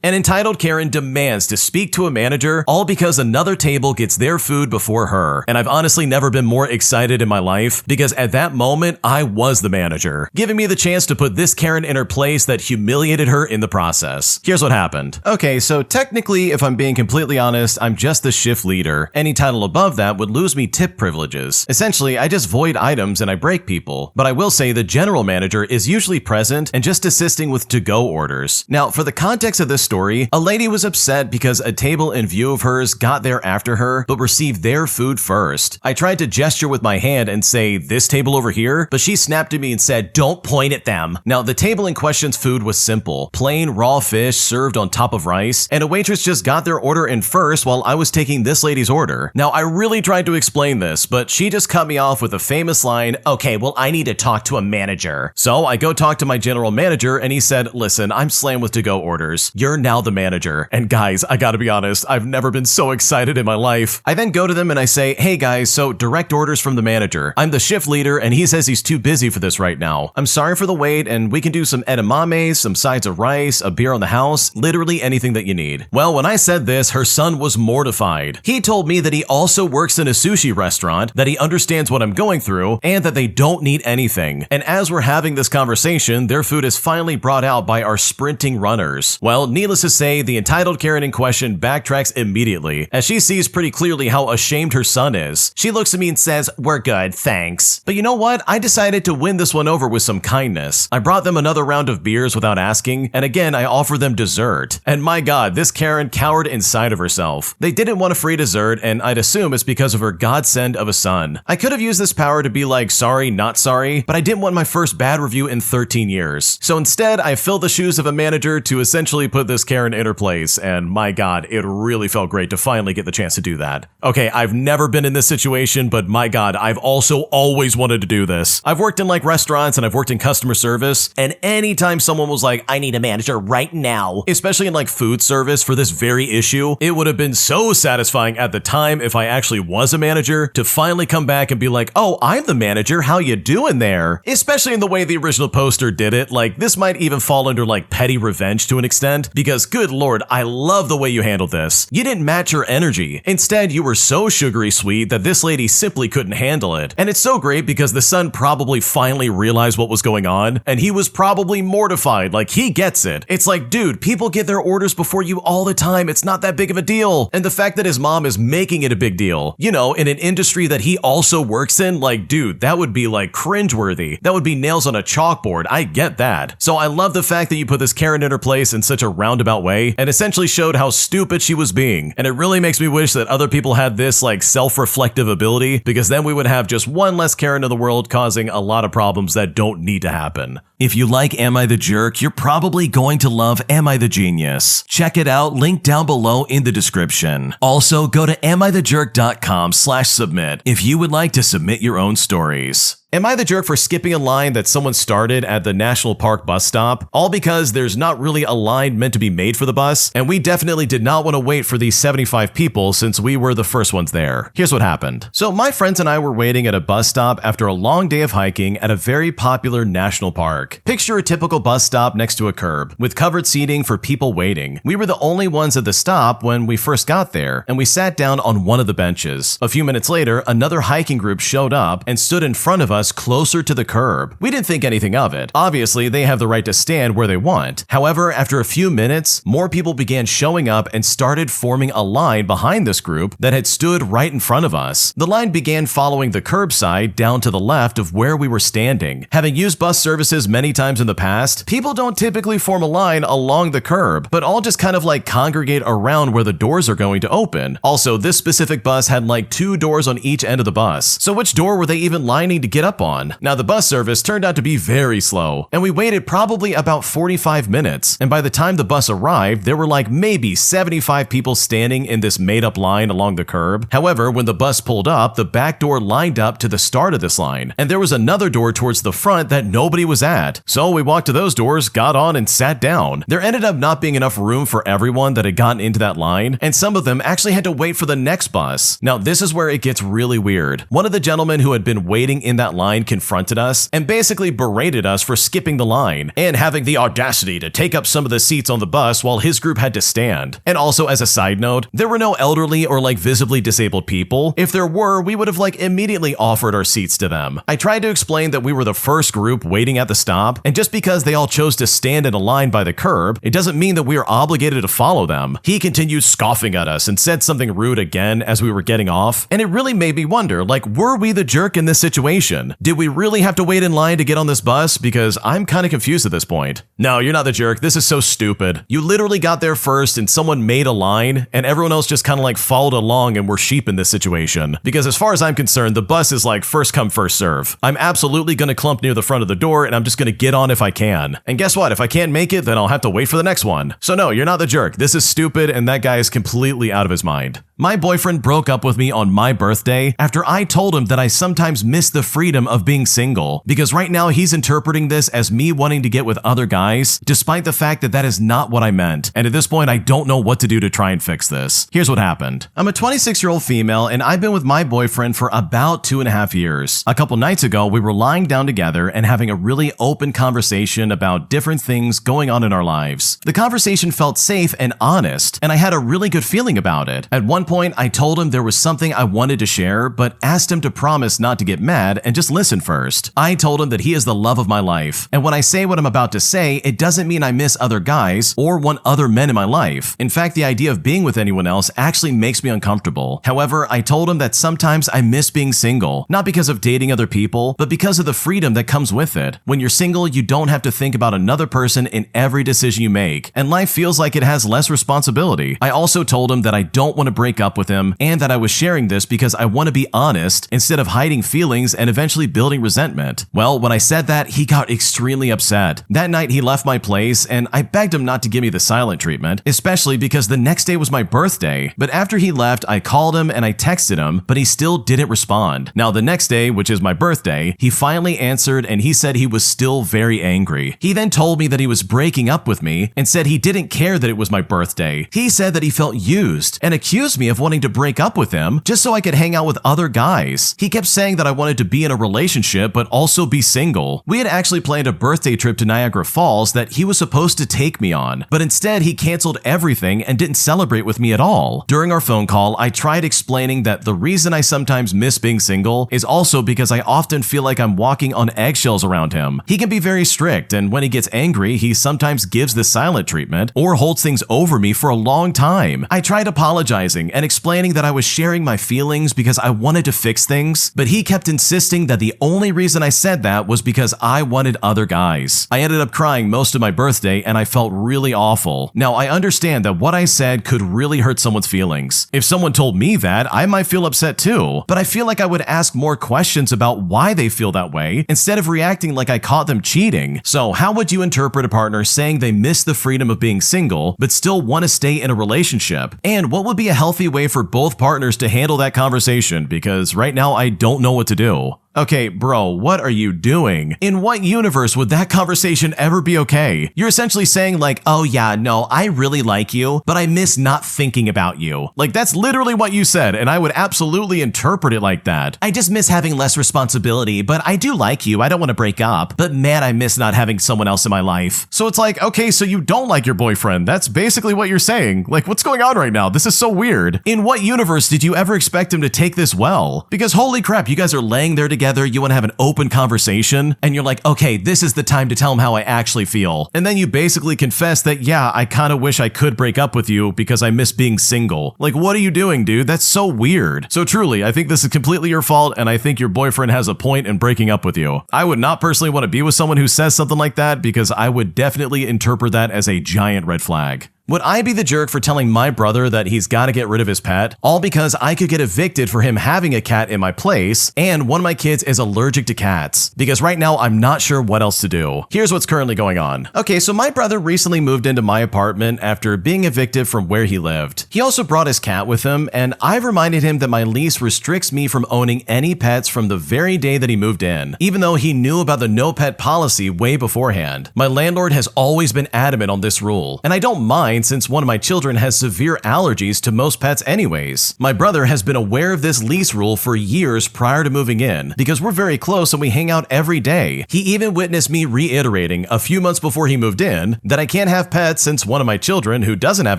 An entitled Karen demands to speak to a manager, all because another table gets their food before her. And I've honestly never been more excited in my life, because at that moment, I was the manager, giving me the chance to put this Karen in her place that humiliated her in the process. Here's what happened. Okay, so technically, if I'm being completely honest, I'm just the shift leader. Any title above that would lose me tip privileges. Essentially, I just void items and I break people. But I will say the general manager is usually present and just assisting with to-go orders. Now, for the context of this story, a lady was upset because a table in view of hers got there after her, but received their food first. I tried to gesture with my hand and say, "This table over here," but she snapped at me and said, "Don't point at them." Now, the table in question's food was simple. Plain raw fish served on top of rice, and a waitress just got their order in first while I was taking this lady's order. Now, I really tried to explain this, but she just cut me off with a famous line, "Okay, well, I need to talk to a manager." So I go talk to my general manager, and he said, "Listen, I'm slammed with to-go orders. You're now the manager." And guys, I gotta be honest, I've never been so excited in my life. I then go to them and I say, "Hey guys, so direct orders from the manager. I'm the shift leader and he says he's too busy for this right now. I'm sorry for the wait, and we can do some edamame, some sides of rice, a beer on the house, literally anything that you need." Well, when I said this, her son was mortified. He told me that he also works in a sushi restaurant, that he understands what I'm going through, and that they don't need anything. And as we're having this conversation, their food is finally brought out by our sprinting runners. Well, needless to say, the entitled Karen in question backtracks immediately, as she sees pretty clearly how ashamed her son is. She looks at me and says, "We're good, thanks." But you know what? I decided to win this one over with some kindness. I brought them another round of beers without asking, and again, I offered them dessert. And my god, this Karen cowered inside of herself. They didn't want a free dessert, and I'd assume it's because of her godsend of a son. I could have used this power to be like, sorry, not sorry, but I didn't want my first bad review in 13 years. So instead, I filled the shoes of a manager to essentially put this Karen in her place, and my god, it really felt great to finally get the chance to do that. Okay, I've never been in this situation, but my god, I've also always wanted to do this. I've worked in like restaurants and I've worked in customer service, and anytime someone was like, "I need a manager right now," especially in like food service for this very issue, it would have been so satisfying at the time if I actually was a manager to finally come back and be like, "Oh, I'm the manager, how you doing there?" Especially in the way the original poster did it. Like, this might even fall under like petty revenge to an extent, because good lord, I love the way you handled this. You didn't match her energy. Instead, you were so sugary sweet that this lady simply couldn't handle it. And it's so great because the son probably finally realized what was going on, and he was probably mortified, like he gets it. It's like, dude, people get their orders before you all the time, it's not that big of a deal. And the fact that his mom is making it a big deal, you know, in an industry that he also works in, like, dude, that would be like cringeworthy. That would be nails on a chalkboard, I get that. So I love the fact that you put this Karen in her place in such a roundabout way, and essentially showed how stupid she was being. And it really makes me wish that other people had this like self-reflective ability, because then we would have just one less Karen in the world causing a lot of problems that don't need to happen. If you like Am I the Jerk, you're probably going to love Am I the Genius. Check it out, link down below in the description. Also, go to amithejerk.com/submit if you would like to submit your own stories. Am I the jerk for skipping a line that someone started at the National Park bus stop? All because there's not really a line meant to be made for the bus, and we definitely did not want to wait for these 75 people since we were the first ones there. Here's what happened. So my friends and I were waiting at a bus stop after a long day of hiking at a very popular national park. Picture a typical bus stop next to a curb, with covered seating for people waiting. We were the only ones at the stop when we first got there, and we sat down on one of the benches. A few minutes later, another hiking group showed up and stood in front of us closer to the curb. We didn't think anything of it. Obviously, they have the right to stand where they want. However, after a few minutes, more people began showing up and started forming a line behind this group that had stood right in front of us. The line began following the curbside down to the left of where we were standing. Having used bus services many times in the past, people don't typically form a line along the curb, but all just kind of like congregate around where the doors are going to open. Also, this specific bus had like 2 doors on each end of the bus. So which door were they even lining to get up on? Now, the bus service turned out to be very slow, and we waited probably about 45 minutes, and by the time the bus arrived, there were like maybe 75 people standing in this made-up line along the curb. However, when the bus pulled up, the back door lined up to the start of this line, and there was another door towards the front that nobody was at. that. So we walked to those doors, got on, and sat down. There ended up not being enough room for everyone that had gotten into that line, and some of them actually had to wait for the next bus. Now, this is where it gets really weird. One of the gentlemen who had been waiting in that line confronted us and basically berated us for skipping the line and having the audacity to take up some of the seats on the bus while his group had to stand. And also, as a side note, there were no elderly or visibly disabled people. If there were, we would have immediately offered our seats to them. I tried to explain that we were the first group waiting at the stop, and just because they all chose to stand in a line by the curb, it doesn't mean that we are obligated to follow them. He continued scoffing at us and said something rude again as we were getting off, and it really made me wonder, were we the jerk in this situation? Did we really have to wait in line to get on this bus? Because I'm kind of confused at this point. No, you're not the jerk. This is so stupid. You literally got there first and someone made a line, and everyone else just kind of followed along and were sheep in this situation. Because as far as I'm concerned, the bus is first come, first serve. I'm absolutely going to clump near the front of the door, and I'm just going to get on if I can. And guess what? If I can't make it, then I'll have to wait for the next one. So no, you're not the jerk. This is stupid, and that guy is completely out of his mind. My boyfriend broke up with me on my birthday after I told him that I sometimes miss the freedom of being single, because right now he's interpreting this as me wanting to get with other guys, despite the fact that that is not what I meant. And at this point, I don't know what to do to try and fix this. Here's what happened. I'm a 26-year-old female, and I've been with my boyfriend for about 2.5 years. A couple nights ago, we were lying down together and having a really open conversation about different things going on in our lives. The conversation felt safe and honest, and I had a really good feeling about it. At one point, I told him there was something I wanted to share, but asked him to promise not to get mad and just listen first. I told him that he is the love of my life, and when I say what I'm about to say, it doesn't mean I miss other guys or want other men in my life. In fact, the idea of being with anyone else actually makes me uncomfortable. However, I told him that sometimes I miss being single, not because of dating other people, but because of the freedom that comes with it. When you're single, you don't have to think about another person in every decision you make, and life feels like it has less responsibility. I also told him that I don't want to break up with him, and that I was sharing this because I want to be honest instead of hiding feelings and eventually building resentment. Well, when I said that, he got extremely upset. That night, he left my place, and I begged him not to give me the silent treatment, especially because the next day was my birthday. But after he left, I called him and I texted him, but he still didn't respond. Now, the next day, which is my birthday, he finally answered, and he said he was still very angry. He then told me that he was breaking up with me and said he didn't care that it was my birthday. He said that he felt used and accused me of wanting to break up with him just so I could hang out with other guys. He kept saying that I wanted to be in a relationship but also be single. We had actually planned a birthday trip to Niagara Falls that he was supposed to take me on, but instead he canceled everything and didn't celebrate with me at all. During our phone call, I tried explaining that the reason I sometimes miss being single is also because I often feel like I'm walking on eggshells around him. He can be very strict, and when he gets angry, he sometimes gives the silent treatment or holds things over me for a long time. I tried apologizing and explaining that I was sharing my feelings because I wanted to fix things, but he kept insisting that the only reason I said that was because I wanted other guys. I ended up crying most of my birthday, and I felt really awful. Now, I understand that what I said could really hurt someone's feelings. If someone told me that, I might feel upset too, but I feel like I would ask more questions about why they feel that way instead of reacting like I caught them cheating. So how would you interpret a partner saying they miss the freedom of being single but still want to stay in a relationship? And what would be a healthy way for both partners to handle that conversation? Because right now I don't know what to do. Okay, bro, what are you doing? In what universe would that conversation ever be okay? You're essentially saying oh yeah, no, I really like you, but I miss not thinking about you. That's literally what you said, and I would absolutely interpret it like that. I just miss having less responsibility, but I do like you, I don't want to break up, but man, I miss not having someone else in my life. So it's okay, so you don't like your boyfriend. That's basically what you're saying. What's going on right now? This is so weird. In what universe did you ever expect him to take this well? Because holy crap, you guys are laying there together, you want to have an open conversation, and you're okay, this is the time to tell him how I actually feel. And then you basically confess that, yeah, I kind of wish I could break up with you because I miss being single. What are you doing, dude? That's so weird. So truly, I think this is completely your fault, and I think your boyfriend has a point in breaking up with you. I would not personally want to be with someone who says something like that because I would definitely interpret that as a giant red flag. Would I be the jerk for telling my brother that he's got to get rid of his pet, all because I could get evicted for him having a cat in my place, and one of my kids is allergic to cats? Because right now I'm not sure what else to do. Here's what's currently going on. Okay, so my brother recently moved into my apartment after being evicted from where he lived. He also brought his cat with him, and I've reminded him that my lease restricts me from owning any pets from the very day that he moved in, even though he knew about the no pet policy way beforehand. My landlord has always been adamant on this rule, and I don't mind since one of my children has severe allergies to most pets anyways. My brother has been aware of this lease rule for years prior to moving in, because we're very close and we hang out every day. He even witnessed me reiterating a few months before he moved in that I can't have pets since one of my children, who doesn't have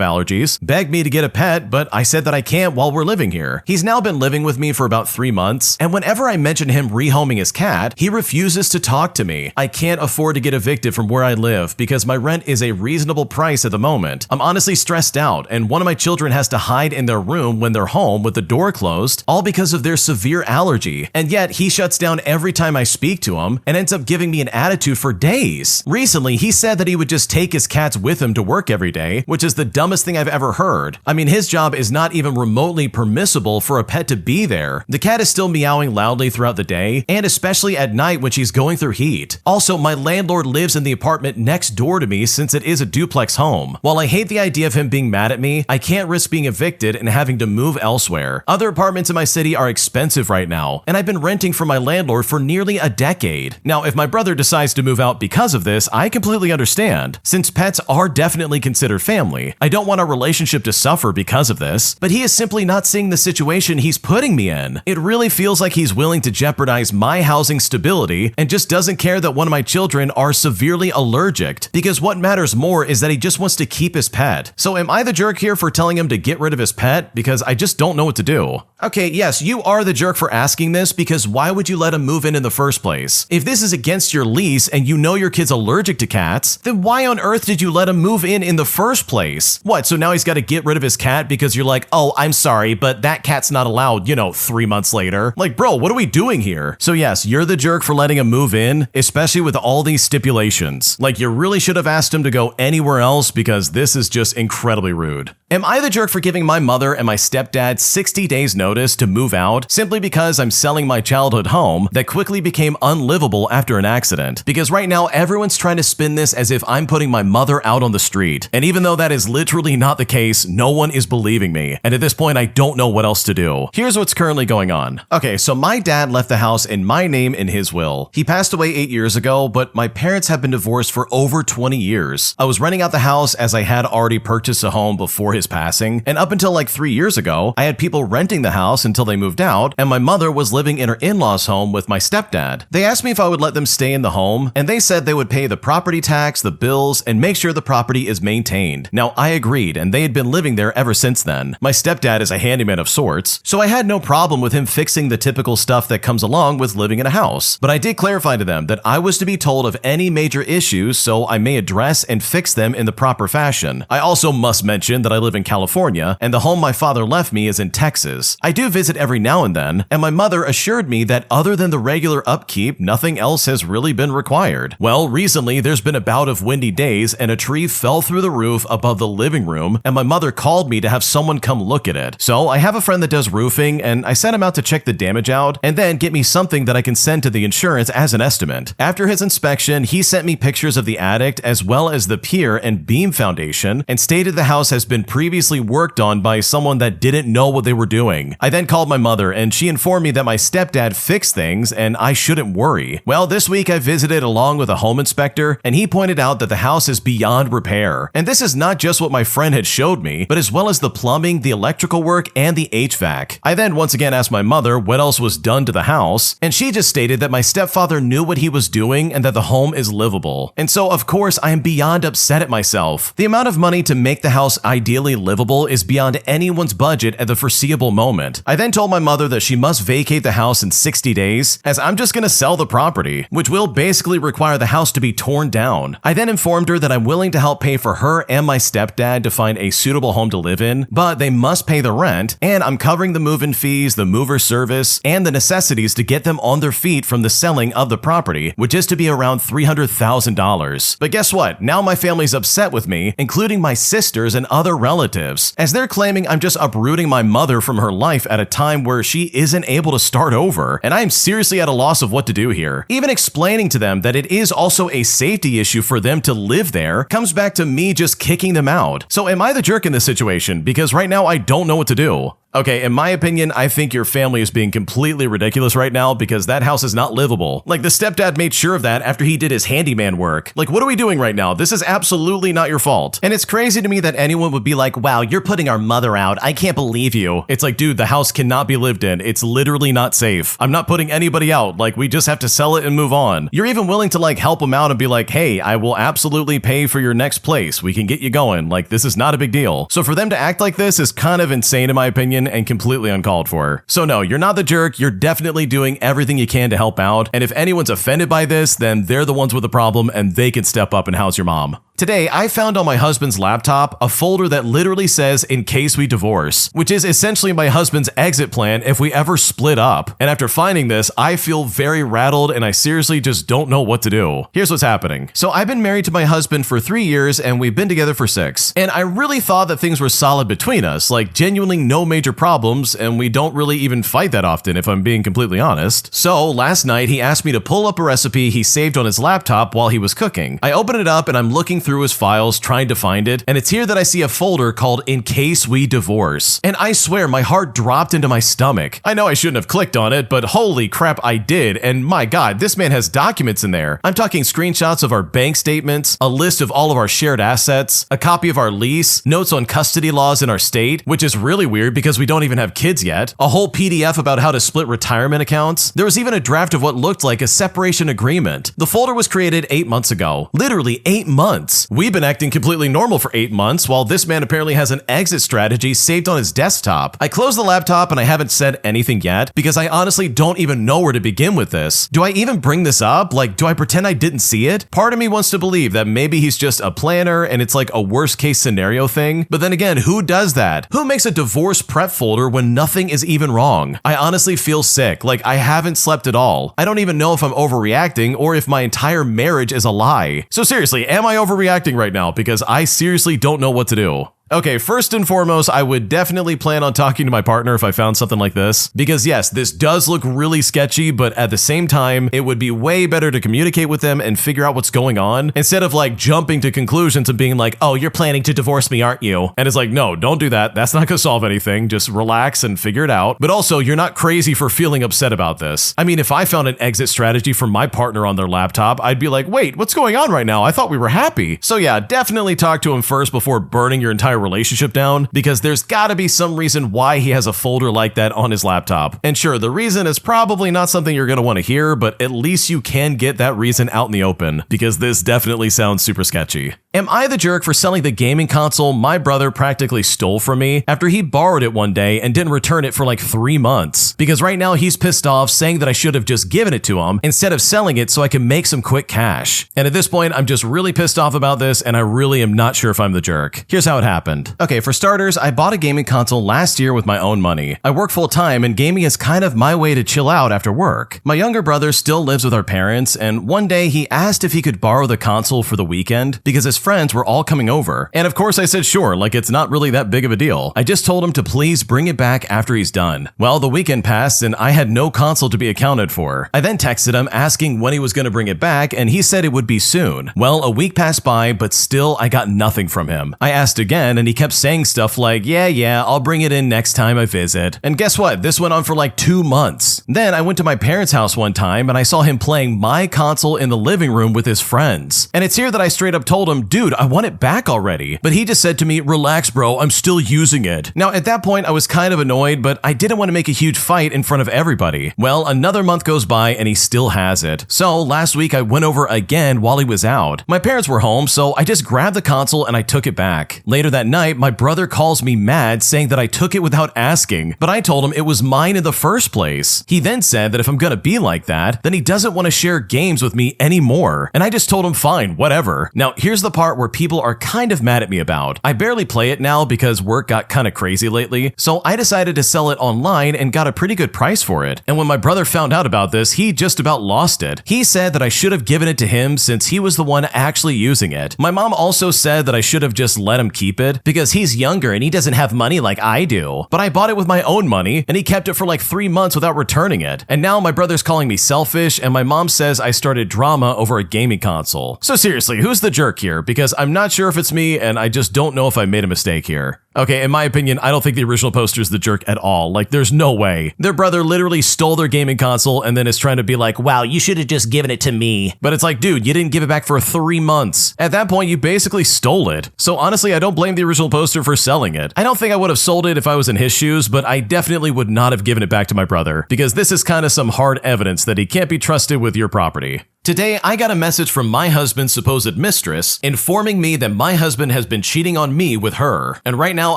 allergies, begged me to get a pet, but I said that I can't while we're living here. He's now been living with me for about 3 months, and whenever I mention him rehoming his cat, he refuses to talk to me. I can't afford to get evicted from where I live because my rent is a reasonable price at the moment. I'm honestly stressed out, and one of my children has to hide in their room when they're home with the door closed, all because of their severe allergy. And yet he shuts down every time I speak to him and ends up giving me an attitude for days. Recently, he said that he would just take his cats with him to work every day, which is the dumbest thing I've ever heard. I mean, his job is not even remotely permissible for a pet to be there. The cat is still meowing loudly throughout the day, and especially at night when she's going through heat. Also, my landlord lives in the apartment next door to me since it is a duplex home. While I hate the idea of him being mad at me, I can't risk being evicted and having to move elsewhere. Other apartments in my city are expensive right now, and I've been renting from my landlord for nearly a decade. Now, if my brother decides to move out because of this, I completely understand. Since pets are definitely considered family, I don't want our relationship to suffer because of this, but he is simply not seeing the situation he's putting me in. It really feels like he's willing to jeopardize my housing stability and just doesn't care that one of my children are severely allergic, because what matters more is that he just wants to keep his pet. So am I the jerk here for telling him to get rid of his pet? Because I just don't know what to do. Okay, yes, you are the jerk for asking this, because why would you let him move in the first place? If this is against your lease and you know your kid's allergic to cats, then why on earth did you let him move in the first place? What, so now he's got to get rid of his cat because you're like, oh, I'm sorry, but that cat's not allowed, 3 months later? Like, bro, what are we doing here? So yes, you're the jerk for letting him move in, especially with all these stipulations. Like, you really should have asked him to go anywhere else, because this is just incredibly rude. Am I the jerk for giving my mother and my stepdad 60 days notice to move out simply because I'm selling my childhood home that quickly became unlivable after an accident? Because right now everyone's trying to spin this as if I'm putting my mother out on the street. And even though that is literally not the case, no one is believing me. And at this point, I don't know what else to do. Here's what's currently going on. Okay, so my dad left the house in my name in his will. He passed away 8 years ago, but my parents have been divorced for over 20 years. I was renting out the house as I had already purchased a home before his passing, and up until like 3 years ago, I had people renting the house until they moved out, and my mother was living in her in-laws' home with my stepdad. They asked me if I would let them stay in the home, and they said they would pay the property tax, the bills, and make sure the property is maintained. Now, I agreed, and they had been living there ever since then. My stepdad is a handyman of sorts, so I had no problem with him fixing the typical stuff that comes along with living in a house. But I did clarify to them that I was to be told of any major issues so I may address and fix them in the proper fashion. I also must mention that I live in California, and the home my father left me is in Texas. I do visit every now and then, and my mother assured me that other than the regular upkeep, nothing else has really been required. Well, recently there's been a bout of windy days and a tree fell through the roof above the living room, and my mother called me to have someone come look at it. So I have a friend that does roofing, and I sent him out to check the damage out and then get me something that I can send to the insurance as an estimate. After his inspection, he sent me pictures of the attic as well as the pier and beam foundation and stated the house has been previously worked on by someone that didn't know what they were doing. I then called my mother and she informed me that my stepdad fixed things and I shouldn't worry. Well, this week I visited along with a home inspector and he pointed out that the house is beyond repair. And this is not just what my friend had showed me, but as well as the plumbing, the electrical work, and the HVAC. I then once again asked my mother what else was done to the house, and she just stated that my stepfather knew what he was doing and that the home is livable. And so of course I am beyond upset at myself. The amount of money to make the house ideally livable is beyond anyone's budget at the foreseeable moment. I then told my mother that she must vacate the house in 60 days, as I'm just gonna sell the property, which will basically require the house to be torn down. I then informed her that I'm willing to help pay for her and my stepdad to find a suitable home to live in, but they must pay the rent, and I'm covering the move-in fees, the mover service, and the necessities to get them on their feet from the selling of the property, which is to be around $300,000. But guess what? Now my family's upset with me, including including my sisters and other relatives, as they're claiming I'm just uprooting my mother from her life at a time where she isn't able to start over, and I am seriously at a loss of what to do here. Even explaining to them that it is also a safety issue for them to live there comes back to me just kicking them out. So am I the jerk in this situation? Because right now I don't know what to do. Okay, in my opinion, I think your family is being completely ridiculous right now because that house is not livable. Like, the stepdad made sure of that after he did his handyman work. Like, what are we doing right now? This is absolutely not your fault. And it's crazy to me that anyone would be like, wow, you're putting our mother out. I can't believe you. It's like, dude, the house cannot be lived in. It's literally not safe. I'm not putting anybody out. Like, we just have to sell it and move on. You're even willing to like help them out and be like, hey, I will absolutely pay for your next place. We can get you going. Like, this is not a big deal. So for them to act like this is kind of insane in my opinion and completely uncalled for. So no, you're not the jerk. You're definitely doing everything you can to help out. And if anyone's offended by this, then they're the ones with the problem and they can step up and house your mom. Today, I found on my husband's laptop a folder that literally says "in case we divorce," which is essentially my husband's exit plan if we ever split up. And after finding this, I feel very rattled and I seriously just don't know what to do. Here's what's happening. So I've been married to my husband for 3 years and we've been together for 6. And I really thought that things were solid between us, like genuinely no major problems, and we don't really even fight that often if I'm being completely honest. So last night he asked me to pull up a recipe he saved on his laptop while he was cooking. I open it up and I'm looking through his files trying to find it, and it's here that I see a folder called "in case we divorce." And I swear my heart dropped into my stomach. I know I shouldn't have clicked on it, but holy crap, I did. And my god, this man has documents in there. I'm talking screenshots of our bank statements, a list of all of our shared assets, a copy of our lease, notes on custody laws in our state, which is really weird because we don't even have kids yet, a whole PDF about how to split retirement accounts. There was even a draft of what looked like a separation agreement. The folder was created 8 months ago. Literally 8 months. We've been acting completely normal for 8 months, while this man apparently has an exit strategy saved on his desktop. I closed the laptop and I haven't said anything yet because I honestly don't even know where to begin with this. Do I even bring this up? Like, do I pretend I didn't see it? Part of me wants to believe that maybe he's just a planner and it's like a worst case scenario thing. But then again, who does that? Who makes a divorce prep folder when nothing is even wrong? I honestly feel sick. Like, I haven't slept at all. I don't even know if I'm overreacting or if my entire marriage is a lie. So seriously, am I overreacting right now? Because I seriously don't know what to do. Okay, first and foremost, I would definitely plan on talking to my partner if I found something like this. Because yes, this does look really sketchy, but at the same time, it would be way better to communicate with them and figure out what's going on, instead of like jumping to conclusions and being like, oh, you're planning to divorce me, aren't you? And it's like, no, don't do that. That's not gonna solve anything. Just relax and figure it out. But also, you're not crazy for feeling upset about this. I mean, if I found an exit strategy for my partner on their laptop, I'd be like, wait, what's going on right now? I thought we were happy. So yeah, definitely talk to him first before burning your entire relationship down, because there's gotta be some reason why he has a folder like that on his laptop. And sure, the reason is probably not something you're gonna want to hear, but at least you can get that reason out in the open, because this definitely sounds super sketchy. Am I the jerk for selling the gaming console my brother practically stole from me after he borrowed it one day and didn't return it for like 3 months? Because right now he's pissed off, saying that I should have just given it to him instead of selling it so I can make some quick cash. And at this point, I'm just really pissed off about this, and I really am not sure if I'm the jerk. Here's how it happened. Okay, for starters, I bought a gaming console last year with my own money. I work full time, and gaming is kind of my way to chill out after work. My younger brother still lives with our parents, and one day he asked if he could borrow the console for the weekend because his friends were all coming over. And of course I said sure, like it's not really that big of a deal. I just told him to please bring it back after he's done. Well, the weekend passed and I had no console to be accounted for. I then texted him asking when he was going to bring it back, and he said it would be soon. Well, a week passed by, but still I got nothing from him. I asked again and he kept saying stuff like, yeah, I'll bring it in next time I visit. And guess what? This went on for like 2 months. Then I went to my parents' house one time and I saw him playing my console in the living room with his friends. And it's here that I straight up told him, dude, I want it back already. But he just said to me, relax bro, I'm still using it. Now at that point I was kind of annoyed, but I didn't want to make a huge fight in front of everybody. Well, another month goes by and he still has it. So last week I went over again while he was out. My parents were home, so I just grabbed the console and I took it back. Later that night, my brother calls me mad saying that I took it without asking, but I told him it was mine in the first place. He then said that if I'm gonna be like that, then he doesn't want to share games with me anymore, and I just told him fine, whatever. Now here's the part where people are kind of mad at me about. I barely play it now because work got kind of crazy lately, so I decided to sell it online and got a pretty good price for it. And when my brother found out about this, he just about lost it. He said that I should have given it to him since he was the one actually using it. My mom also said that I should have just let him keep it because he's younger and he doesn't have money like I do. But I bought it with my own money and he kept it for like 3 months without returning it. And now my brother's calling me selfish and my mom says I started drama over a gaming console. So seriously, who's the jerk here? Because I'm not sure if it's me and I just don't know if I made a mistake here. Okay, in my opinion, I don't think the original poster is the jerk at all. Like, there's no way. Their brother literally stole their gaming console and then is trying to be like, wow, you should have just given it to me. But it's like, dude, you didn't give it back for 3 months. At that point, you basically stole it. So honestly, I don't blame the original poster for selling it. I don't think I would have sold it if I was in his shoes, but I definitely would not have given it back to my brother because this is kind of some hard evidence that he can't be trusted with your property. Today, I got a message from my husband's supposed mistress informing me that my husband has been cheating on me with her. And right now,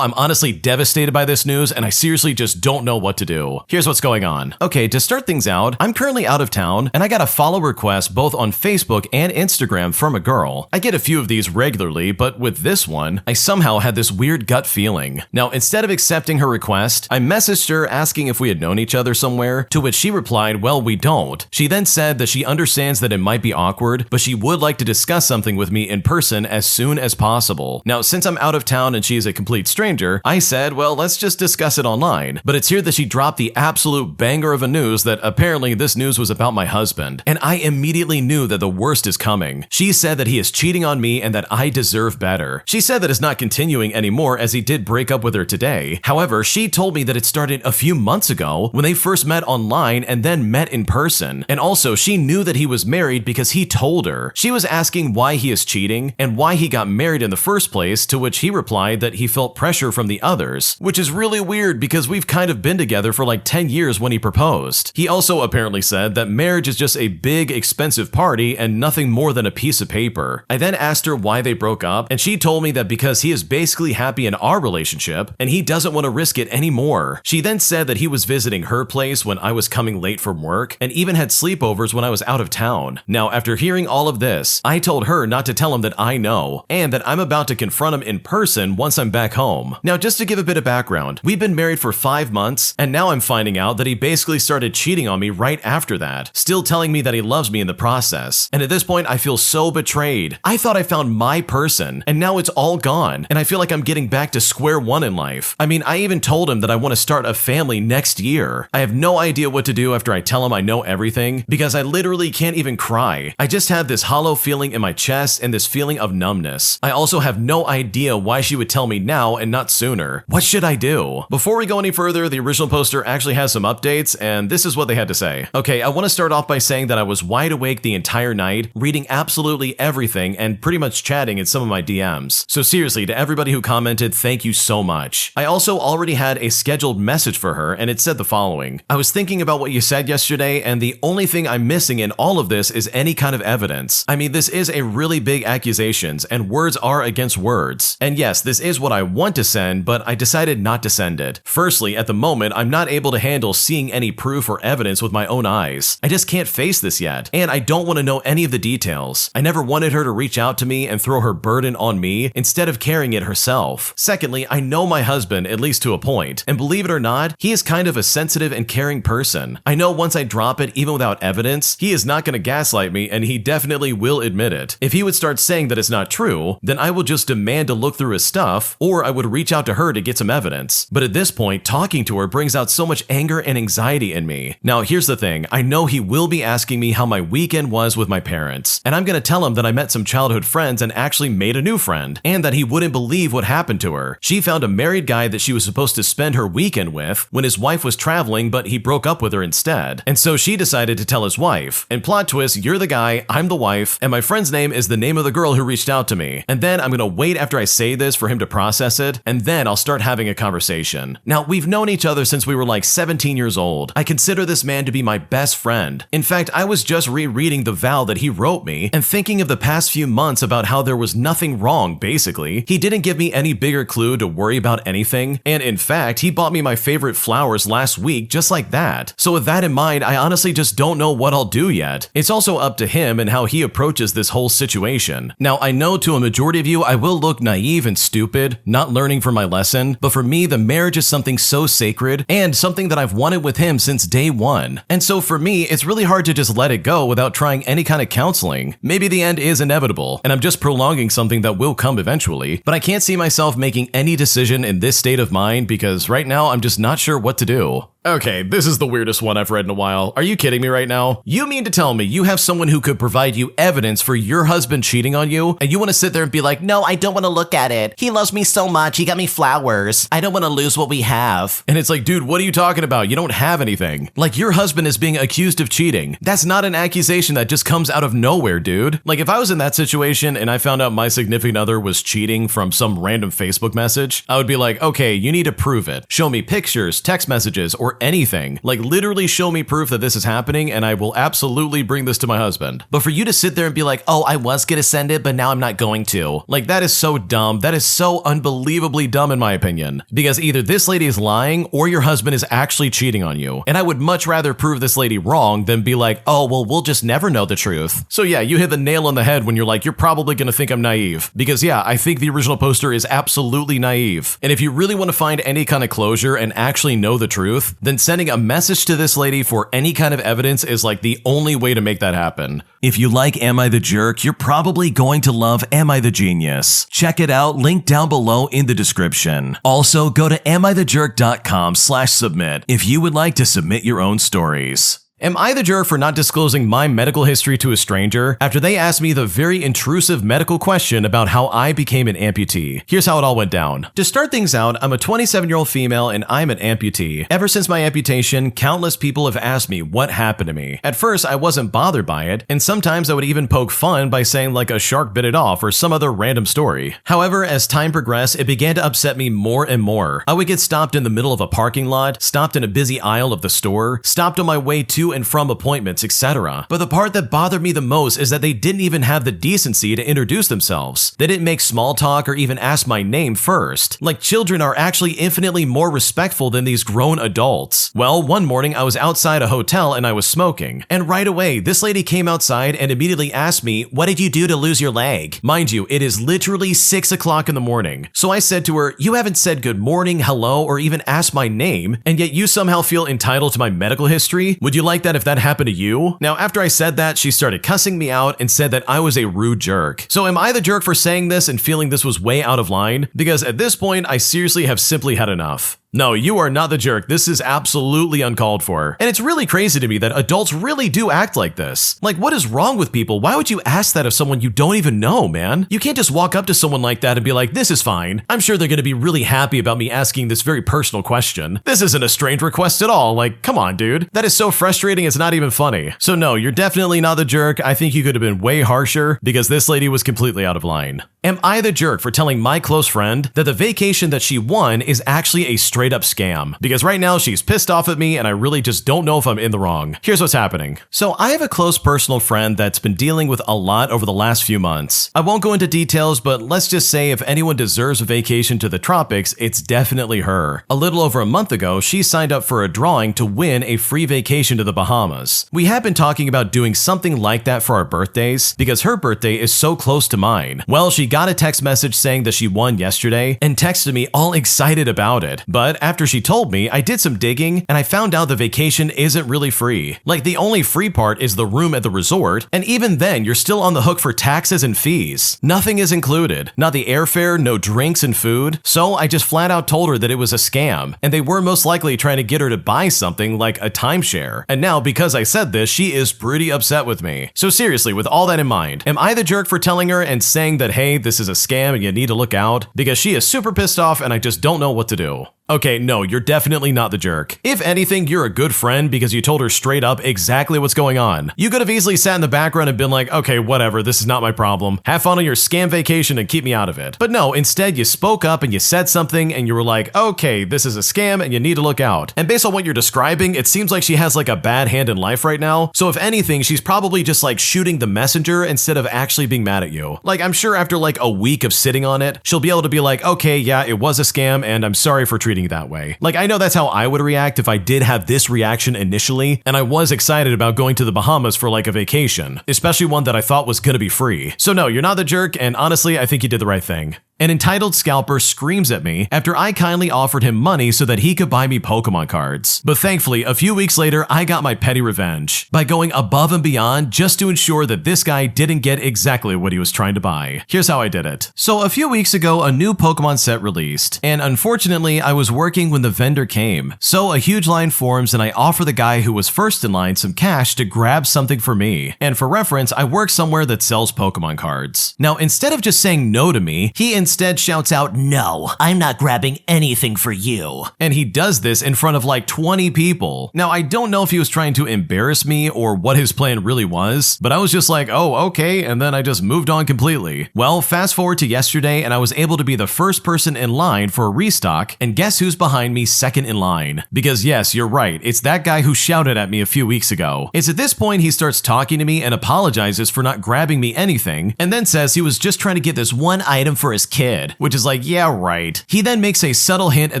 I'm honestly devastated by this news and I seriously just don't know what to do. Here's what's going on. Okay, to start things out, I'm currently out of town and I got a follow request both on Facebook and Instagram from a girl. I get a few of these regularly, but with this one, I somehow had this weird gut feeling. Now, instead of accepting her request, I messaged her asking if we had known each other somewhere, to which she replied, well, we don't. She then said that she understands that it might be awkward, but she would like to discuss something with me in person as soon as possible. Now, since I'm out of town and she's a complete stranger, I said, well, let's just discuss it online. But it's here that she dropped the absolute banger of a news that apparently this news was about my husband. And I immediately knew that the worst is coming. She said that he is cheating on me and that I deserve better. She said that it's not continuing anymore as he did break up with her today. However, she told me that it started a few months ago when they first met online and then met in person. And also, she knew that he was married because he told her. She was asking why he is cheating and why he got married in the first place, to which he replied that he felt pressure from the others, which is really weird because we've kind of been together for like 10 years when he proposed. He also apparently said that marriage is just a big, expensive party and nothing more than a piece of paper. I then asked her why they broke up, and she told me that because he is basically happy in our relationship and he doesn't want to risk it anymore. She then said that he was visiting her place when I was coming late from work and even had sleepovers when I was out of town. Now, after hearing all of this, I told her not to tell him that I know, and that I'm about to confront him in person once I'm back home. Now, just to give a bit of background, we've been married for 5 months, and now I'm finding out that he basically started cheating on me right after that, still telling me that he loves me in the process. And at this point, I feel so betrayed. I thought I found my person, and now it's all gone, and I feel like I'm getting back to square one in life. I mean, I even told him that I want to start a family next year. I have no idea what to do after I tell him I know everything, because I literally can't even cry. I just have this hollow feeling in my chest and this feeling of numbness. I also have no idea why she would tell me now and not sooner. What should I do? Before we go any further, the original poster actually has some updates, and this is what they had to say. Okay, I want to start off by saying that I was wide awake the entire night, reading absolutely everything and pretty much chatting in some of my DMs. So seriously, to everybody who commented, thank you so much. I also already had a scheduled message for her, and it said the following. I was thinking about what you said yesterday, and the only thing I'm missing in all of this is any kind of evidence. I mean, this is a really big accusations, and words are against words. And yes, this is what I want to send, but I decided not to send it. Firstly, at the moment, I'm not able to handle seeing any proof or evidence with my own eyes. I just can't face this yet, and I don't want to know any of the details. I never wanted her to reach out to me and throw her burden on me instead of carrying it herself. Secondly, I know my husband, at least to a point, and believe it or not, he is kind of a sensitive and caring person. I know once I drop it, even without evidence, he is not going to gaslight me, and he definitely will admit it. If he would start saying that it's not true, then I will just demand to look through his stuff, or I would reach out to her to get some evidence. But at this point, talking to her brings out so much anger and anxiety in me. Now, here's the thing. I know he will be asking me how my weekend was with my parents, and I'm gonna tell him that I met some childhood friends and actually made a new friend, and that he wouldn't believe what happened to her. She found a married guy that she was supposed to spend her weekend with when his wife was traveling, but he broke up with her instead. And so she decided to tell his wife. And plot twist, you're the guy, I'm the wife, and my friend's name is the name of the girl who reached out to me. And then I'm gonna wait after I say this for him to process it, and then I'll start having a conversation. Now, we've known each other since we were like 17 years old. I consider this man to be my best friend. In fact, I was just rereading the vow that he wrote me and thinking of the past few months about how there was nothing wrong, basically. He didn't give me any bigger clue to worry about anything, and in fact, he bought me my favorite flowers last week just like that. So with that in mind, I honestly just don't know what I'll do yet. It's also up to him and how he approaches this whole situation. Now, I know to a majority of you, I will look naive and stupid, not learning from my lesson, but for me, the marriage is something so sacred and something that I've wanted with him since day one. And so for me, it's really hard to just let it go without trying any kind of counseling. Maybe the end is inevitable, and I'm just prolonging something that will come eventually, but I can't see myself making any decision in this state of mind because right now I'm just not sure what to do. Okay, this is the weirdest one I've read in a while. Are you kidding me right now? You mean to tell me you have someone who could provide you evidence for your husband cheating on you, and you want to sit there and be like, no, I don't want to look at it. He loves me so much. He got me flowers. I don't want to lose what we have. And it's like, dude, what are you talking about? You don't have anything. Like, your husband is being accused of cheating. That's not an accusation that just comes out of nowhere, dude. Like, if I was in that situation and I found out my significant other was cheating from some random Facebook message, I would be like, okay, you need to prove it. Show me pictures, text messages, or anything. Like, literally show me proof that this is happening and I will absolutely bring this to my husband. But for you to sit there and be like, oh, I was gonna send it, but now I'm not going to. Like, that is so dumb. That is so unbelievably dumb in my opinion. Because either this lady is lying or your husband is actually cheating on you. And I would much rather prove this lady wrong than be like, oh, well, we'll just never know the truth. So yeah, you hit the nail on the head when you're like, you're probably gonna think I'm naive. Because yeah, I think the original poster is absolutely naive. And if you really want to find any kind of closure and actually know the truth, then sending a message to this lady for any kind of evidence is like the only way to make that happen. If you like Am I the Jerk, you're probably going to love Am I the Genius. Check it out, link down below in the description. Also, go to amithejerk.com/submit if you would like to submit your own stories. Am I the jerk for not disclosing my medical history to a stranger after they asked me the very intrusive medical question about how I became an amputee? Here's how it all went down. To start things out, I'm a 27-year-old female and I'm an amputee. Ever since my amputation, countless people have asked me what happened to me. At first, I wasn't bothered by it, and sometimes I would even poke fun by saying like a shark bit it off or some other random story. However, as time progressed, it began to upset me more and more. I would get stopped in the middle of a parking lot, stopped in a busy aisle of the store, stopped on my way to and from appointments, etc. But the part that bothered me the most is that they didn't even have the decency to introduce themselves. They didn't make small talk or even ask my name first. Like, children are actually infinitely more respectful than these grown adults. Well, one morning I was outside a hotel and I was smoking. And right away, this lady came outside and immediately asked me, what did you do to lose your leg? Mind you, it is literally 6 o'clock in the morning. So I said to her, you haven't said good morning, hello, or even asked my name, and yet you somehow feel entitled to my medical history? Would you like that if that happened to you? Now, after I said that, she started cussing me out and said that I was a rude jerk. So am I the jerk for saying this and feeling this was way out of line? Because at this point, I seriously have simply had enough. No, you are not the jerk. This is absolutely uncalled for. And it's really crazy to me that adults really do act like this. Like, what is wrong with people? Why would you ask that of someone you don't even know, man? You can't just walk up to someone like that and be like, this is fine. I'm sure they're gonna be really happy about me asking this very personal question. This isn't a strange request at all. Like, come on, dude. That is so frustrating, it's not even funny. So no, you're definitely not the jerk. I think you could have been way harsher because this lady was completely out of line. Am I the jerk for telling my close friend that the vacation that she won is actually a straight up scam? Because right now she's pissed off at me and I really just don't know if I'm in the wrong. Here's what's happening. So I have a close personal friend that's been dealing with a lot over the last few months. I won't go into details, but let's just say if anyone deserves a vacation to the tropics, it's definitely her. A little over a month ago, she signed up for a drawing to win a free vacation to the Bahamas. We have been talking about doing something like that for our birthdays because her birthday is so close to mine. Well, she got a text message saying that she won yesterday and texted me all excited about it. But after she told me, I did some digging and I found out the vacation isn't really free. Like, the only free part is the room at the resort, and even then you're still on the hook for taxes and fees. Nothing is included. Not the airfare, no drinks and food. So I just flat out told her that it was a scam and they were most likely trying to get her to buy something like a timeshare. And now because I said this, she is pretty upset with me. So seriously, with all that in mind, am I the jerk for telling her and saying that, hey, this is a scam and you need to look out? Because she is super pissed off and I just don't know what to do. Okay, no, you're definitely not the jerk. If anything, you're a good friend because you told her straight up exactly what's going on. You could have easily sat in the background and been like, okay, whatever, this is not my problem. Have fun on your scam vacation and keep me out of it. But no, instead you spoke up and you said something and you were like, okay, this is a scam and you need to look out. And based on what you're describing, it seems like she has like a bad hand in life right now. So if anything, she's probably just like shooting the messenger instead of actually being mad at you. Like I'm sure after like a week of sitting on it, she'll be able to be like, okay, yeah, it was a scam and I'm sorry for treating it that way. Like I know that's how I would react if I did have this reaction initially, and I was excited about going to the Bahamas for like a vacation, especially one that I thought was gonna be free. So no, you're not the jerk, and honestly, I think you did the right thing. An entitled scalper screams at me after I kindly offered him money so that he could buy me Pokemon cards. But thankfully, a few weeks later, I got my petty revenge by going above and beyond just to ensure that this guy didn't get exactly what he was trying to buy. Here's how I did it. So a few weeks ago, a new Pokemon set released, and unfortunately, I was working when the vendor came. So a huge line forms and I offer the guy who was first in line some cash to grab something for me. And for reference, I work somewhere that sells Pokemon cards. Now, instead of just saying no to me, he instead shouts out, "No, I'm not grabbing anything for you." And he does this in front of like 20 people. Now, I don't know if he was trying to embarrass me or what his plan really was, but I was just like, oh, okay, and then I just moved on completely. Well, fast forward to yesterday and I was able to be the first person in line for a restock, and guess who's behind me second in line? Because yes, you're right, it's that guy who shouted at me a few weeks ago. It's at this point he starts talking to me and apologizes for not grabbing me anything, and then says he was just trying to get this one item for his kid, which is like, yeah, right. He then makes a subtle hint at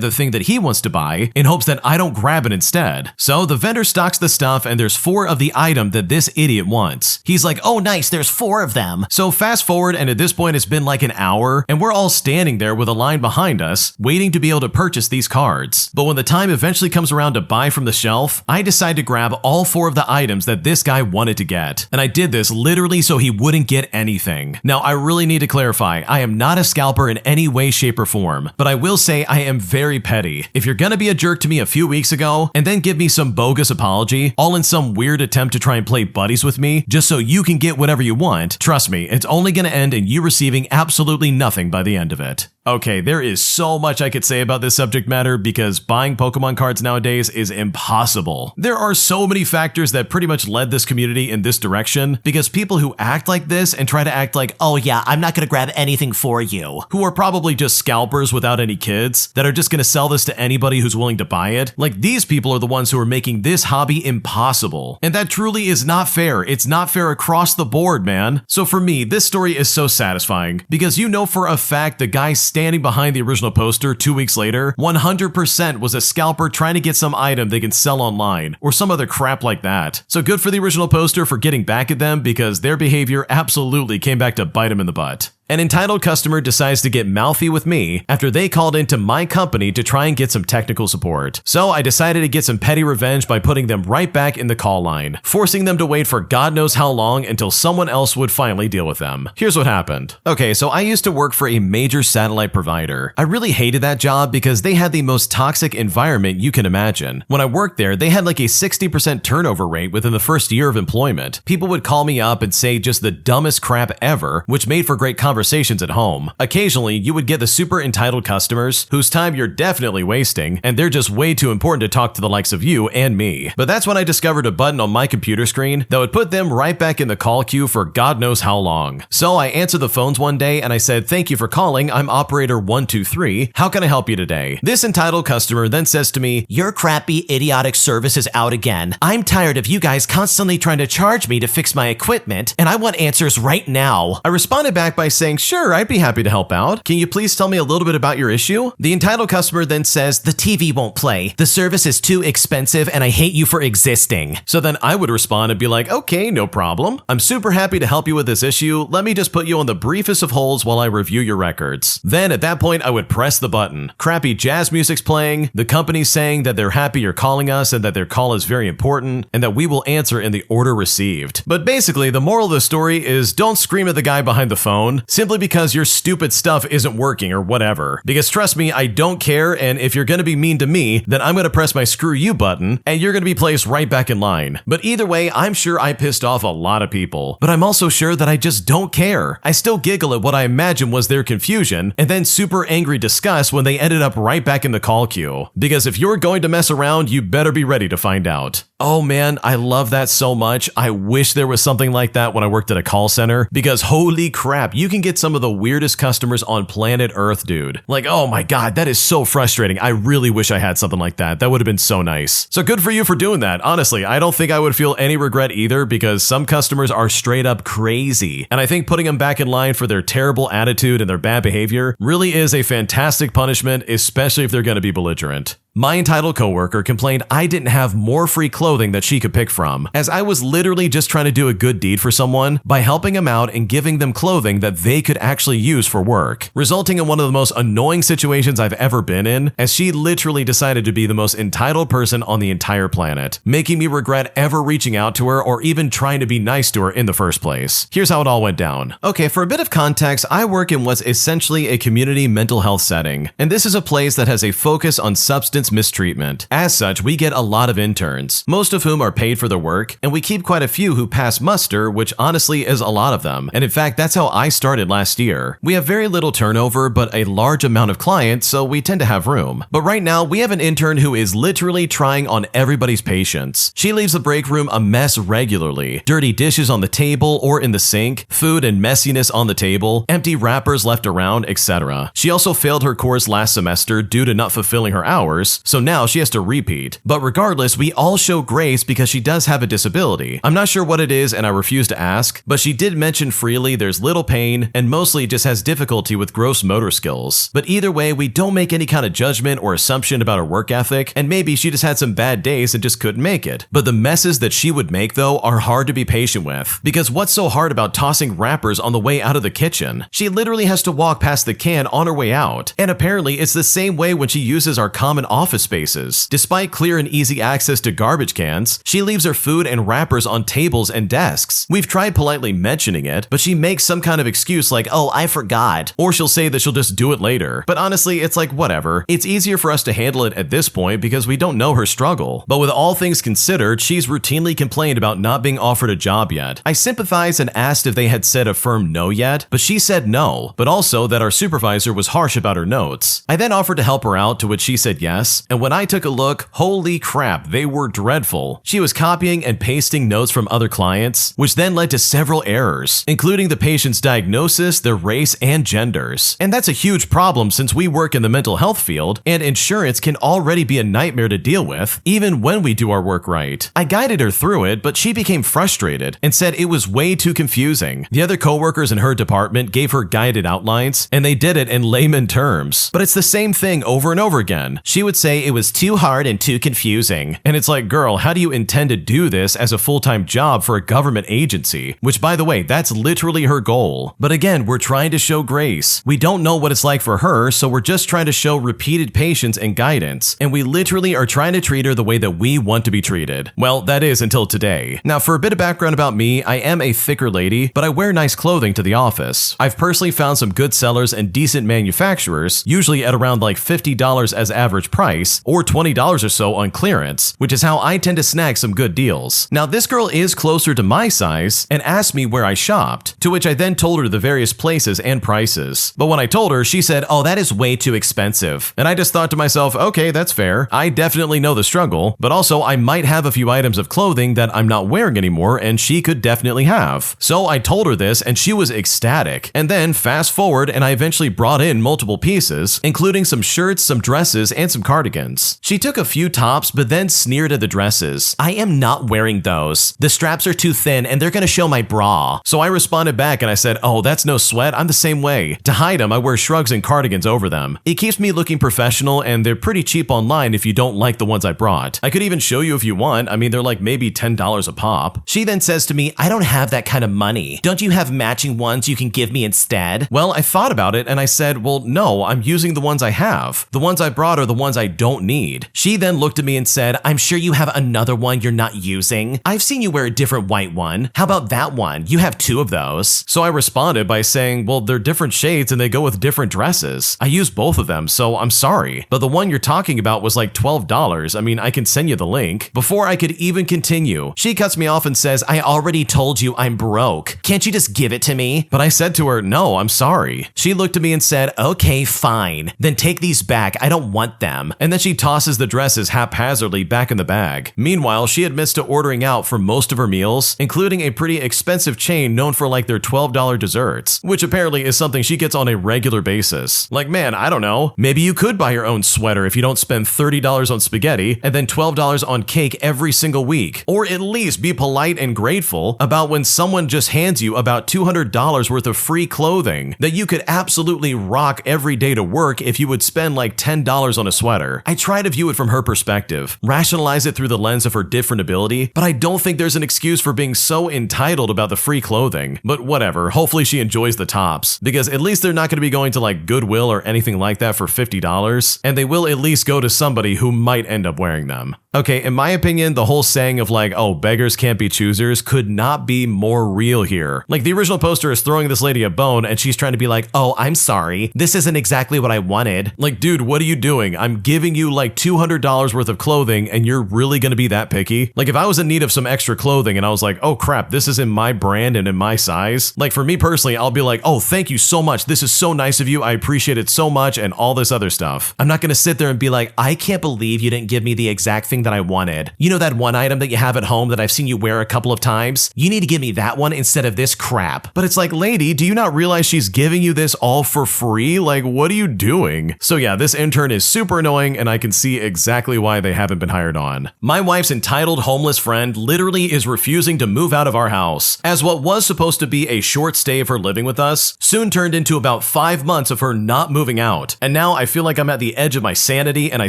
the thing that he wants to buy in hopes that I don't grab it instead. So the vendor stocks the stuff and there's 4 of the item that this idiot wants. He's like, oh nice, there's 4 of them. So fast forward, and at this point it's been like an hour and we're all standing there with a line behind us waiting to be able to purchase these cards. But when the time eventually comes around to buy from the shelf, I decide to grab all 4 of the items that this guy wanted to get. And I did this literally so he wouldn't get anything. Now I really need to clarify, I am not a scalper in any way, shape, or form, but I will say I am very petty. If you're gonna be a jerk to me a few weeks ago and then give me some bogus apology, all in some weird attempt to try and play buddies with me just so you can get whatever you want, trust me, it's only gonna end in you receiving absolutely nothing by the end of it. Okay, there is so much I could say about this subject matter because buying Pokemon cards nowadays is impossible. There are so many factors that pretty much led this community in this direction because people who act like this and try to act like, oh yeah, I'm not gonna grab anything for you, who are probably just scalpers without any kids that are just gonna sell this to anybody who's willing to buy it. Like these people are the ones who are making this hobby impossible. And that truly is not fair. It's not fair across the board, man. So for me, this story is so satisfying because you know for a fact the guy standing behind the original poster 2 weeks later 100% was a scalper trying to get some item they can sell online or some other crap like that. So good for the original poster for getting back at them because their behavior absolutely came back to bite them in the butt. An entitled customer decides to get mouthy with me after they called into my company to try and get some technical support. So I decided to get some petty revenge by putting them right back in the call line, forcing them to wait for God knows how long until someone else would finally deal with them. Here's what happened. Okay, so I used to work for a major satellite provider. I really hated that job because they had the most toxic environment you can imagine. When I worked there, they had like a 60% turnover rate within the first year of employment. People would call me up and say just the dumbest crap ever, which made for great conversations at home. Occasionally, you would get the super entitled customers whose time you're definitely wasting, and they're just way too important to talk to the likes of you and me. But that's when I discovered a button on my computer screen that would put them right back in the call queue for God knows how long. So I answered the phones one day and I said, "Thank you for calling, I'm operator 123. How can I help you today?" This entitled customer then says to me, "Your crappy, idiotic service is out again. I'm tired of you guys constantly trying to charge me to fix my equipment, and I want answers right now." I responded back by saying, "Sure, I'd be happy to help out. Can you please tell me a little bit about your issue?" The entitled customer then says, "The TV won't play. The service is too expensive and I hate you for existing." So then I would respond and be like, "Okay, no problem. I'm super happy to help you with this issue. Let me just put you on the briefest of holds while I review your records." Then at that point, I would press the button. Crappy jazz music's playing, the company's saying that they're happy you're calling us and that their call is very important and that we will answer in the order received. But basically, the moral of the story is don't scream at the guy behind the phone. simply because your stupid stuff isn't working or whatever. Because trust me, I don't care, and if you're gonna be mean to me, then I'm gonna press my screw you button, and you're gonna be placed right back in line. But either way, I'm sure I pissed off a lot of people. But I'm also sure that I just don't care. I still giggle at what I imagine was their confusion, and then super angry disgust when they ended up right back in the call queue. Because if you're going to mess around, you better be ready to find out. Oh man, I love that so much. I wish there was something like that when I worked at a call center, because holy crap, you can get some of the weirdest customers on planet Earth, dude. Like, oh my god, that is so frustrating. I really wish I had something like that. That would have been so nice. So good for you for doing that. Honestly, I don't think I would feel any regret either, because some customers are straight up crazy. And I think putting them back in line for their terrible attitude and their bad behavior really is a fantastic punishment, especially if they're going to be belligerent. My entitled coworker complained I didn't have more free clothing that she could pick from, as I was literally just trying to do a good deed for someone by helping them out and giving them clothing that they could actually use for work, resulting in one of the most annoying situations I've ever been in, as she literally decided to be the most entitled person on the entire planet, making me regret ever reaching out to her or even trying to be nice to her in the first place. Here's how it all went down. Okay, for a bit of context, I work in what's essentially a community mental health setting, and this is a place that has a focus on substance mistreatment. As such, we get a lot of interns, most of whom are paid for their work, and we keep quite a few who pass muster, which honestly is a lot of them. And in fact, that's how I started last year. We have very little turnover, but a large amount of clients, so we tend to have room. But right now, we have an intern who is literally trying on everybody's patience. She leaves the break room a mess regularly. Dirty dishes on the table or in the sink, food and messiness on the table, empty wrappers left around, etc. She also failed her course last semester due to not fulfilling her hours, so now she has to repeat. But regardless, we all show grace because she does have a disability. I'm not sure what it is and I refuse to ask, but she did mention freely there's little pain and mostly just has difficulty with gross motor skills. But either way, we don't make any kind of judgment or assumption about her work ethic, and maybe she just had some bad days and just couldn't make it. But the messes that she would make though are hard to be patient with, because what's so hard about tossing wrappers on the way out of the kitchen? She literally has to walk past the can on her way out, and apparently it's the same way when she uses our common office spaces. Despite clear and easy access to garbage cans, she leaves her food and wrappers on tables and desks. We've tried politely mentioning it, but she makes some kind of excuse like, oh, I forgot. Or she'll say that she'll just do it later. But honestly, it's like whatever. It's easier for us to handle it at this point because we don't know her struggle. But with all things considered, she's routinely complained about not being offered a job yet. I sympathized and asked if they had said a firm no yet, but she said no, but also that our supervisor was harsh about her notes. I then offered to help her out, to which she said yes, and when I took a look, holy crap, they were dreadful. She was copying and pasting notes from other clients, which then led to several errors, including the patient's diagnosis, their race, and genders. And that's a huge problem since we work in the mental health field, and insurance can already be a nightmare to deal with, even when we do our work right. I guided her through it, but she became frustrated and said it was way too confusing. The other coworkers in her department gave her guided outlines, and they did it in layman terms. But it's the same thing over and over again. She would say it was too hard and too confusing. And it's like, girl, how do you intend to do this as a full-time job for a government agency? Which, by the way, that's literally her goal. But again, we're trying to show grace. We don't know what it's like for her, so we're just trying to show repeated patience and guidance. And we literally are trying to treat her the way that we want to be treated. Well, that is until today. Now, for a bit of background about me, I am a thicker lady, but I wear nice clothing to the office. I've personally found some good sellers and decent manufacturers, usually at around like $50 as average price, or $20 or so on clearance, which is how I tend to snag some good deals. Now, this girl is closer to my size and asked me where I shopped, to which I then told her the various places and prices. But when I told her, she said, oh, that is way too expensive. And I just thought to myself, okay, that's fair. I definitely know the struggle, but also I might have a few items of clothing that I'm not wearing anymore and she could definitely have. So I told her this and she was ecstatic. And then fast forward and I eventually brought in multiple pieces, including some shirts, some dresses, and some cardigans. She took a few tops, but then sneered at the dresses. I am not wearing those. The straps are too thin and they're gonna show my bra. So I responded back and I said, oh, that's no sweat. I'm the same way. To hide them, I wear shrugs and cardigans over them. It keeps me looking professional and they're pretty cheap online if you don't like the ones I brought. I could even show you if you want. I mean, they're like maybe $10 a pop. She then says to me, I don't have that kind of money. Don't you have matching ones you can give me instead? Well, I thought about it and I said, well, no, I'm using the ones I have. The ones I brought are the ones I I don't need. She then looked at me and said, I'm sure you have another one you're not using. I've seen you wear a different white one. How about that one? You have 2 of those. So I responded by saying, well, they're different shades and they go with different dresses. I use both of them, so I'm sorry. But the one you're talking about was like $12. I mean, I can send you the link. Before I could even continue, she cuts me off and says, I already told you I'm broke. Can't you just give it to me? But I said to her, no, I'm sorry. She looked at me and said, okay, fine. Then take these back. I don't want them. And then she tosses the dresses haphazardly back in the bag. Meanwhile, she admits to ordering out for most of her meals, including a pretty expensive chain known for like their $12 desserts, which apparently is something she gets on a regular basis. Like, man, I don't know. Maybe you could buy your own sweater if you don't spend $30 on spaghetti and then $12 on cake every single week. Or at least be polite and grateful about when someone just hands you about $200 worth of free clothing that you could absolutely rock every day to work if you would spend like $10 on a sweater. I try to view it from her perspective, rationalize it through the lens of her different ability, but I don't think there's an excuse for being so entitled about the free clothing. But whatever, hopefully she enjoys the tops, because at least they're not going to be going to like Goodwill or anything like that for $50, and they will at least go to somebody who might end up wearing them. Okay, in my opinion, the whole saying of like, oh, beggars can't be choosers could not be more real here. Like, the original poster is throwing this lady a bone and she's trying to be like, oh, I'm sorry, this isn't exactly what I wanted. Like, dude, what are you doing? I'm giving you like $200 worth of clothing and you're really gonna be that picky? Like, if I was in need of some extra clothing and I was like, oh crap, this is in my brand and in my size, like for me personally, I'll be like, oh, thank you so much. This is so nice of you. I appreciate it so much, and all this other stuff. I'm not gonna sit there and be like, I can't believe you didn't give me the exact thing that I wanted. You know that one item that you have at home that I've seen you wear a couple of times? You need to give me that one instead of this crap. But it's like, lady, do you not realize she's giving you this all for free? Like, what are you doing? So yeah, this intern is super annoying and I can see exactly why they haven't been hired on. My wife's entitled homeless friend literally is refusing to move out of our house, as what was supposed to be a short stay of her living with us soon turned into about 5 months of her not moving out. And now I feel like I'm at the edge of my sanity and I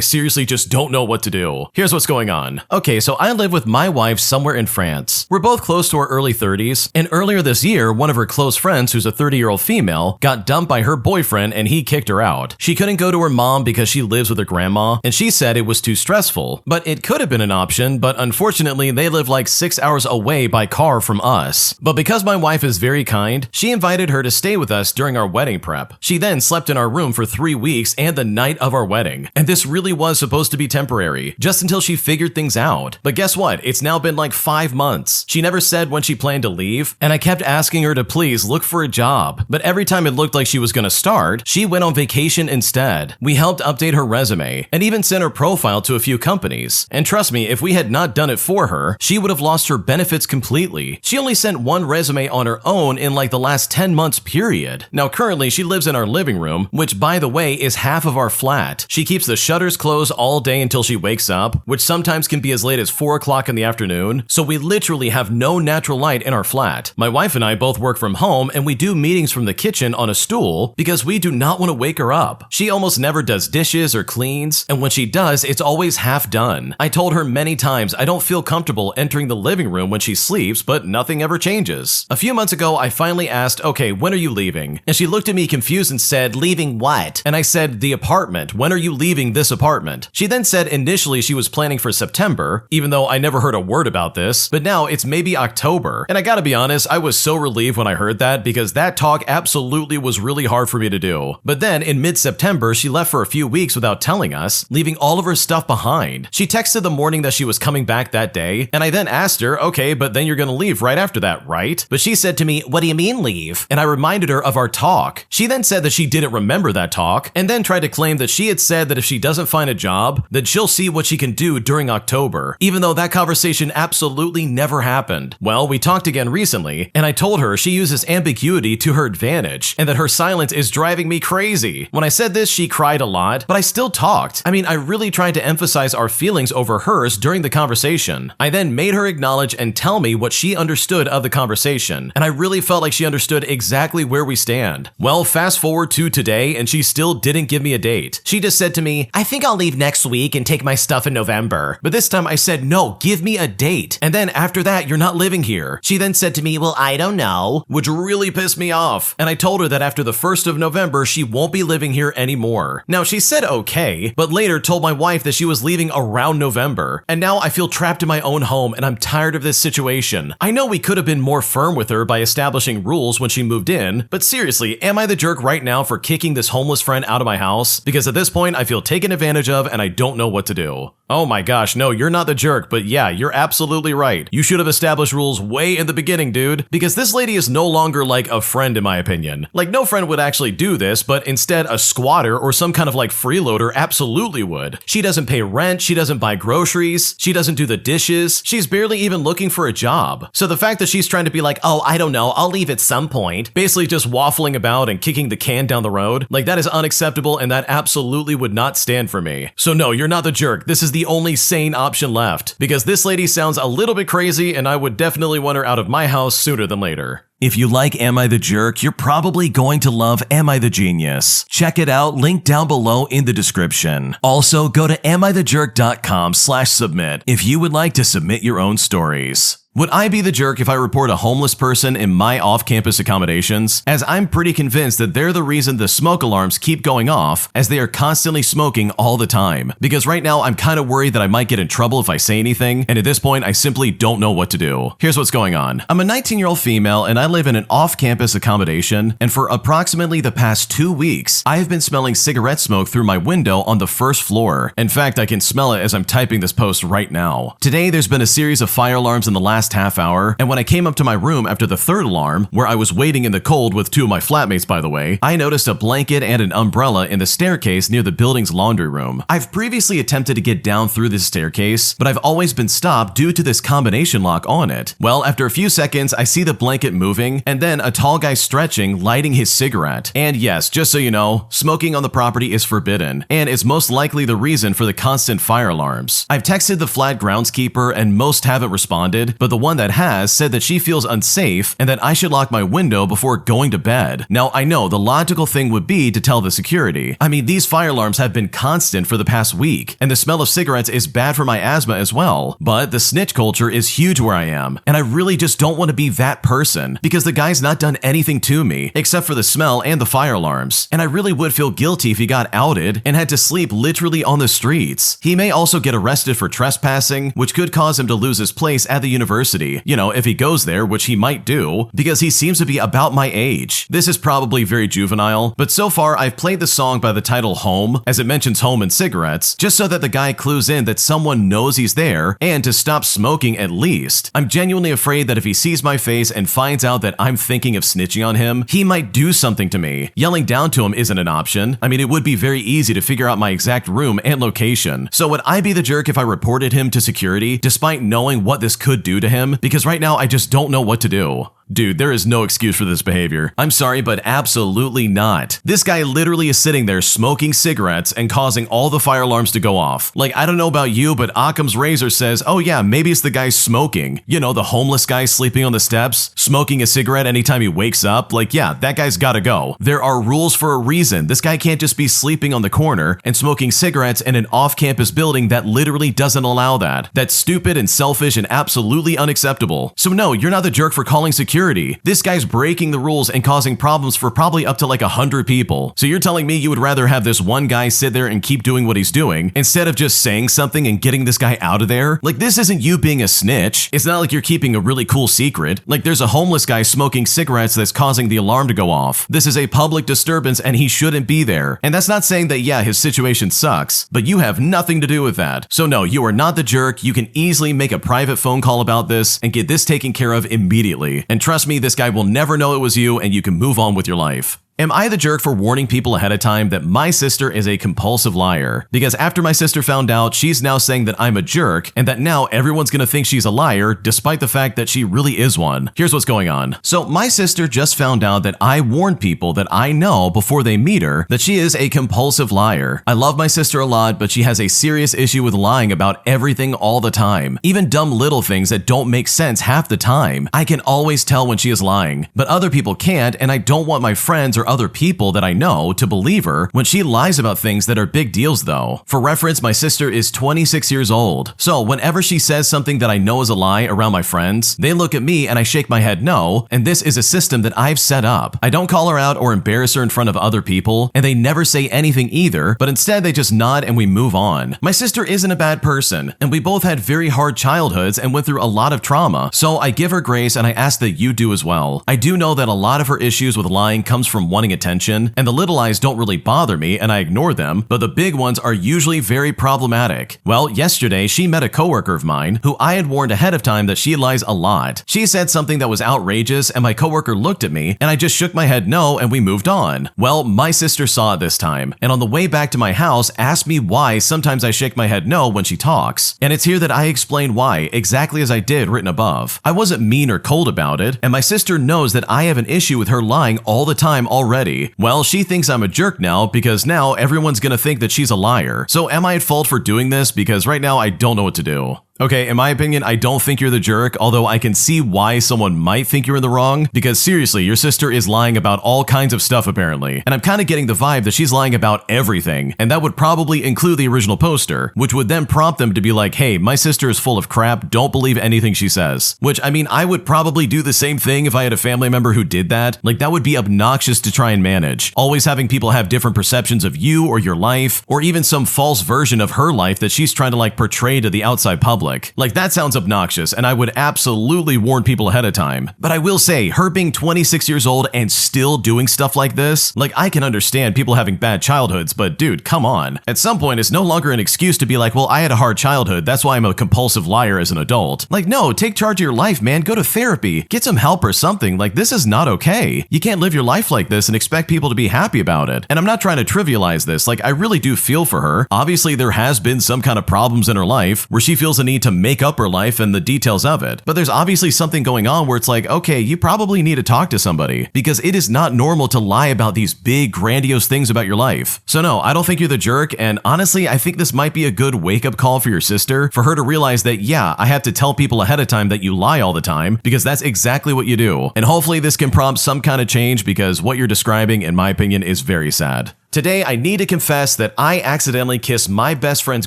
seriously just don't know what to do. Here's what's going on. Okay, so I live with my wife somewhere in France. We're both close to our early 30s, and earlier this year, one of her close friends, who's a 30-year-old female, got dumped by her boyfriend and he kicked her out. She couldn't go to her mom because she lives with her grandma, and she said it was too stressful. But it could have been an option, but unfortunately, they live like 6 hours away by car from us. But because my wife is very kind, she invited her to stay with us during our wedding prep. She then slept in our room for 3 weeks and the night of our wedding. And this really was supposed to be temporary, just until she figured things out. But guess what? It's now been like 5 months. She never said when she planned to leave, and I kept asking her to please look for a job. But every time it looked like she was gonna start, she went on vacation instead. We helped update her resume, and even sent her profile to a few companies. And trust me, if we had not done it for her, she would have lost her benefits completely. She only sent 1 resume on her own in like the last 10 months period. Now currently, she lives in our living room, which by the way is half of our flat. She keeps the shutters closed all day until she wakes up, which sometimes can be as late as 4 o'clock in the afternoon, so we literally have no natural light in our flat. My wife and I both work from home, and we do meetings from the kitchen on a stool because we do not want to wake her up. She almost never does dishes or cleans, and when she does, it's always half done. I told her many times I don't feel comfortable entering the living room when she sleeps, but nothing ever changes. A few months ago, I finally asked, okay, when are you leaving? And she looked at me confused and said, leaving what? And I said, the apartment. When are you leaving this apartment? She then said initially she was planning for September, even though I never heard a word about this, but now it's maybe October. And I gotta be honest, I was so relieved when I heard that, because that talk absolutely was really hard for me to do. But then in mid-September, she left for a few weeks without telling us, leaving all of her stuff behind. She texted the morning that she was coming back that day, and I then asked her, okay, but then you're gonna leave right after that, right? But she said to me, what do you mean leave? And I reminded her of our talk. She then said that she didn't remember that talk, and then tried to claim that she had said that if she doesn't find a job, then she'll see what she can do during October, even though that conversation absolutely never happened. Well, we talked again recently, and I told her she uses ambiguity to her advantage, and that her silence is driving me crazy. When I said this, she cried a lot, but I still talked. I mean, I really tried to emphasize our feelings over hers during the conversation. I then made her acknowledge and tell me what she understood of the conversation, and I really felt like she understood exactly where we stand. Well, fast forward to today, and she still didn't give me a date. She just said to me, I think I'll leave next week and take my stuff in November. But this time I said, no, give me a date. And then after that, you're not living here. She then said to me, well, I don't know, which really pissed me off. And I told her that after the 1st of November, she won't be living here anymore. Now, she said okay, May, but later told my wife that she was leaving around November. And now I feel trapped in my own home and I'm tired of this situation. I know we could have been more firm with her by establishing rules when she moved in, but seriously, am I the jerk right now for kicking this homeless friend out of my house? Because at this point, I feel taken advantage of and I don't know what to do. Oh my gosh, no, you're not the jerk, but yeah, you're absolutely right. You should have established rules way in the beginning, dude, because this lady is no longer like a friend in my opinion. Like, no friend would actually do this, but instead a squatter or some kind of like freeloader absolutely would. She doesn't pay rent, she doesn't buy groceries, she doesn't do the dishes, she's barely even looking for a job. So the fact that she's trying to be like, oh, I don't know, I'll leave at some point, basically just waffling about and kicking the can down the road, like that is unacceptable and that absolutely would not stand for me. So no, you're not the jerk. This is the only sane option left, because this lady sounds a little bit crazy and I would definitely want her out of my house sooner than later. If you like Am I the Jerk, you're probably going to love Am I the Genius. Check it out, link down below in the description. Also, go to amithejerk.com/submit if you would like to submit your own stories. Would I be the jerk if I report a homeless person in my off-campus accommodations? As I'm pretty convinced that they're the reason the smoke alarms keep going off, as they are constantly smoking all the time. Because right now I'm kind of worried that I might get in trouble if I say anything, and at this point I simply don't know what to do. Here's what's going on. I'm a 19-year-old female and I live in an off-campus accommodation, and for approximately the past 2 weeks, I have been smelling cigarette smoke through my window on the first floor. In fact, I can smell it as I'm typing this post right now. Today there's been a series of fire alarms in the last half hour, and when I came up to my room after the third alarm, where I was waiting in the cold with 2 of my flatmates by the way, I noticed a blanket and an umbrella in the staircase near the building's laundry room. I've previously attempted to get down through this staircase, but I've always been stopped due to this combination lock on it. Well, after a few seconds, I see the blanket moving, and then a tall guy stretching, lighting his cigarette. And yes, just so you know, smoking on the property is forbidden, and it's most likely the reason for the constant fire alarms. I've texted the flat groundskeeper and most haven't responded, but the one that has said that she feels unsafe and that I should lock my window before going to bed. Now, I know the logical thing would be to tell the security. I mean, these fire alarms have been constant for the past week, and the smell of cigarettes is bad for my asthma as well. But the snitch culture is huge where I am, and I really just don't want to be that person, because the guy's not done anything to me, except for the smell and the fire alarms. And I really would feel guilty if he got outed and had to sleep literally on the streets. He may also get arrested for trespassing, which could cause him to lose his place at the university. You know, if he goes there, which he might do, because he seems to be about my age. This is probably very juvenile, but so far I've played the song by the title Home, as it mentions home and cigarettes, just so that the guy clues in that someone knows he's there, and to stop smoking at least. I'm genuinely afraid that if he sees my face and finds out that I'm thinking of snitching on him, he might do something to me. Yelling down to him isn't an option. I mean, it would be very easy to figure out my exact room and location. So would I be the jerk if I reported him to security, despite knowing what this could do to him? Because right now I just don't know what to do. Dude, there is no excuse for this behavior. I'm sorry, but absolutely not. This guy literally is sitting there smoking cigarettes and causing all the fire alarms to go off. Like, I don't know about you, but Occam's razor says, oh yeah, maybe it's the guy smoking. You know, the homeless guy sleeping on the steps, smoking a cigarette anytime he wakes up. Like, yeah, that guy's gotta go. There are rules for a reason. This guy can't just be sleeping on the corner and smoking cigarettes in an off-campus building that literally doesn't allow that. That's stupid and selfish and absolutely unacceptable. So no, you're not the jerk for calling security. This guy's breaking the rules and causing problems for probably up to like 100 people. So you're telling me you would rather have this one guy sit there and keep doing what he's doing instead of just saying something and getting this guy out of there? Like, this isn't you being a snitch. It's not like you're keeping a really cool secret. Like, there's a homeless guy smoking cigarettes that's causing the alarm to go off. This is a public disturbance and he shouldn't be there. And that's not saying that, yeah, his situation sucks, but you have nothing to do with that. So no, you are not the jerk. You can easily make a private phone call about this and get this taken care of immediately. And trust me, this guy will never know it was you and you can move on with your life. Am I the jerk for warning people ahead of time that my sister is a compulsive liar? Because after my sister found out, she's now saying that I'm a jerk and that now everyone's gonna think she's a liar despite the fact that she really is one. Here's what's going on. So my sister just found out that I warned people that I know before they meet her that she is a compulsive liar. I love my sister a lot, but she has a serious issue with lying about everything all the time. Even dumb little things that don't make sense half the time. I can always tell when she is lying, but other people can't, and I don't want my friends or or other people that I know to believe her when she lies about things that are big deals though. For reference, my sister is 26 years old. So whenever she says something that I know is a lie around my friends, they look at me and I shake my head no, and this is a system that I've set up. I don't call her out or embarrass her in front of other people, and they never say anything either, but instead they just nod and we move on. My sister isn't a bad person, and we both had very hard childhoods and went through a lot of trauma, so I give her grace and I ask that you do as well. I do know that a lot of her issues with lying comes from wanting attention, and the little lies don't really bother me and I ignore them, but the big ones are usually very problematic. Well, yesterday she met a coworker of mine who I had warned ahead of time that she lies a lot. She said something that was outrageous and my coworker looked at me and I just shook my head no and we moved on. Well, my sister saw it this time, and on the way back to my house asked me why sometimes I shake my head no when she talks. And it's here that I explain why, exactly as I did written above. I wasn't mean or cold about it, and my sister knows that I have an issue with her lying all the time already. Well, she thinks I'm a jerk now because now everyone's gonna think that she's a liar. So am I at fault for doing this? Because right now I don't know what to do. Okay, in my opinion, I don't think you're the jerk, although I can see why someone might think you're in the wrong, because seriously, your sister is lying about all kinds of stuff apparently, and I'm kind of getting the vibe that she's lying about everything, and that would probably include the original poster, which would then prompt them to be like, hey, my sister is full of crap, don't believe anything she says. Which, I mean, I would probably do the same thing if I had a family member who did that. Like, that would be obnoxious to try and manage. Always having people have different perceptions of you or your life, or even some false version of her life that she's trying to like portray to the outside public. Like, that sounds obnoxious, and I would absolutely warn people ahead of time. But I will say, her being 26 years old and still doing stuff like this, like, I can understand people having bad childhoods, but dude, come on. At some point, it's no longer an excuse to be like, well, I had a hard childhood, that's why I'm a compulsive liar as an adult. Like, no, take charge of your life, man. Go to therapy. Get some help or something. Like, this is not okay. You can't live your life like this and expect people to be happy about it. And I'm not trying to trivialize this. Like, I really do feel for her. Obviously, there has been some kind of problems in her life where she feels a need to make up her life and the details of it. But there's obviously something going on where it's like, okay, you probably need to talk to somebody, because it is not normal to lie about these big, grandiose things about your life. So no, I don't think you're the jerk, and honestly, I think this might be a good wake-up call for your sister, for her to realize that, yeah, I have to tell people ahead of time that you lie all the time, because that's exactly what you do. And hopefully this can prompt some kind of change, because what you're describing, in my opinion, is very sad. Today, I need to confess that I accidentally kissed my best friend's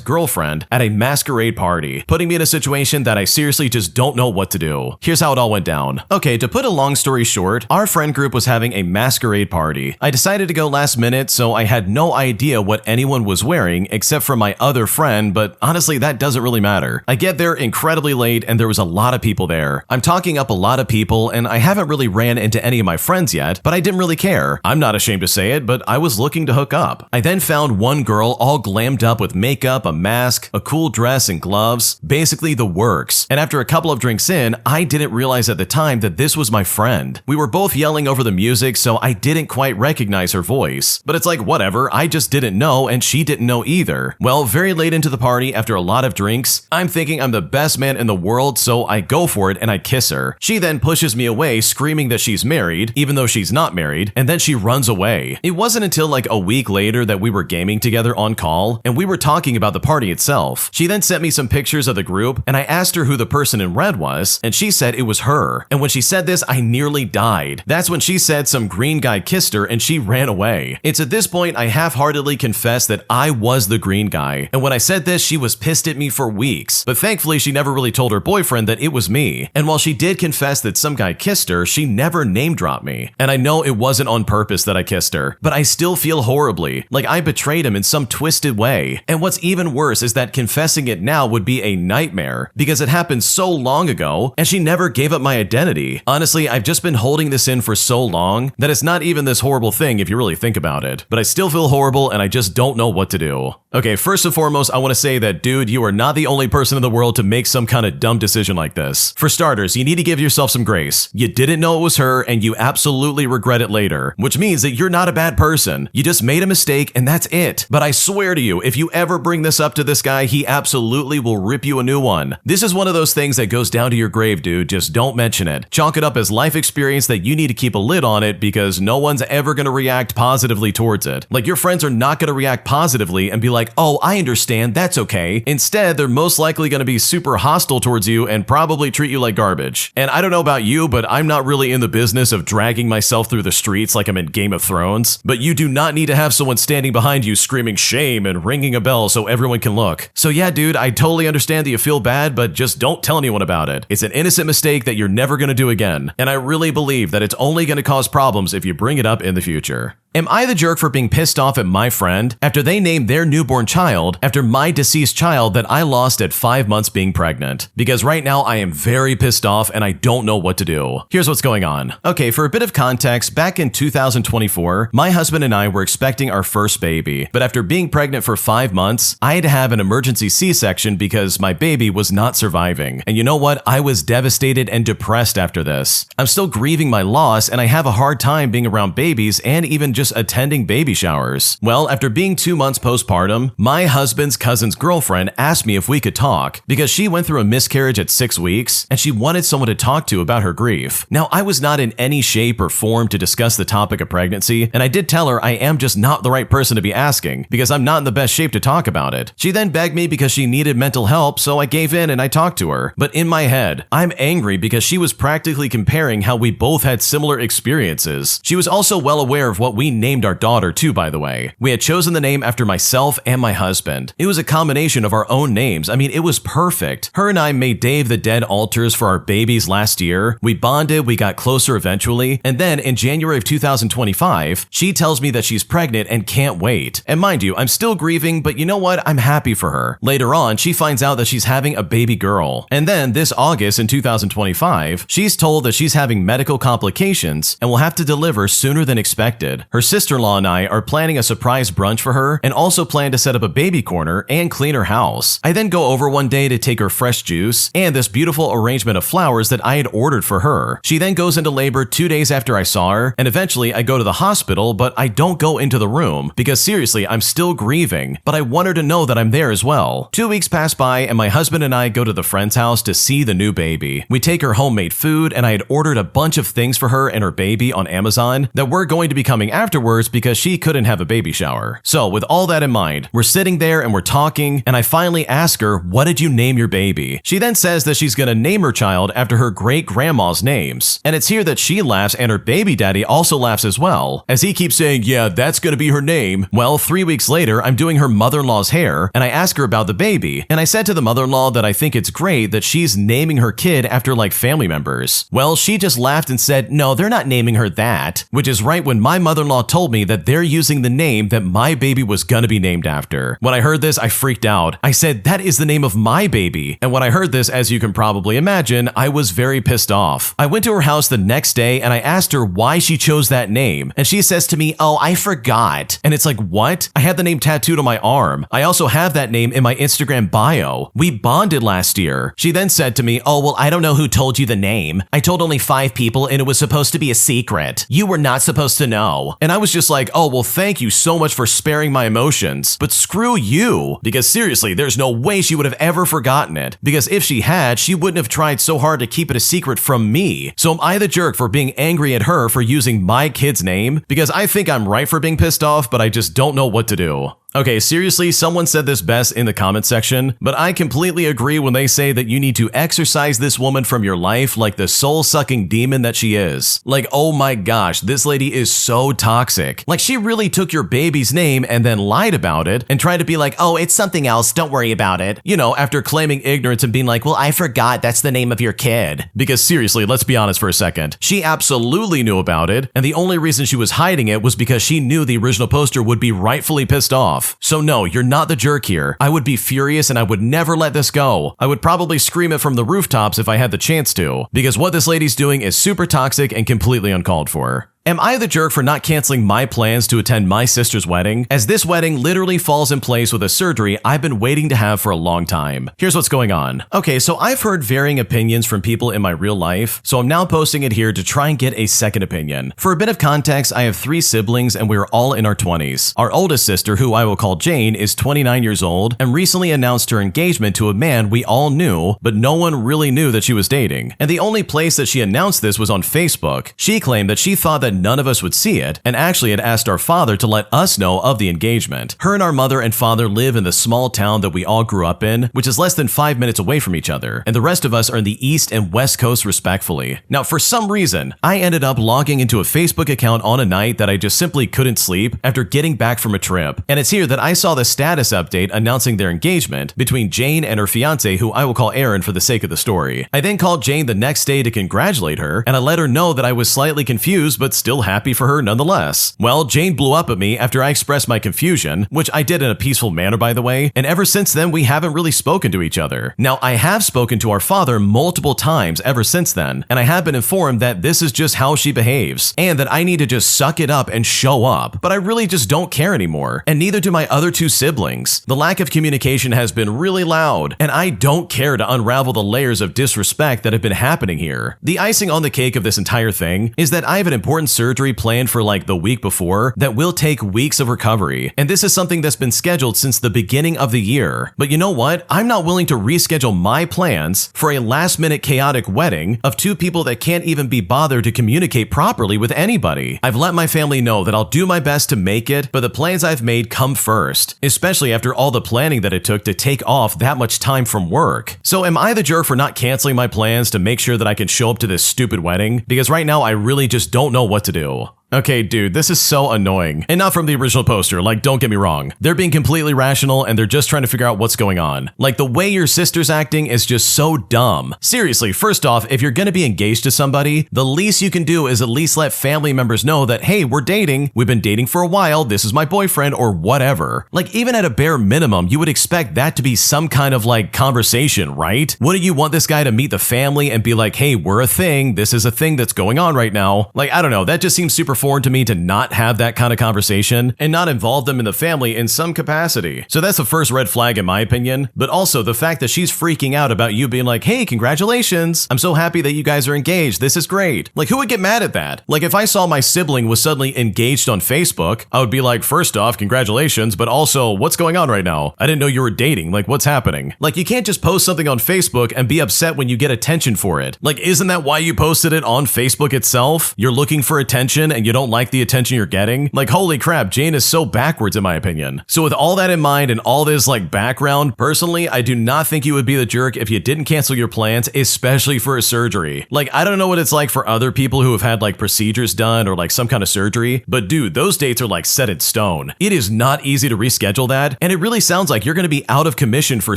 girlfriend at a masquerade party, putting me in a situation that I seriously just don't know what to do. Here's how it all went down. Okay, to put a long story short, our friend group was having a masquerade party. I decided to go last minute, so I had no idea what anyone was wearing except for my other friend, but honestly, that doesn't really matter. I get there incredibly late and there was a lot of people there. I'm talking up a lot of people, and I haven't really ran into any of my friends yet, but I didn't really care. I'm not ashamed to say it, but I was looking to hook up. I then found one girl all glammed up with makeup, a mask, a cool dress, and gloves, basically the works. And after a couple of drinks in, I didn't realize at the time that this was my friend. We were both yelling over the music, so I didn't quite recognize her voice. But it's like, whatever, I just didn't know, and she didn't know either. Well, very late into the party, after a lot of drinks, I'm thinking I'm the best man in the world, so I go for it and I kiss her. She then pushes me away, screaming that she's married, even though she's not married, and then she runs away. It wasn't until like a week later that we were gaming together on call, and we were talking about the party itself. She then sent me some pictures of the group, and I asked her who the person in red was, and she said it was her. And when she said this, I nearly died. That's when she said some green guy kissed her and she ran away. It's at this point I half-heartedly confessed that I was the green guy, and when I said this, she was pissed at me for weeks. But thankfully, she never really told her boyfriend that it was me. And while she did confess that some guy kissed her, she never name-dropped me. And I know it wasn't on purpose that I kissed her, but I still feel horribly. Like I betrayed him in some twisted way. And what's even worse is that confessing it now would be a nightmare, because it happened so long ago and she never gave up my identity. Honestly, I've just been holding this in for so long that it's not even this horrible thing if you really think about it. But I still feel horrible and I just don't know what to do. Okay, first and foremost, I want to say that, dude, you are not the only person in the world to make some kind of dumb decision like this. For starters, you need to give yourself some grace. You didn't know it was her and you absolutely regret it later, which means that you're not a bad person. You just just made a mistake and that's it. But I swear to you, if you ever bring this up to this guy, he absolutely will rip you a new one. This is one of those things that goes down to your grave, dude. Just don't mention it. Chalk it up as life experience that you need to keep a lid on it because no one's ever going to react positively towards it. Like, your friends are not going to react positively and be like, oh, I understand, that's okay. Instead, they're most likely going to be super hostile towards you and probably treat you like garbage. And I don't know about you, but I'm not really in the business of dragging myself through the streets like I'm in Game of Thrones. But you do not need to have someone standing behind you screaming shame and ringing a bell so everyone can look. So yeah, dude, I totally understand that you feel bad, but just don't tell anyone about it. It's an innocent mistake that you're never going to do again. And I really believe that it's only going to cause problems if you bring it up in the future. Am I the jerk for being pissed off at my friend after they named their newborn child after my deceased child that I lost at 5 months being pregnant? Because right now I am very pissed off and I don't know what to do. Here's what's going on. Okay, for a bit of context, back in 2024, my husband and I were expecting our first baby, but after being pregnant for 5 months, I had to have an emergency C-section because my baby was not surviving. And you know what? I was devastated and depressed after this. I'm still grieving my loss and I have a hard time being around babies and even just attending baby showers. Well, after being 2 months postpartum, my husband's cousin's girlfriend asked me if we could talk because she went through a miscarriage at 6 weeks and she wanted someone to talk to about her grief. Now, I was not in any shape or form to discuss the topic of pregnancy, and I did tell her I am just not the right person to be asking because I'm not in the best shape to talk about it. She then begged me because she needed mental help, so I gave in and I talked to her. But in my head, I'm angry because she was practically comparing how we both had similar experiences. She was also well aware of what we named our daughter too, by the way. We had chosen the name after myself and my husband. It was a combination of our own names. I mean, it was perfect. Her and I made Day of the Dead altars for our babies last year. We bonded, we got closer eventually, and then in January of 2025, she tells me that she's pregnant and can't wait. And mind you, I'm still grieving, but you know what? I'm happy for her. Later on, she finds out that she's having a baby girl. And then this August in 2025, she's told that she's having medical complications and will have to deliver sooner than expected. Her sister-in-law and I are planning a surprise brunch for her and also plan to set up a baby corner and clean her house. I then go over one day to take her fresh juice and this beautiful arrangement of flowers that I had ordered for her. She then goes into labor 2 days after I saw her, and eventually I go to the hospital, but I don't go into the room because seriously, I'm still grieving, but I want her to know that I'm there as well. 2 weeks pass by and my husband and I go to the friend's house to see the new baby. We take her homemade food and I had ordered a bunch of things for her and her baby on Amazon that were going to be coming afterwards because she couldn't have a baby shower. So with all that in mind, we're sitting there and we're talking, and I finally ask her, what did you name your baby? She then says that she's gonna name her child after her great-grandma's names. And it's here that she laughs and her baby daddy also laughs as well, as he keeps saying, yeah, that's gonna be her name. Well, 3 weeks later, I'm doing her mother-in-law's hair, and I ask her about the baby, and I said to the mother-in-law that I think it's great that she's naming her kid after like family members. Well, she just laughed and said, no, they're not naming her that, which is right when my mother-in-law told me that they're using the name that my baby was gonna be named after. When I heard this, I freaked out. I said, that is the name of my baby. And when I heard this, as you can probably imagine, I was very pissed off. I went to her house the next day and I asked her why she chose that name. And she says to me, oh, I forgot. And it's like, what? I had the name tattooed on my arm. I also have that name in my Instagram bio. We bonded last year. She then said to me, oh, well, I don't know who told you the name. I told only 5 people and it was supposed to be a secret. You were not supposed to know. And I was just like, oh, well, thank you so much for sparing my emotions, but screw you. Because seriously, there's no way she would have ever forgotten it. Because if she had, she wouldn't have tried so hard to keep it a secret from me. So am I the jerk for being angry at her for using my kid's name? Because I think I'm right for being pissed off, but I just don't know what to do. Okay, seriously, someone said this best in the comment section, but I completely agree when they say that you need to exorcise this woman from your life like the soul-sucking demon that she is. Like, oh my gosh, this lady is so toxic. Like, she really took your baby's name and then lied about it and tried to be like, oh, it's something else, don't worry about it. You know, after claiming ignorance and being like, well, I forgot that's the name of your kid. Because seriously, let's be honest for a second. She absolutely knew about it, and the only reason she was hiding it was because she knew the original poster would be rightfully pissed off. So no, you're not the jerk here. I would be furious and I would never let this go. I would probably scream it from the rooftops if I had the chance to, because what this lady's doing is super toxic and completely uncalled for. Am I the jerk for not canceling my plans to attend my sister's wedding? As this wedding literally falls in place with a surgery I've been waiting to have for a long time. Here's what's going on. Okay, so I've heard varying opinions from people in my real life, so I'm now posting it here to try and get a second opinion. For a bit of context, I have 3 siblings and we are all in our 20s. Our oldest sister, who I will call Jane, is 29 years old and recently announced her engagement to a man we all knew, but no one really knew that she was dating. And the only place that she announced this was on Facebook. She claimed that she thought that none of us would see it and actually had asked our father to let us know of the engagement. Her and our mother and father live in the small town that we all grew up in, which is less than 5 minutes away from each other, and the rest of us are in the East and West Coast respectfully. Now, for some reason, I ended up logging into a Facebook account on a night that I just simply couldn't sleep after getting back from a trip. And it's here that I saw the status update announcing their engagement between Jane and her fiance, who I will call Aaron for the sake of the story. I then called Jane the next day to congratulate her, and I let her know that I was slightly confused but still happy for her nonetheless. Well, Jane blew up at me after I expressed my confusion, which I did in a peaceful manner by the way, and ever since then we haven't really spoken to each other. Now, I have spoken to our father multiple times ever since then, and I have been informed that this is just how she behaves, and that I need to just suck it up and show up, but I really just don't care anymore, and neither do my other 2 siblings. The lack of communication has been really loud, and I don't care to unravel the layers of disrespect that have been happening here. The icing on the cake of this entire thing is that I have an important surgery planned for like the week before that will take weeks of recovery, and this is something that's been scheduled since the beginning of the year. But you know what? I'm not willing to reschedule my plans for a last-minute chaotic wedding of 2 people that can't even be bothered to communicate properly with anybody. I've let my family know that I'll do my best to make it, but the plans I've made come first, especially after all the planning that it took to take off that much time from work. So am I the jerk for not canceling my plans to make sure that I can show up to this stupid wedding? Because right now I really just don't know what to do. Okay, dude, this is so annoying. And not from the original poster, like, don't get me wrong. They're being completely rational and they're just trying to figure out what's going on. Like, the way your sister's acting is just so dumb. Seriously, first off, if you're gonna be engaged to somebody, the least you can do is at least let family members know that, hey, we're dating, we've been dating for a while, this is my boyfriend, or whatever. Like, even at a bare minimum, you would expect that to be some kind of, like, conversation, right? Wouldn't you want this guy to meet the family and be like, hey, we're a thing, this is a thing that's going on right now? Like, I don't know, that just seems super foreign to me to not have that kind of conversation and not involve them in the family in some capacity. So that's the first red flag in my opinion, but also the fact that she's freaking out about you being like, hey, congratulations, I'm so happy that you guys are engaged, this is great. Like, who would get mad at that? Like, if I saw my sibling was suddenly engaged on Facebook, I would be like, first off, congratulations, but also, what's going on right now? I didn't know you were dating, like, what's happening? Like, you can't just post something on Facebook and be upset when you get attention for it. Like, isn't that why you posted it on Facebook itself? You're looking for attention and you don't like the attention you're getting? Like, holy crap, Jane is so backwards in my opinion. So with all that in mind and all this like background, personally, I do not think you would be the jerk if you didn't cancel your plans, especially for a surgery. Like, I don't know what it's like for other people who have had like procedures done or like some kind of surgery, but dude, those dates are like set in stone. It is not easy to reschedule that, and it really sounds like you're going to be out of commission for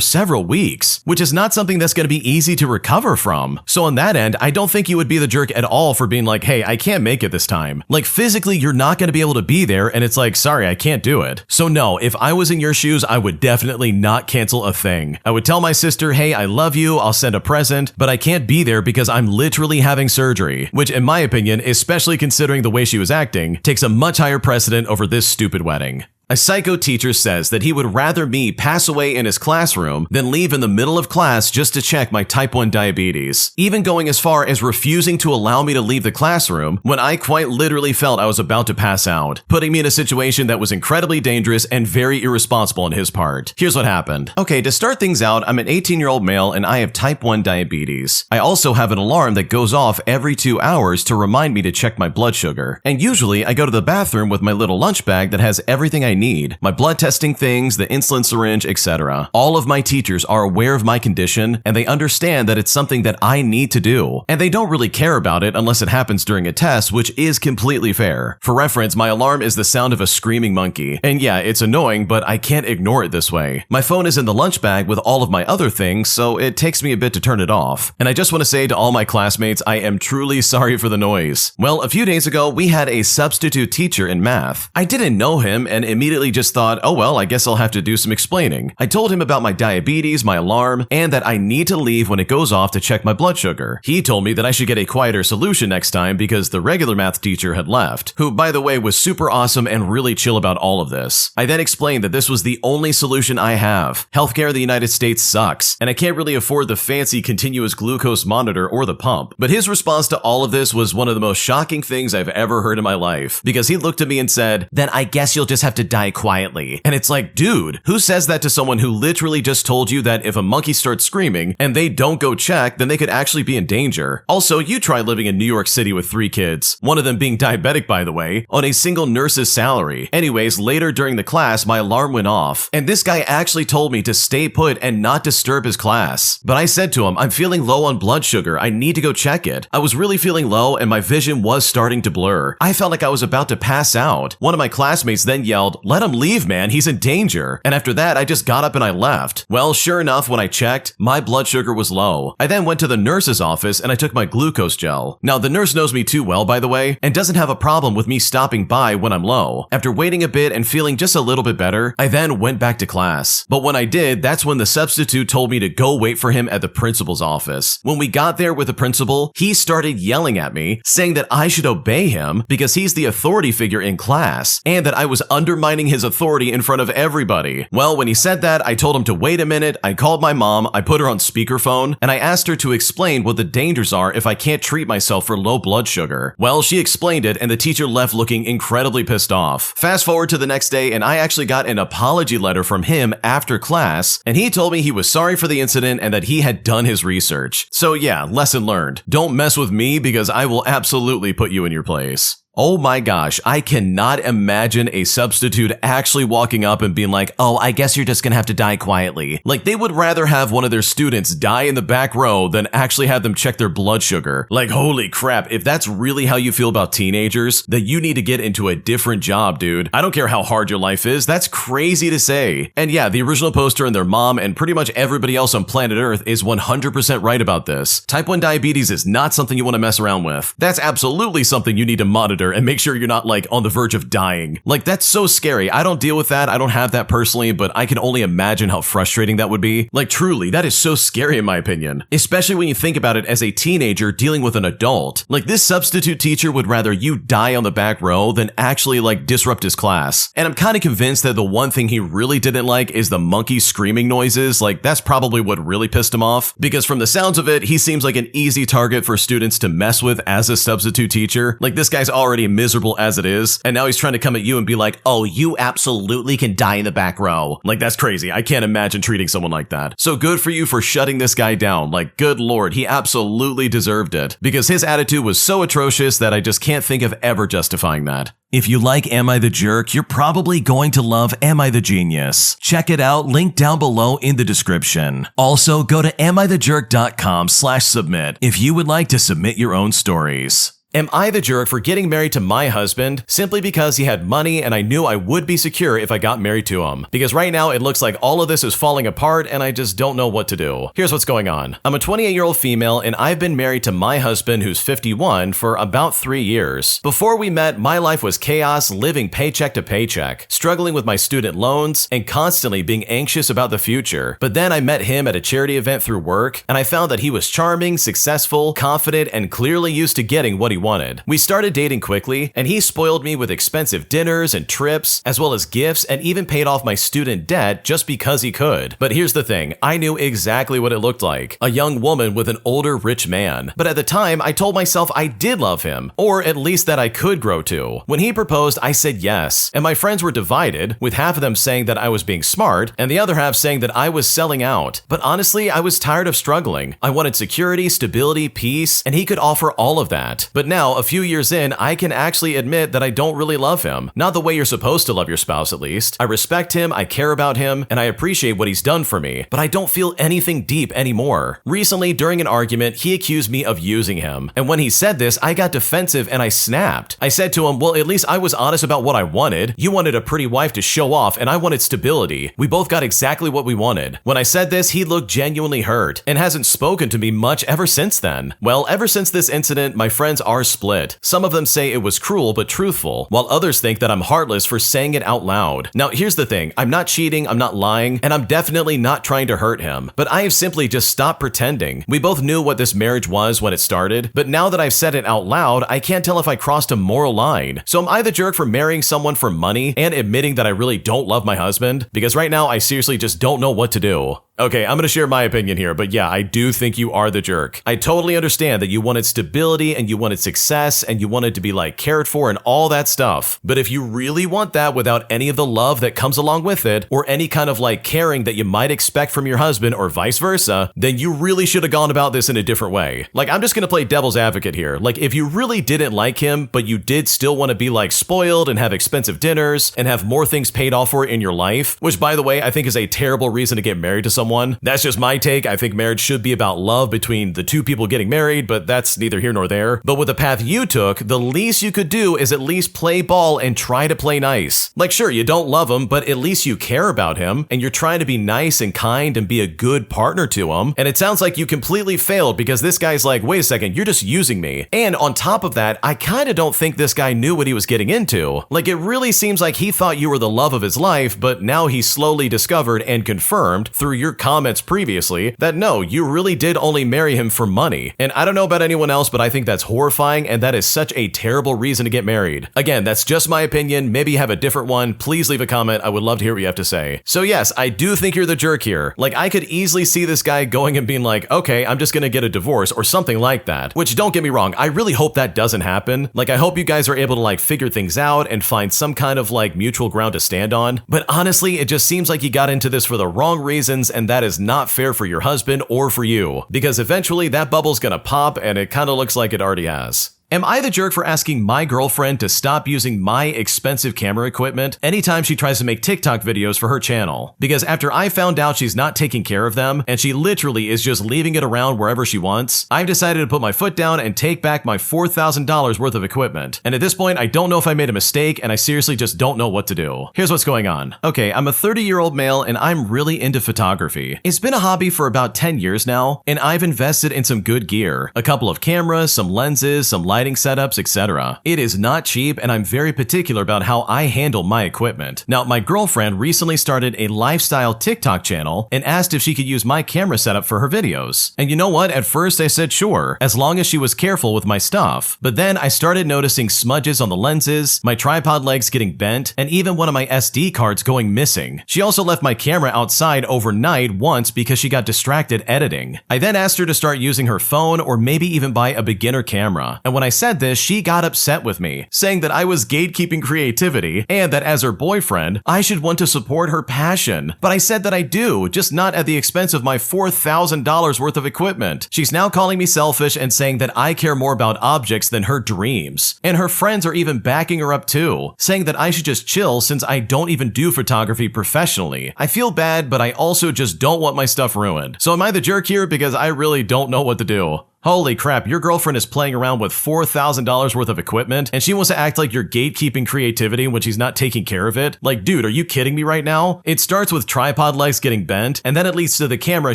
several weeks, which is not something that's going to be easy to recover from. So on that end, I don't think you would be the jerk at all for being like, hey, I can't make it this time. Like, physically, you're not going to be able to be there, and it's like, sorry, I can't do it. So no, if I was in your shoes, I would definitely not cancel a thing. I would tell my sister, hey, I love you, I'll send a present, but I can't be there because I'm literally having surgery, which in my opinion, especially considering the way she was acting, takes a much higher precedent over this stupid wedding. A psycho teacher says that he would rather me pass away in his classroom than leave in the middle of class just to check my type 1 diabetes, even going as far as refusing to allow me to leave the classroom when I quite literally felt I was about to pass out, putting me in a situation that was incredibly dangerous and very irresponsible on his part. Here's what happened. Okay, to start things out, I'm an 18-year-old male and I have type 1 diabetes. I also have an alarm that goes off every 2 hours to remind me to check my blood sugar. And usually I go to the bathroom with my little lunch bag that has everything I need, my blood testing things, the insulin syringe, etc. All of my teachers are aware of my condition and they understand that it's something that I need to do, and they don't really care about it unless it happens during a test, which is completely fair. For reference, my alarm is the sound of a screaming monkey, and yeah, it's annoying, but I can't ignore it this way. My phone is in the lunch bag with all of my other things, so it takes me a bit to turn it off. And I just want to say to all my classmates, I am truly sorry for the noise. Well, a few days ago, we had a substitute teacher in math. I didn't know him and immediately immediately just thought, oh well, I guess I'll have to do some explaining. I told him about my diabetes, my alarm, and that I need to leave when it goes off to check my blood sugar. He told me that I should get a quieter solution next time because the regular math teacher had left, who by the way was super awesome and really chill about all of this. I then explained that this was the only solution I have. Healthcare in the United States sucks, and I can't really afford the fancy continuous glucose monitor or the pump. But his response to all of this was one of the most shocking things I've ever heard in my life, because he looked at me and said, then I guess you'll just have to die quietly. And it's like, dude, who says that to someone who literally just told you that if a monkey starts screaming and they don't go check, then they could actually be in danger? Also, you try living in New York City with 3 kids, one of them being diabetic by the way, on a single nurse's salary. Anyways, later during the class, my alarm went off, and this guy actually told me to stay put and not disturb his class. But I said to him, I'm feeling low on blood sugar, I need to go check it. I was really feeling low and my vision was starting to blur. I felt like I was about to pass out. One of my classmates then yelled, let him leave, man, he's in danger. And after that, I just got up and I left. Well, sure enough, when I checked, my blood sugar was low. I then went to the nurse's office and I took my glucose gel. Now, the nurse knows me too well, by the way, and doesn't have a problem with me stopping by when I'm low. After waiting a bit and feeling just a little bit better, I then went back to class. But when I did, that's when the substitute told me to go wait for him at the principal's office. When we got there with the principal, he started yelling at me, saying that I should obey him because he's the authority figure in class, and that I was undermining his authority in front of everybody. Well, when he said that, I told him to wait a minute, I called my mom, I put her on speakerphone, and I asked her to explain what the dangers are if I can't treat myself for low blood sugar. Well, she explained it, and the teacher left looking incredibly pissed off. Fast forward to the next day, and I actually got an apology letter from him after class, and he told me he was sorry for the incident and that he had done his research. So yeah, lesson learned. Don't mess with me because I will absolutely put you in your place. Oh my gosh, I cannot imagine a substitute actually walking up and being like, oh, I guess you're just gonna have to die quietly. Like, they would rather have one of their students die in the back row than actually have them check their blood sugar. Like, holy crap, if that's really how you feel about teenagers, then you need to get into a different job, dude. I don't care how hard your life is, that's crazy to say. And yeah, the original poster and their mom and pretty much everybody else on planet Earth is 100% right about this. Type 1 diabetes is not something you want to mess around with. That's absolutely something you need to monitor and make sure you're not like on the verge of dying. Like, that's so scary. I don't deal with that. I don't have that personally, but I can only imagine how frustrating that would be. Like, truly, that is so scary in my opinion. Especially when you think about it as a teenager dealing with an adult. Like, this substitute teacher would rather you die on the back row than actually like disrupt his class. And I'm kind of convinced that the one thing he really didn't like is the monkey screaming noises. Like, that's probably what really pissed him off, because from the sounds of it, he seems like an easy target for students to mess with as a substitute teacher. Like, this guy's already miserable as it is, and now he's trying to come at you and be like, oh, you absolutely can die in the back row. Like, that's crazy. I can't imagine treating someone like that. So good for you for shutting this guy down. Like, good lord, he absolutely deserved it, because his attitude was so atrocious that I just can't think of ever justifying that. If you like Am I the Jerk, you're probably going to love Am I the Genius. Check it out, link down below in the description. Also, go to amithejerk.com/submit if you would like to submit your own stories. Am I the jerk for getting married to my husband simply because he had money and I knew I would be secure if I got married to him? Because right now it looks like all of this is falling apart and I just don't know what to do. Here's what's going on. I'm a 28-year-old female and I've been married to my husband, who's 51, for about 3 years. Before we met, my life was chaos, living paycheck to paycheck, struggling with my student loans, and constantly being anxious about the future. But then I met him at a charity event through work, and I found that he was charming, successful, confident, and clearly used to getting what he wanted. We started dating quickly, and he spoiled me with expensive dinners and trips, as well as gifts, and even paid off my student debt just because he could. But here's the thing, I knew exactly what it looked like. A young woman with an older, rich man. But at the time, I told myself I did love him, or at least that I could grow to. When he proposed, I said yes, and my friends were divided, with half of them saying that I was being smart, and the other half saying that I was selling out. But honestly, I was tired of struggling. I wanted security, stability, peace, and he could offer all of that. But now, a few years in, I can actually admit that I don't really love him. Not the way you're supposed to love your spouse, at least. I respect him, I care about him, and I appreciate what he's done for me, but I don't feel anything deep anymore. Recently, during an argument, he accused me of using him. And when he said this, I got defensive and I snapped. I said to him, well, at least I was honest about what I wanted. You wanted a pretty wife to show off, and I wanted stability. We both got exactly what we wanted. When I said this, he looked genuinely hurt, and hasn't spoken to me much ever since then. Well, ever since this incident, my friends are are split. Some of them say it was cruel but truthful, while others think that I'm heartless for saying it out loud. Now, here's the thing. I'm not cheating, I'm not lying, and I'm definitely not trying to hurt him. But I have simply just stopped pretending. We both knew what this marriage was when it started, but now that I've said it out loud, I can't tell if I crossed a moral line. So am I the jerk for marrying someone for money and admitting that I really don't love my husband? Because right now, I seriously just don't know what to do. Okay, I'm gonna share my opinion here, but yeah, I do think you are the jerk. I totally understand that you wanted stability and you wanted success and you wanted to be like cared for and all that stuff. But if you really want that without any of the love that comes along with it, or any kind of like caring that you might expect from your husband or vice versa, then you really should have gone about this in a different way. Like, I'm just gonna play devil's advocate here. Like, if you really didn't like him, but you did still want to be like spoiled and have expensive dinners and have more things paid off for in your life, which by the way, I think is a terrible reason to get married to someone. That's just my take. I think marriage should be about love between the two people getting married, but that's neither here nor there. But with the path you took, the least you could do is at least play ball and try to play nice. Like, sure, you don't love him, but at least you care about him and you're trying to be nice and kind and be a good partner to him. And it sounds like you completely failed because this guy's like, wait a second, you're just using me. And on top of that, I kind of don't think this guy knew what he was getting into. Like, it really seems like he thought you were the love of his life, but now he slowly discovered and confirmed through your comments previously that no, you really did only marry him for money. And I don't know about anyone else, but I think that's horrifying and that is such a terrible reason to get married. Again, that's just my opinion. Maybe you have a different one. Please leave a comment. I would love to hear what you have to say. So yes, I do think you're the jerk here. Like, I could easily see this guy going and being like, okay, I'm just gonna get a divorce or something like that. Which, don't get me wrong, I really hope that doesn't happen. Like, I hope you guys are able to like figure things out and find some kind of like mutual ground to stand on. But honestly, it just seems like you got into this for the wrong reasons, and that is not fair for your husband or for you, because eventually that bubble's gonna pop, and it kind of looks like it already has. Am I the jerk for asking my girlfriend to stop using my expensive camera equipment anytime she tries to make TikTok videos for her channel? Because after I found out she's not taking care of them and she literally is just leaving it around wherever she wants, I've decided to put my foot down and take back my $4,000 worth of equipment. And at this point, I don't know if I made a mistake and I seriously just don't know what to do. Here's what's going on. Okay, I'm a 30-year-old male and I'm really into photography. It's been a hobby for about 10 years now, and I've invested in some good gear. A couple of cameras, some lenses, some lighting setups, etc. It is not cheap, and I'm very particular about how I handle my equipment. Now, my girlfriend recently started a lifestyle TikTok channel and asked if she could use my camera setup for her videos. And you know what? At first I said sure, as long as she was careful with my stuff. But then I started noticing smudges on the lenses, my tripod legs getting bent, and even one of my SD cards going missing. She also left my camera outside overnight once because she got distracted editing. I then asked her to start using her phone or maybe even buy a beginner camera. And when I said this, she got upset with me, saying that I was gatekeeping creativity and that as her boyfriend, I should want to support her passion. But I said that I do, just not at the expense of my $4,000 worth of equipment. She's now calling me selfish and saying that I care more about objects than her dreams. And her friends are even backing her up too, saying that I should just chill since I don't even do photography professionally. I feel bad, but I also just don't want my stuff ruined. So am I the jerk here? Because I really don't know what to do. Holy crap, your girlfriend is playing around with $4,000 worth of equipment and she wants to act like you're gatekeeping creativity when she's not taking care of it? Like, dude, are you kidding me right now? It starts with tripod legs getting bent and then it leads to the camera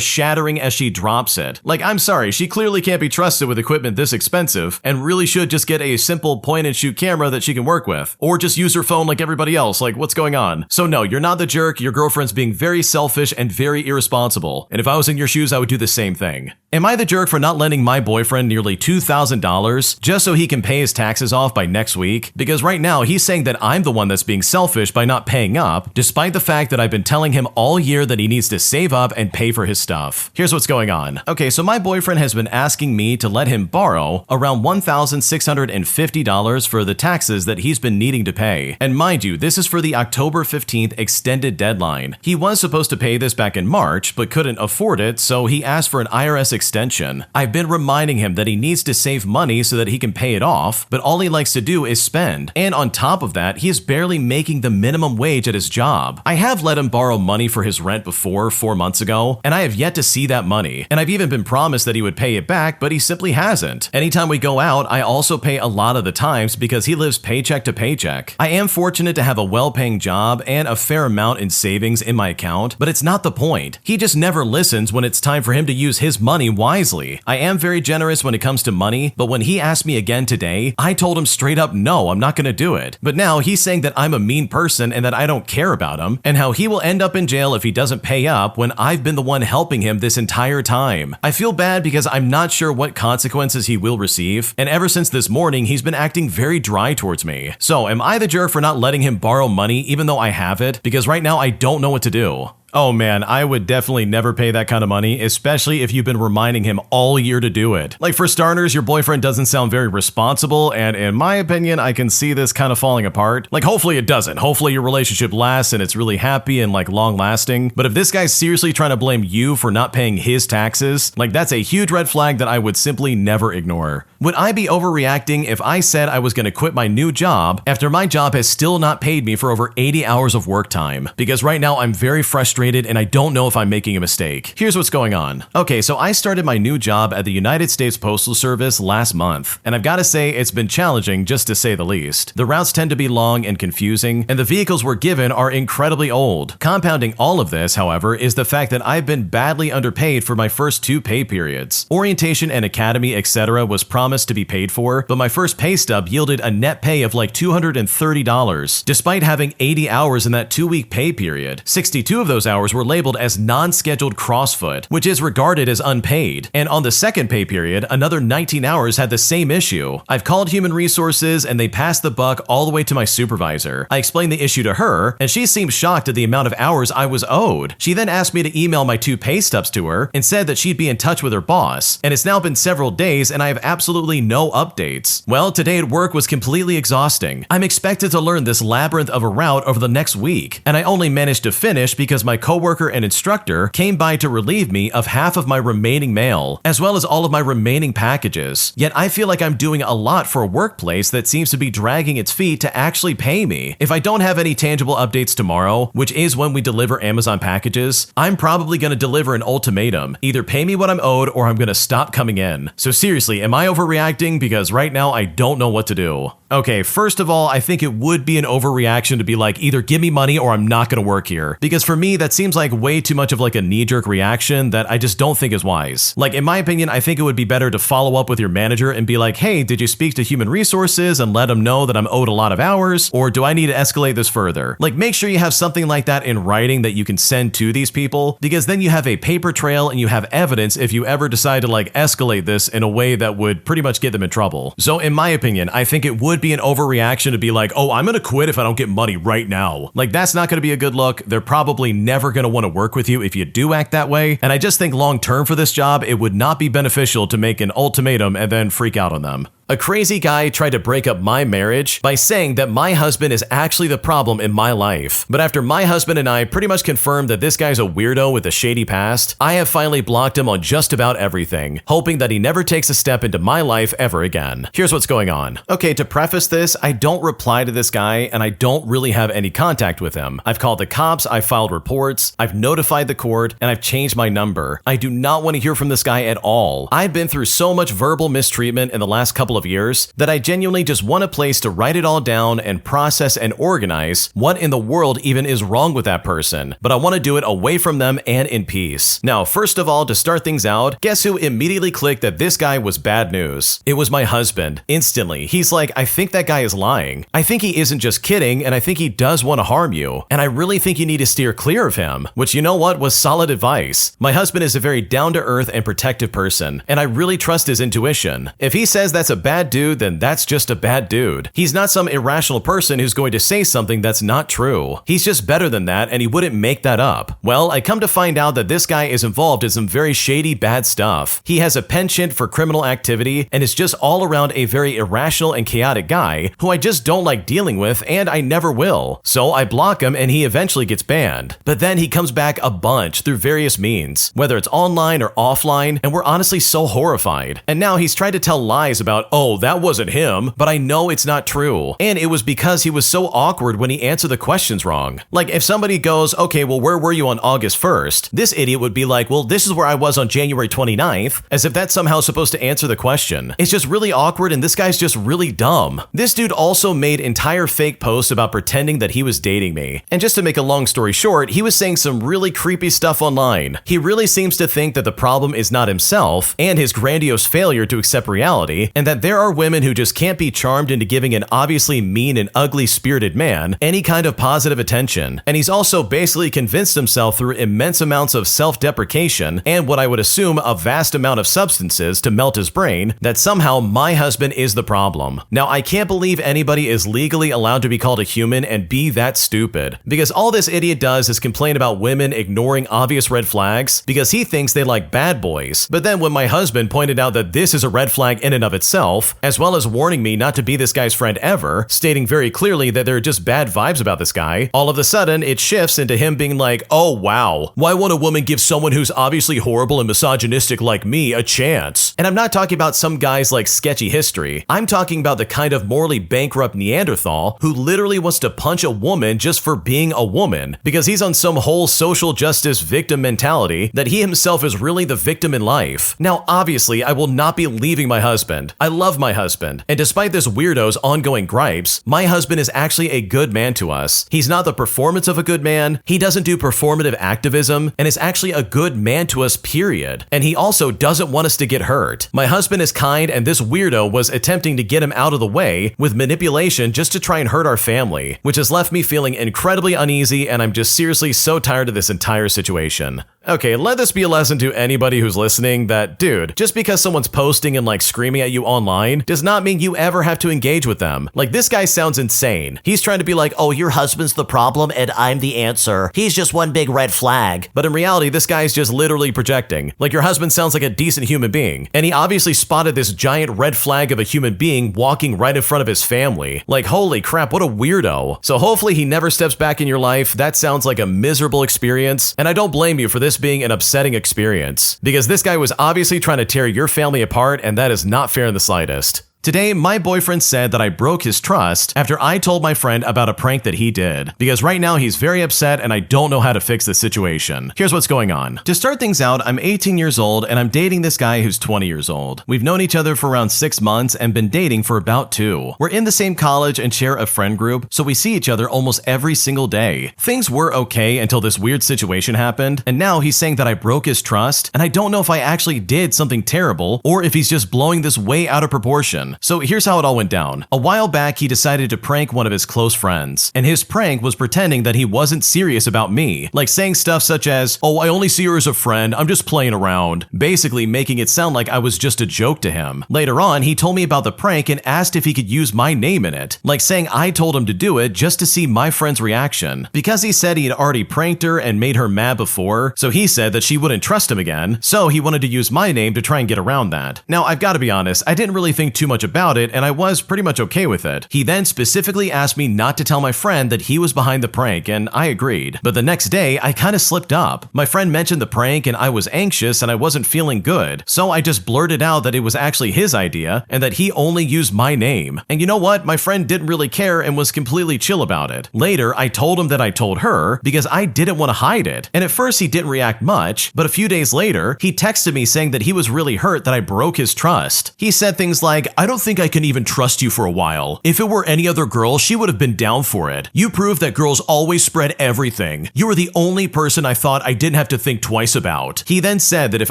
shattering as she drops it. Like, I'm sorry, she clearly can't be trusted with equipment this expensive and really should just get a simple point and shoot camera that she can work with. Or just use her phone like everybody else. Like, what's going on? So no, you're not the jerk. Your girlfriend's being very selfish and very irresponsible. And if I was in your shoes, I would do the same thing. Am I the jerk for not lending my boyfriend nearly $2,000 just so he can pay his taxes off by next week? Because right now he's saying that I'm the one that's being selfish by not paying up, despite the fact that I've been telling him all year that he needs to save up and pay for his stuff. Here's what's going on. Okay, so my boyfriend has been asking me to let him borrow around $1,650 for the taxes that he's been needing to pay. And mind you, this is for the October 15th extended deadline. He was supposed to pay this back in March, but couldn't afford it, so he asked for an IRS extension. I've been reminding him that he needs to save money so that he can pay it off, but all he likes to do is spend. And on top of that, he is barely making the minimum wage at his job. I have let him borrow money for his rent before 4 months ago, and I have yet to see that money. And I've even been promised that he would pay it back, but he simply hasn't. Anytime we go out, I also pay a lot of the times because he lives paycheck to paycheck. I am fortunate to have a well-paying job and a fair amount in savings in my account, but it's not the point. He just never listens when it's time for him to use his money money wisely. I am very generous when it comes to money, but when he asked me again today, I told him straight up no, I'm not gonna do it. But now he's saying that I'm a mean person and that I don't care about him, and how he will end up in jail if he doesn't pay up when I've been the one helping him this entire time. I feel bad because I'm not sure what consequences he will receive, and ever since this morning, he's been acting very dry towards me. So am I the jerk for not letting him borrow money even though I have it? Because right now I don't know what to do. Oh man, I would definitely never pay that kind of money, especially if you've been reminding him all year to do it. Like for starters, your boyfriend doesn't sound very responsible, and in my opinion, I can see this kind of falling apart. Like hopefully it doesn't. Hopefully your relationship lasts and it's really happy and like long lasting. But if this guy's seriously trying to blame you for not paying his taxes, like that's a huge red flag that I would simply never ignore. Would I be overreacting if I said I was gonna quit my new job after my job has still not paid me for over 80 hours of work time? Because right now I'm very frustrated and I don't know if I'm making a mistake. Here's what's going on. Okay, so I started my new job at the United States Postal Service last month, and I've got to say it's been challenging just to say the least. The routes tend to be long and confusing, and the vehicles we're given are incredibly old. Compounding all of this, however, is the fact that I've been badly underpaid for my first 2 pay periods. Orientation and academy, etc. was promised to be paid for, but my first pay stub yielded a net pay of like $230, despite having 80 hours in that 2-week pay period. 62 of those hours were labeled as non-scheduled CrossFit, which is regarded as unpaid. And on the second pay period, another 19 hours had the same issue. I've called Human Resources and they passed the buck all the way to my supervisor. I explained the issue to her, and she seemed shocked at the amount of hours I was owed. She then asked me to email my 2 pay stubs to her and said that she'd be in touch with her boss. And it's now been several days and I have absolutely no updates. Well, today at work was completely exhausting. I'm expected to learn this labyrinth of a route over the next week, and I only managed to finish because my coworker and instructor came by to relieve me of half of my remaining mail, as well as all of my remaining packages. Yet I feel like I'm doing a lot for a workplace that seems to be dragging its feet to actually pay me. If I don't have any tangible updates tomorrow, which is when we deliver Amazon packages, I'm probably going to deliver an ultimatum. Either pay me what I'm owed or I'm going to stop coming in. So seriously, am I overreacting? Because right now I don't know what to do. Okay, first of all, I think it would be an overreaction to be like, either give me money or I'm not going to work here. Because for me, that seems like way too much of like a knee-jerk reaction that I just don't think is wise. Like in my opinion, I think it would be better to follow up with your manager and be like, hey, did you speak to Human Resources and let them know that I'm owed a lot of hours? Or do I need to escalate this further? Like make sure you have something like that in writing that you can send to these people, because then you have a paper trail and you have evidence if you ever decide to like escalate this in a way that would pretty much get them in trouble. So in my opinion, I think it would be an overreaction to be like, oh, I'm gonna quit if I don't get money right now. Like that's not gonna be a good look. They're probably never gonna want to work with you if you do act that way. And I just think long term for this job, it would not be beneficial to make an ultimatum and then freak out on them. A crazy guy tried to break up my marriage by saying that my husband is actually the problem in my life. But after my husband and I pretty much confirmed that this guy's a weirdo with a shady past, I have finally blocked him on just about everything, hoping that he never takes a step into my life ever again. Here's what's going on. Okay, to preface this, I don't reply to this guy and I don't really have any contact with him. I've called the cops, I've filed reports, I've notified the court, and I've changed my number. I do not want to hear from this guy at all. I've been through so much verbal mistreatment in the last couple of years that I genuinely just want a place to write it all down and process and organize what in the world even is wrong with that person, but I want to do it away from them and in peace. Now, first of all, to start things out, guess who immediately clicked that this guy was bad news? It was my husband. Instantly. He's like, I think that guy is lying. I think he isn't just kidding, and I think he does want to harm you, and I really think you need to steer clear of him, which you know what was solid advice. My husband is a very down-to-earth and protective person, and I really trust his intuition. If he says that's a bad dude, then that's just a bad dude. He's not some irrational person who's going to say something that's not true. He's just better than that, and he wouldn't make that up. Well, I come to find out that this guy is involved in some very shady, bad stuff. He has a penchant for criminal activity and is just all around a very irrational and chaotic guy who I just don't like dealing with, and I never will. So I block him and he eventually gets banned. But then he comes back a bunch through various means, whether it's online or offline, and we're honestly so horrified. And now he's tried to tell lies about oh, that wasn't him, but I know it's not true. And it was because he was so awkward when he answered the questions wrong. Like if somebody goes, okay, well, where were you on August 1st? This idiot would be like, well, this is where I was on January 29th, as if that's somehow supposed to answer the question. It's just really awkward, and this guy's just really dumb. This dude also made entire fake posts about pretending that he was dating me. And just to make a long story short, he was saying some really creepy stuff online. He really seems to think that the problem is not himself and his grandiose failure to accept reality, and that there are women who just can't be charmed into giving an obviously mean and ugly-spirited man any kind of positive attention. And he's also basically convinced himself through immense amounts of self-deprecation and what I would assume a vast amount of substances to melt his brain that somehow my husband is the problem. Now, I can't believe anybody is legally allowed to be called a human and be that stupid, because all this idiot does is complain about women ignoring obvious red flags because he thinks they like bad boys. But then when my husband pointed out that this is a red flag in and of itself, as well as warning me not to be this guy's friend ever, stating very clearly that there are just bad vibes about this guy, all of a sudden it shifts into him being like, oh wow, why won't a woman give someone who's obviously horrible and misogynistic like me a chance? And I'm not talking about some guy's like sketchy history. I'm talking about the kind of morally bankrupt Neanderthal who literally wants to punch a woman just for being a woman, because he's on some whole social justice victim mentality that he himself is really the victim in life. Now, obviously, I will not be leaving my husband. I love my husband. And despite this weirdo's ongoing gripes, my husband is actually a good man to us. He's not the performance of a good man. He doesn't do performative activism and is actually a good man to us, period. And he also doesn't want us to get hurt. My husband is kind, and this weirdo was attempting to get him out of the way with manipulation just to try and hurt our family, which has left me feeling incredibly uneasy, and I'm just seriously so tired of this entire situation. Okay, let this be a lesson to anybody who's listening that, dude, just because someone's posting and like screaming at you online does not mean you ever have to engage with them. Like, this guy sounds insane. He's trying to be like, oh, your husband's the problem and I'm the answer. He's just one big red flag. But in reality, this guy's just literally projecting. Like, your husband sounds like a decent human being. And he obviously spotted this giant red flag of a human being walking right in front of his family. Like, holy crap, what a weirdo. So hopefully he never steps back in your life. That sounds like a miserable experience. And I don't blame you for this being an upsetting experience, because this guy was obviously trying to tear your family apart, and that is not fair in the slightest. Today, my boyfriend said that I broke his trust after I told my friend about a prank that he did, because right now he's very upset and I don't know how to fix the situation. Here's what's going on. To start things out, I'm 18 years old and I'm dating this guy who's 20 years old. We've known each other for around 6 months and been dating for about 2. We're in the same college and share a friend group, so we see each other almost every single day. Things were okay until this weird situation happened, and now he's saying that I broke his trust, and I don't know if I actually did something terrible or if he's just blowing this way out of proportion. So here's how it all went down. A while back, he decided to prank one of his close friends, and his prank was pretending that he wasn't serious about me, like saying stuff such as, oh, I only see her as a friend, I'm just playing around, basically making it sound like I was just a joke to him. Later on, he told me about the prank and asked if he could use my name in it, like saying I told him to do it just to see my friend's reaction. Because he said he had already pranked her and made her mad before, so he said that she wouldn't trust him again, so he wanted to use my name to try and get around that. Now, I've got to be honest, I didn't really think too much about it, and I was pretty much okay with it. He then specifically asked me not to tell my friend that he was behind the prank, and I agreed. But the next day, I kind of slipped up. My friend mentioned the prank and I was anxious and I wasn't feeling good, so I just blurted out that it was actually his idea and that he only used my name. And you know what? My friend didn't really care and was completely chill about it. Later, I told him that I told her because I didn't want to hide it. And at first he didn't react much, but a few days later, he texted me saying that he was really hurt that I broke his trust. He said things like, I don't think I can even trust you for a while. If it were any other girl, she would have been down for it. You proved that girls always spread everything. You were the only person I thought I didn't have to think twice about. He then said that if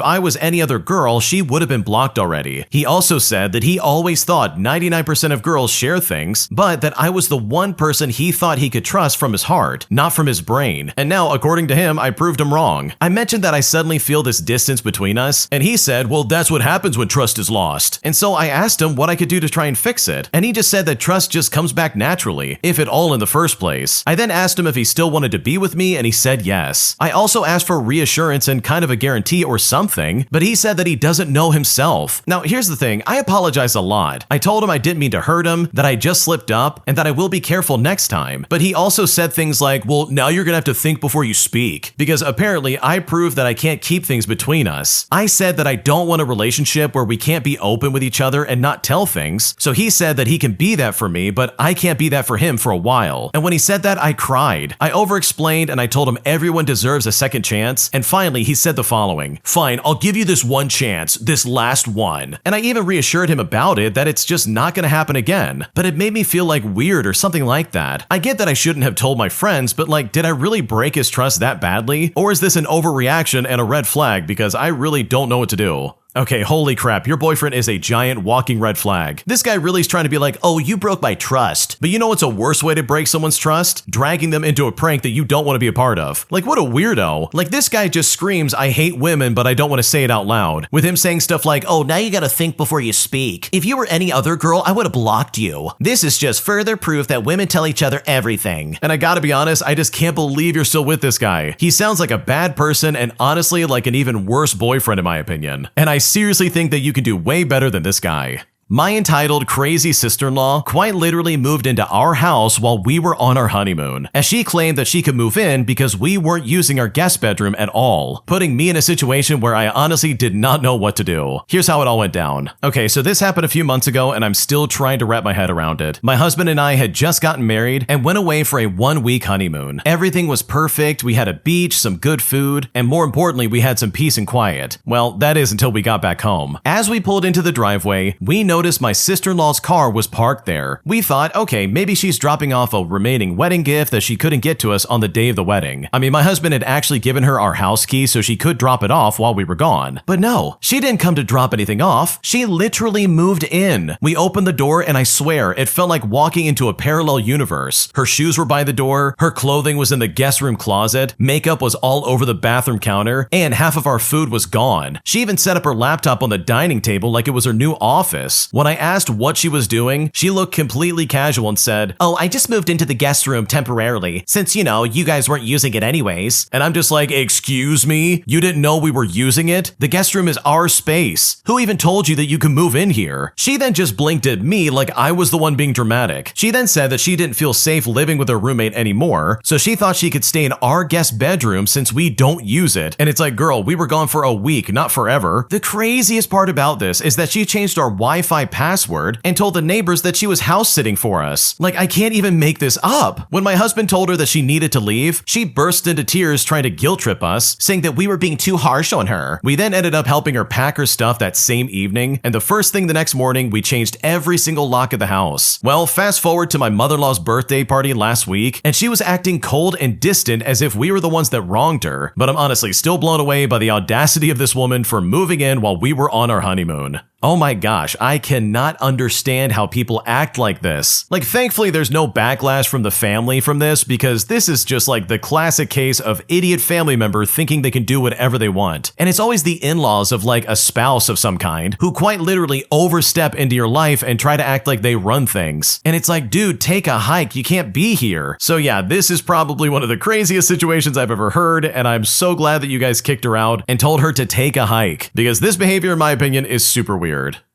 I was any other girl, she would have been blocked already. He also said that he always thought 99% of girls share things, but that I was the one person he thought he could trust from his heart, not from his brain. And now, according to him, I proved him wrong. I mentioned that I suddenly feel this distance between us, and he said, well, that's what happens when trust is lost. And so I asked him what I could do to try and fix it, and he just said that trust just comes back naturally, if at all in the first place. I then asked him if he still wanted to be with me, and he said yes. I also asked for reassurance and kind of a guarantee or something, but he said that he doesn't know himself. Now, here's the thing, I apologize a lot. I told him I didn't mean to hurt him, that I just slipped up, and that I will be careful next time. But he also said things like, well, now you're gonna have to think before you speak, because apparently I proved that I can't keep things between us. I said that I don't want a relationship where we can't be open with each other and not tell tell things. So he said that he can be that for me, but I can't be that for him for a while. And when he said that, I cried. I over-explained and I told him everyone deserves a second chance. And finally, he said the following: "Fine, I'll give you this one chance, this last one." And I even reassured him about it, that it's just not gonna happen again. But it made me feel like weird or something like that. I get that I shouldn't have told my friends, but like, did I really break his trust that badly? Or is this an overreaction and a red flag, because I really don't know what to do? Okay, holy crap, your boyfriend is a giant walking red flag. This guy really is trying to be like, oh, you broke my trust. But you know what's a worse way to break someone's trust? Dragging them into a prank that you don't want to be a part of. Like, what a weirdo. Like, this guy just screams, I hate women, but I don't want to say it out loud. With him saying stuff like, oh, now you gotta think before you speak. If you were any other girl, I would have blocked you. This is just further proof that women tell each other everything. And I gotta be honest, I just can't believe you're still with this guy. He sounds like a bad person and honestly like an even worse boyfriend in my opinion. And I seriously think that you can do way better than this guy. My entitled crazy sister-in-law quite literally moved into our house while we were on our honeymoon, as she claimed that she could move in because we weren't using our guest bedroom at all, putting me in a situation where I honestly did not know what to do. Here's how it all went down. Okay, so this happened a few months ago and I'm still trying to wrap my head around it. My husband and I had just gotten married and went away for a 1-week honeymoon. Everything was perfect, we had a beach, some good food, and more importantly, we had some peace and quiet. Well, that is until we got back home. As we pulled into the driveway, we noticed my sister-in-law's car was parked there. We thought, okay, maybe she's dropping off a remaining wedding gift that she couldn't get to us on the day of the wedding. I mean, my husband had actually given her our house key so she could drop it off while we were gone. But no, she didn't come to drop anything off. She literally moved in. We opened the door and I swear, it felt like walking into a parallel universe. Her shoes were by the door, her clothing was in the guest room closet, makeup was all over the bathroom counter, and half of our food was gone. She even set up her laptop on the dining table like it was her new office. When I asked what she was doing, she looked completely casual and said, "Oh, I just moved into the guest room temporarily, since, you know, you guys weren't using it anyways." And I'm just like, excuse me? You didn't know we were using it? The guest room is our space. Who even told you that you can move in here? She then just blinked at me like I was the one being dramatic. She then said that she didn't feel safe living with her roommate anymore, so she thought she could stay in our guest bedroom since we don't use it. And it's like, girl, we were gone for a week, not forever. The craziest part about this is that she changed our Wi-Fi password and told the neighbors that she was house sitting for us. Like, I can't even make this up. When my husband told her that she needed to leave, she burst into tears trying to guilt trip us, saying that we were being too harsh on her. We then ended up helping her pack her stuff that same evening, and the first thing the next morning, we changed every single lock of the house. Well, fast forward to my mother-in-law's birthday party last week, and she was acting cold and distant as if we were the ones that wronged her. But I'm honestly still blown away by the audacity of this woman for moving in while we were on our honeymoon. Oh my gosh, I cannot understand how people act like this. Like, thankfully there's no backlash from the family from this, because this is just like the classic case of idiot family member thinking they can do whatever they want. And it's always the in-laws of like a spouse of some kind who quite literally overstep into your life and try to act like they run things. And it's like, dude, take a hike, you can't be here. So yeah, this is probably one of the craziest situations I've ever heard, and I'm so glad that you guys kicked her out and told her to take a hike, because this behavior in my opinion is super weird.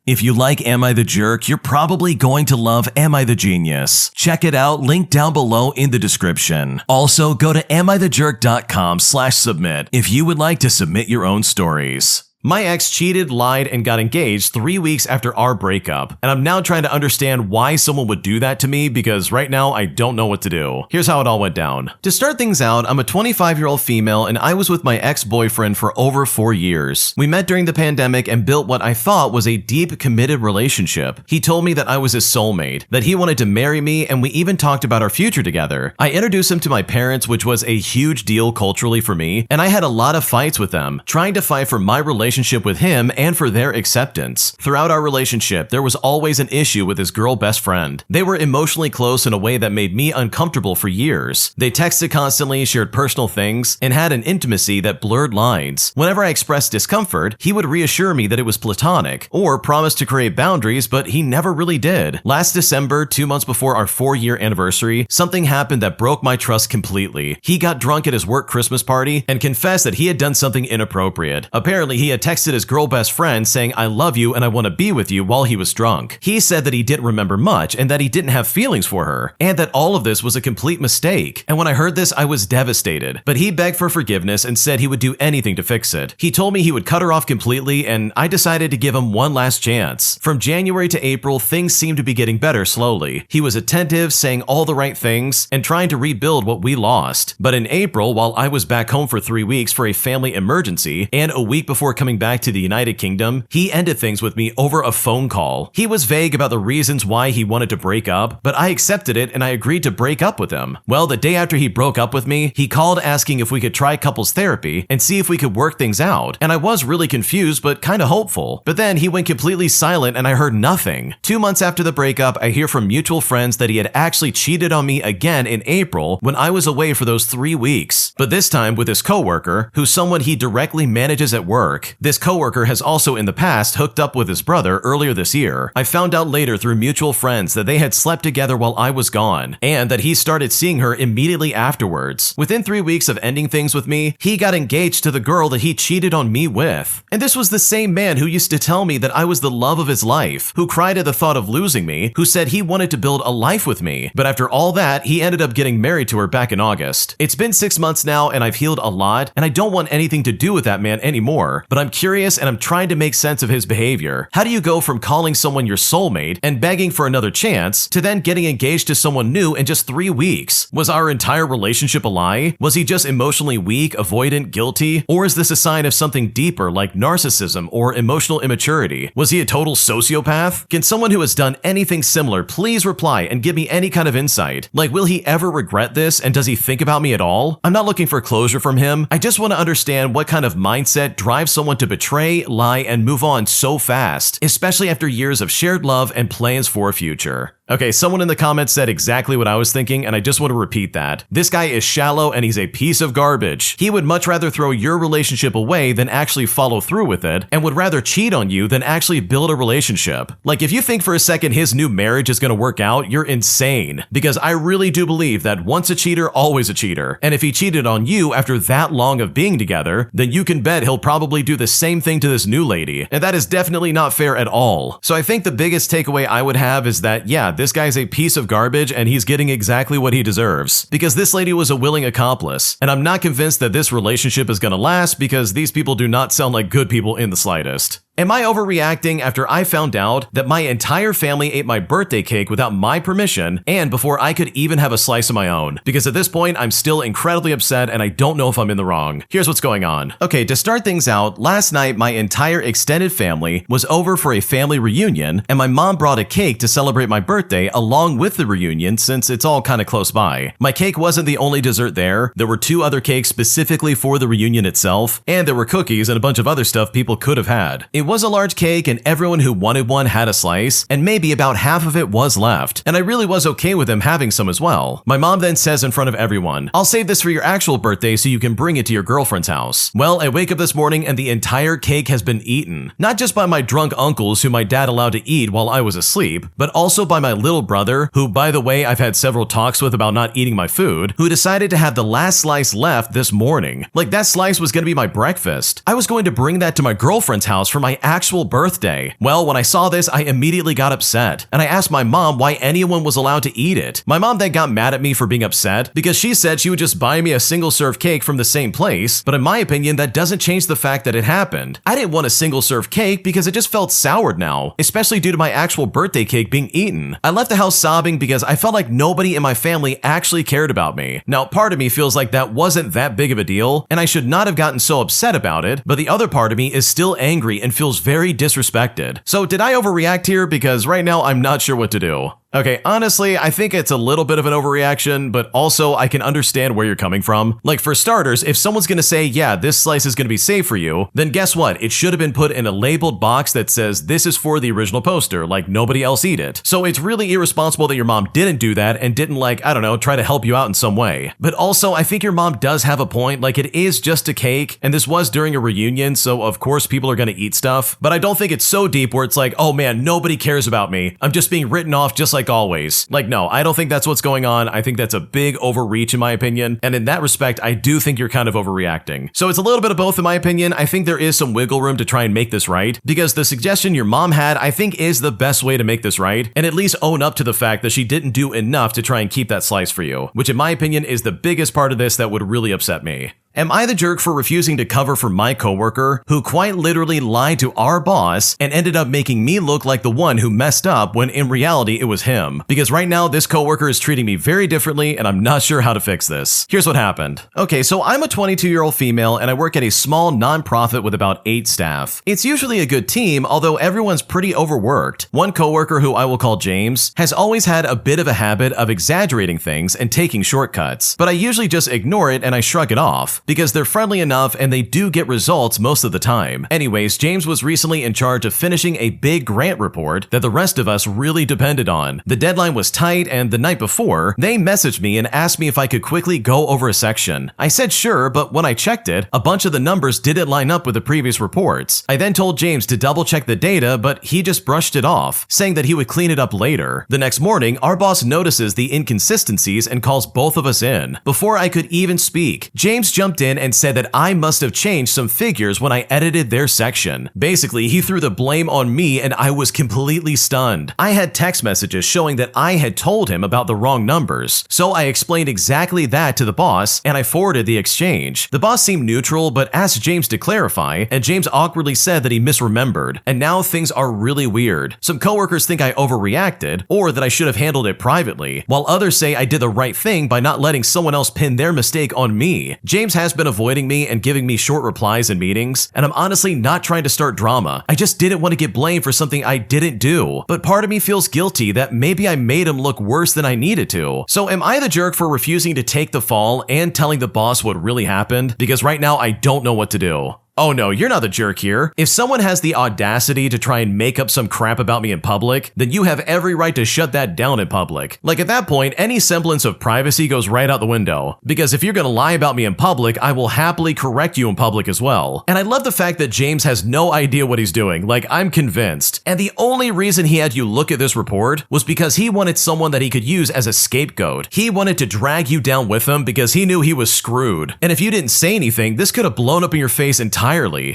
If you like Am I the Jerk, you're probably going to love Am I the Genius. Check it out, link down below in the description. Also, go to amithejerk.com/submit if you would like to submit your own stories. My ex cheated, lied, and got engaged 3 weeks after our breakup, and I'm now trying to understand why someone would do that to me, because right now I don't know what to do. Here's how it all went down. To start things out, I'm a 25-year-old female and I was with my ex-boyfriend for over 4 years. We met during the pandemic and built what I thought was a deep, committed relationship. He told me that I was his soulmate, that he wanted to marry me, and we even talked about our future together. I introduced him to my parents, which was a huge deal culturally for me, and I had a lot of fights with them, trying to fight for my relationship with him and for their acceptance. Throughout our relationship, there was always an issue with his girl best friend. They were emotionally close in a way that made me uncomfortable for years. They texted constantly, shared personal things, and had an intimacy that blurred lines. Whenever I expressed discomfort, he would reassure me that it was platonic, or promise to create boundaries, but he never really did. Last December, 2 months before our 4-year anniversary, something happened that broke my trust completely. He got drunk at his work Christmas party and confessed that he had done something inappropriate. Apparently, he had texted his girl best friend saying I love you and I want to be with you while he was drunk. He said that he didn't remember much and that he didn't have feelings for her, and that all of this was a complete mistake. And when I heard this, I was devastated. But he begged for forgiveness and said he would do anything to fix it. He told me he would cut her off completely, and I decided to give him one last chance. From January to April, things seemed to be getting better slowly. He was attentive, saying all the right things, and trying to rebuild what we lost. But in April, while I was back home for 3 weeks for a family emergency, and a week before coming back to the United Kingdom, he ended things with me over a phone call. He was vague about the reasons why he wanted to break up, but I accepted it and I agreed to break up with him. Well, the day after he broke up with me, he called asking if we could try couples therapy and see if we could work things out, and I was really confused but kinda hopeful. But then he went completely silent and I heard nothing. 2 months after the breakup, I hear from mutual friends that he had actually cheated on me again in April when I was away for those 3 weeks. But this time with his coworker, who's someone he directly manages at work. This coworker has also in the past hooked up with his brother earlier this year. I found out later through mutual friends that they had slept together while I was gone, and that he started seeing her immediately afterwards. Within 3 weeks of ending things with me, he got engaged to the girl that he cheated on me with. And this was the same man who used to tell me that I was the love of his life, who cried at the thought of losing me, who said he wanted to build a life with me. But after all that, he ended up getting married to her back in August. It's been 6 months now and I've healed a lot, and I don't want anything to do with that man anymore, but I'm curious and I'm trying to make sense of his behavior. How do you go from calling someone your soulmate and begging for another chance to then getting engaged to someone new in just 3 weeks? Was our entire relationship a lie? Was he just emotionally weak, avoidant, guilty? Or is this a sign of something deeper like narcissism or emotional immaturity? Was he a total sociopath? Can someone who has done anything similar please reply and give me any kind of insight? Like, will he ever regret this, and does he think about me at all? I'm not looking for closure from him. I just want to understand what kind of mindset drives someone to betray, lie, and move on so fast, especially after years of shared love and plans for a future. Okay, someone in the comments said exactly what I was thinking, and I just want to repeat that. This guy is shallow and he's a piece of garbage. He would much rather throw your relationship away than actually follow through with it, and would rather cheat on you than actually build a relationship. Like, if you think for a second his new marriage is going to work out, you're insane. Because I really do believe that once a cheater, always a cheater. And if he cheated on you after that long of being together, then you can bet he'll probably do the same thing to this new lady. And that is definitely not fair at all. So I think the biggest takeaway I would have is that, yeah, this guy's a piece of garbage and he's getting exactly what he deserves. Because this lady was a willing accomplice. And I'm not convinced that this relationship is gonna last, because these people do not sound like good people in the slightest. Am I overreacting after I found out that my entire family ate my birthday cake without my permission and before I could even have a slice of my own? Because at this point, I'm still incredibly upset and I don't know if I'm in the wrong. Here's what's going on. Okay, to start things out, last night my entire extended family was over for a family reunion, and my mom brought a cake to celebrate my birthday along with the reunion since it's all kind of close by. My cake wasn't the only dessert there. There were 2 other cakes specifically for the reunion itself, and there were cookies and a bunch of other stuff people could have had. It was a large cake and everyone who wanted one had a slice, and maybe about half of it was left, and I really was okay with them having some as well. My mom then says in front of everyone, "I'll save this for your actual birthday so you can bring it to your girlfriend's house." Well, I wake up this morning and the entire cake has been eaten. Not just by my drunk uncles who my dad allowed to eat while I was asleep, but also by my little brother, who by the way I've had several talks with about not eating my food, who decided to have the last slice left this morning. Like, that slice was gonna be my breakfast. I was going to bring that to my girlfriend's house for my actual birthday. Well, when I saw this, I immediately got upset, and I asked my mom why anyone was allowed to eat it. My mom then got mad at me for being upset because she said she would just buy me a single-serve cake from the same place, but in my opinion, that doesn't change the fact that it happened. I didn't want a single-serve cake because it just felt soured now, especially due to my actual birthday cake being eaten. I left the house sobbing because I felt like nobody in my family actually cared about me. Now, part of me feels like that wasn't that big of a deal, and I should not have gotten so upset about it, but the other part of me is still angry and feels very disrespected. So did I overreact here? Because right now I'm not sure what to do. Okay, honestly, I think it's a little bit of an overreaction, but also I can understand where you're coming from. Like, for starters, if someone's gonna say, yeah, this slice is gonna be safe for you, then guess what? It should have been put in a labeled box that says this is for the original poster, like nobody else eat it. So it's really irresponsible that your mom didn't do that and didn't, like, I don't know, try to help you out in some way. But also, I think your mom does have a point. Like, it is just a cake, and this was during a reunion, so of course people are gonna eat stuff. But I don't think it's so deep where it's like, oh man, nobody cares about me. I'm just being written off just like like always. Like, no, I don't think that's what's going on. I think that's a big overreach in my opinion. And in that respect, I do think you're kind of overreacting. So it's a little bit of both in my opinion. I think there is some wiggle room to try and make this right, because the suggestion your mom had, I think, is the best way to make this right, and at least own up to the fact that she didn't do enough to try and keep that slice for you, which in my opinion is the biggest part of this that would really upset me. Am I the jerk for refusing to cover for my coworker who quite literally lied to our boss and ended up making me look like the one who messed up when in reality it was him? Because right now this coworker is treating me very differently and I'm not sure how to fix this. Here's what happened. Okay, so I'm a 22-year-old female and I work at a small nonprofit with about 8 staff. It's usually a good team, although everyone's pretty overworked. One coworker, who I will call James, has always had a bit of a habit of exaggerating things and taking shortcuts, but I usually just ignore it and I shrug it off, because they're friendly enough and they do get results most of the time. Anyways, James was recently in charge of finishing a big grant report that the rest of us really depended on. The deadline was tight, and the night before, they messaged me and asked me if I could quickly go over a section. I said sure, but when I checked it, a bunch of the numbers didn't line up with the previous reports. I then told James to double check the data, but he just brushed it off, saying that he would clean it up later. The next morning, our boss notices the inconsistencies and calls both of us in. Before I could even speak, James jumped in and said that I must have changed some figures when I edited their section. Basically, he threw the blame on me and I was completely stunned. I had text messages showing that I had told him about the wrong numbers, so I explained exactly that to the boss and I forwarded the exchange. The boss seemed neutral but asked James to clarify, and James awkwardly said that he misremembered, and now things are really weird. Some coworkers think I overreacted or that I should have handled it privately, while others say I did the right thing by not letting someone else pin their mistake on me. James has been avoiding me and giving me short replies in meetings, and I'm honestly not trying to start drama. I just didn't want to get blamed for something I didn't do, but part of me feels guilty that maybe I made him look worse than I needed to. So am I the jerk for refusing to take the fall and telling the boss what really happened? Because right now I don't know what to do. Oh no, you're not the jerk here. If someone has the audacity to try and make up some crap about me in public, then you have every right to shut that down in public. Like at that point, any semblance of privacy goes right out the window. Because if you're gonna lie about me in public, I will happily correct you in public as well. And I love the fact that James has no idea what he's doing. Like, I'm convinced. And the only reason he had you look at this report was because he wanted someone that he could use as a scapegoat. He wanted to drag you down with him because he knew he was screwed. And if you didn't say anything, this could have blown up in your face entirely.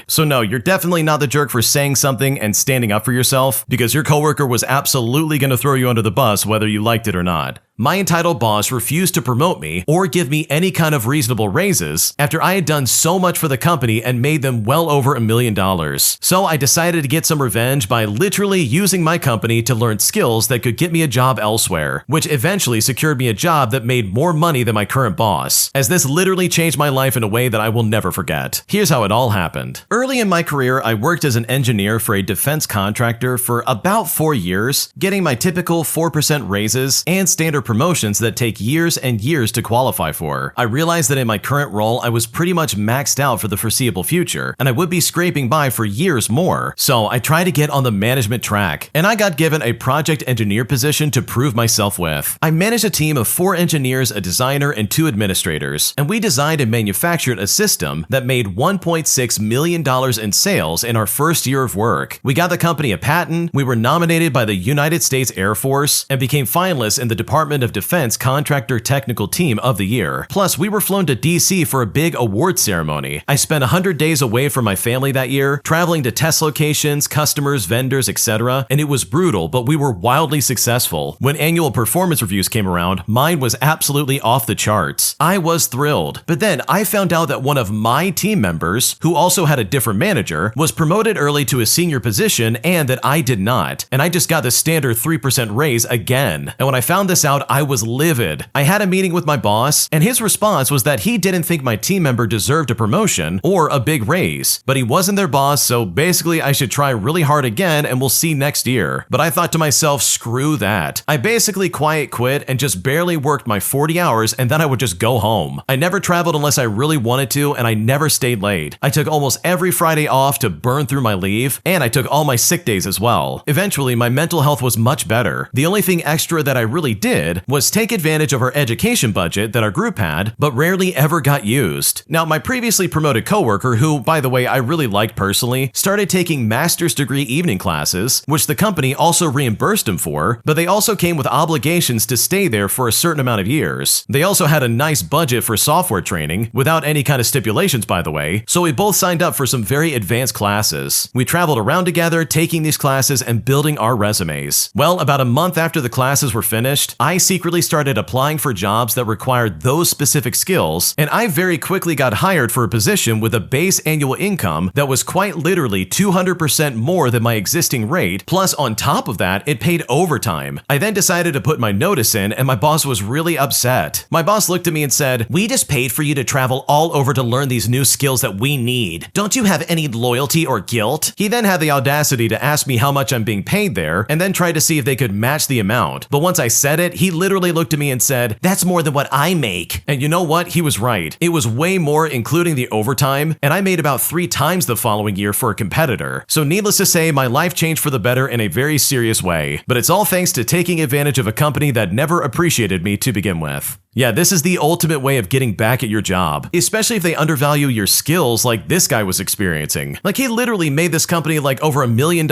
So no, you're definitely not the jerk for saying something and standing up for yourself, because your coworker was absolutely going to throw you under the bus whether you liked it or not. My entitled boss refused to promote me or give me any kind of reasonable raises after I had done so much for the company and made them well over $1 million. So I decided to get some revenge by literally using my company to learn skills that could get me a job elsewhere, which eventually secured me a job that made more money than my current boss, as this literally changed my life in a way that I will never forget. Here's how it all happened. Early in my career, I worked as an engineer for a defense contractor for about 4 years, getting my typical 4% raises and standard promotions that take years and years to qualify for. I realized that in my current role, I was pretty much maxed out for the foreseeable future, and I would be scraping by for years more. So I tried to get on the management track, and I got given a project engineer position to prove myself with. I managed a team of 4 engineers, a designer, and 2 administrators, and we designed and manufactured a system that made $1.6 million in sales in our first year of work. We got the company a patent, we were nominated by the United States Air Force, and became finalists in the Department of Defense Contractor Technical Team of the Year. Plus, we were flown to DC for a big award ceremony. I spent 100 days away from my family that year, traveling to test locations, customers, vendors, etc., and it was brutal, but we were wildly successful. When annual performance reviews came around, mine was absolutely off the charts. I was thrilled, but then I found out that one of my team members, who also had a different manager, was promoted early to a senior position and that I did not, and I just got the standard 3% raise again. And when I found this out, I was livid. I had a meeting with my boss, and his response was that he didn't think my team member deserved a promotion or a big raise, but he wasn't their boss, so basically I should try really hard again and we'll see next year. But I thought to myself, screw that. I basically quiet quit and just barely worked my 40 hours and then I would just go home. I never traveled unless I really wanted to, and I never stayed late. I took almost every Friday off to burn through my leave, and I took all my sick days as well. Eventually, my mental health was much better. The only thing extra that I really did did was take advantage of our education budget that our group had, but rarely ever got used. Now, my previously promoted coworker, who, by the way, I really liked personally, started taking master's degree evening classes, which the company also reimbursed him for, but they also came with obligations to stay there for a certain amount of years. They also had a nice budget for software training, without any kind of stipulations, by the way, so we both signed up for some very advanced classes. We traveled around together, taking these classes and building our resumes. Well, about a month after the classes were finished, I secretly started applying for jobs that required those specific skills, and I very quickly got hired for a position with a base annual income that was quite literally 200% more than my existing rate, plus on top of that, it paid overtime. I then decided to put my notice in, and my boss was really upset. My boss looked at me and said, "We just paid for you to travel all over to learn these new skills that we need. Don't you have any loyalty or guilt?" He then had the audacity to ask me how much I'm being paid there, and then tried to see if they could match the amount. But once I said it, he literally looked at me and said, "That's more than what I make." And you know what? He was right. It was way more, including the overtime, and I made about 3 times the following year for a competitor. So needless to say, my life changed for the better in a very serious way. But it's all thanks to taking advantage of a company that never appreciated me to begin with. Yeah, this is the ultimate way of getting back at your job, especially if they undervalue your skills like this guy was experiencing. Like, he literally made this company like over $1 million.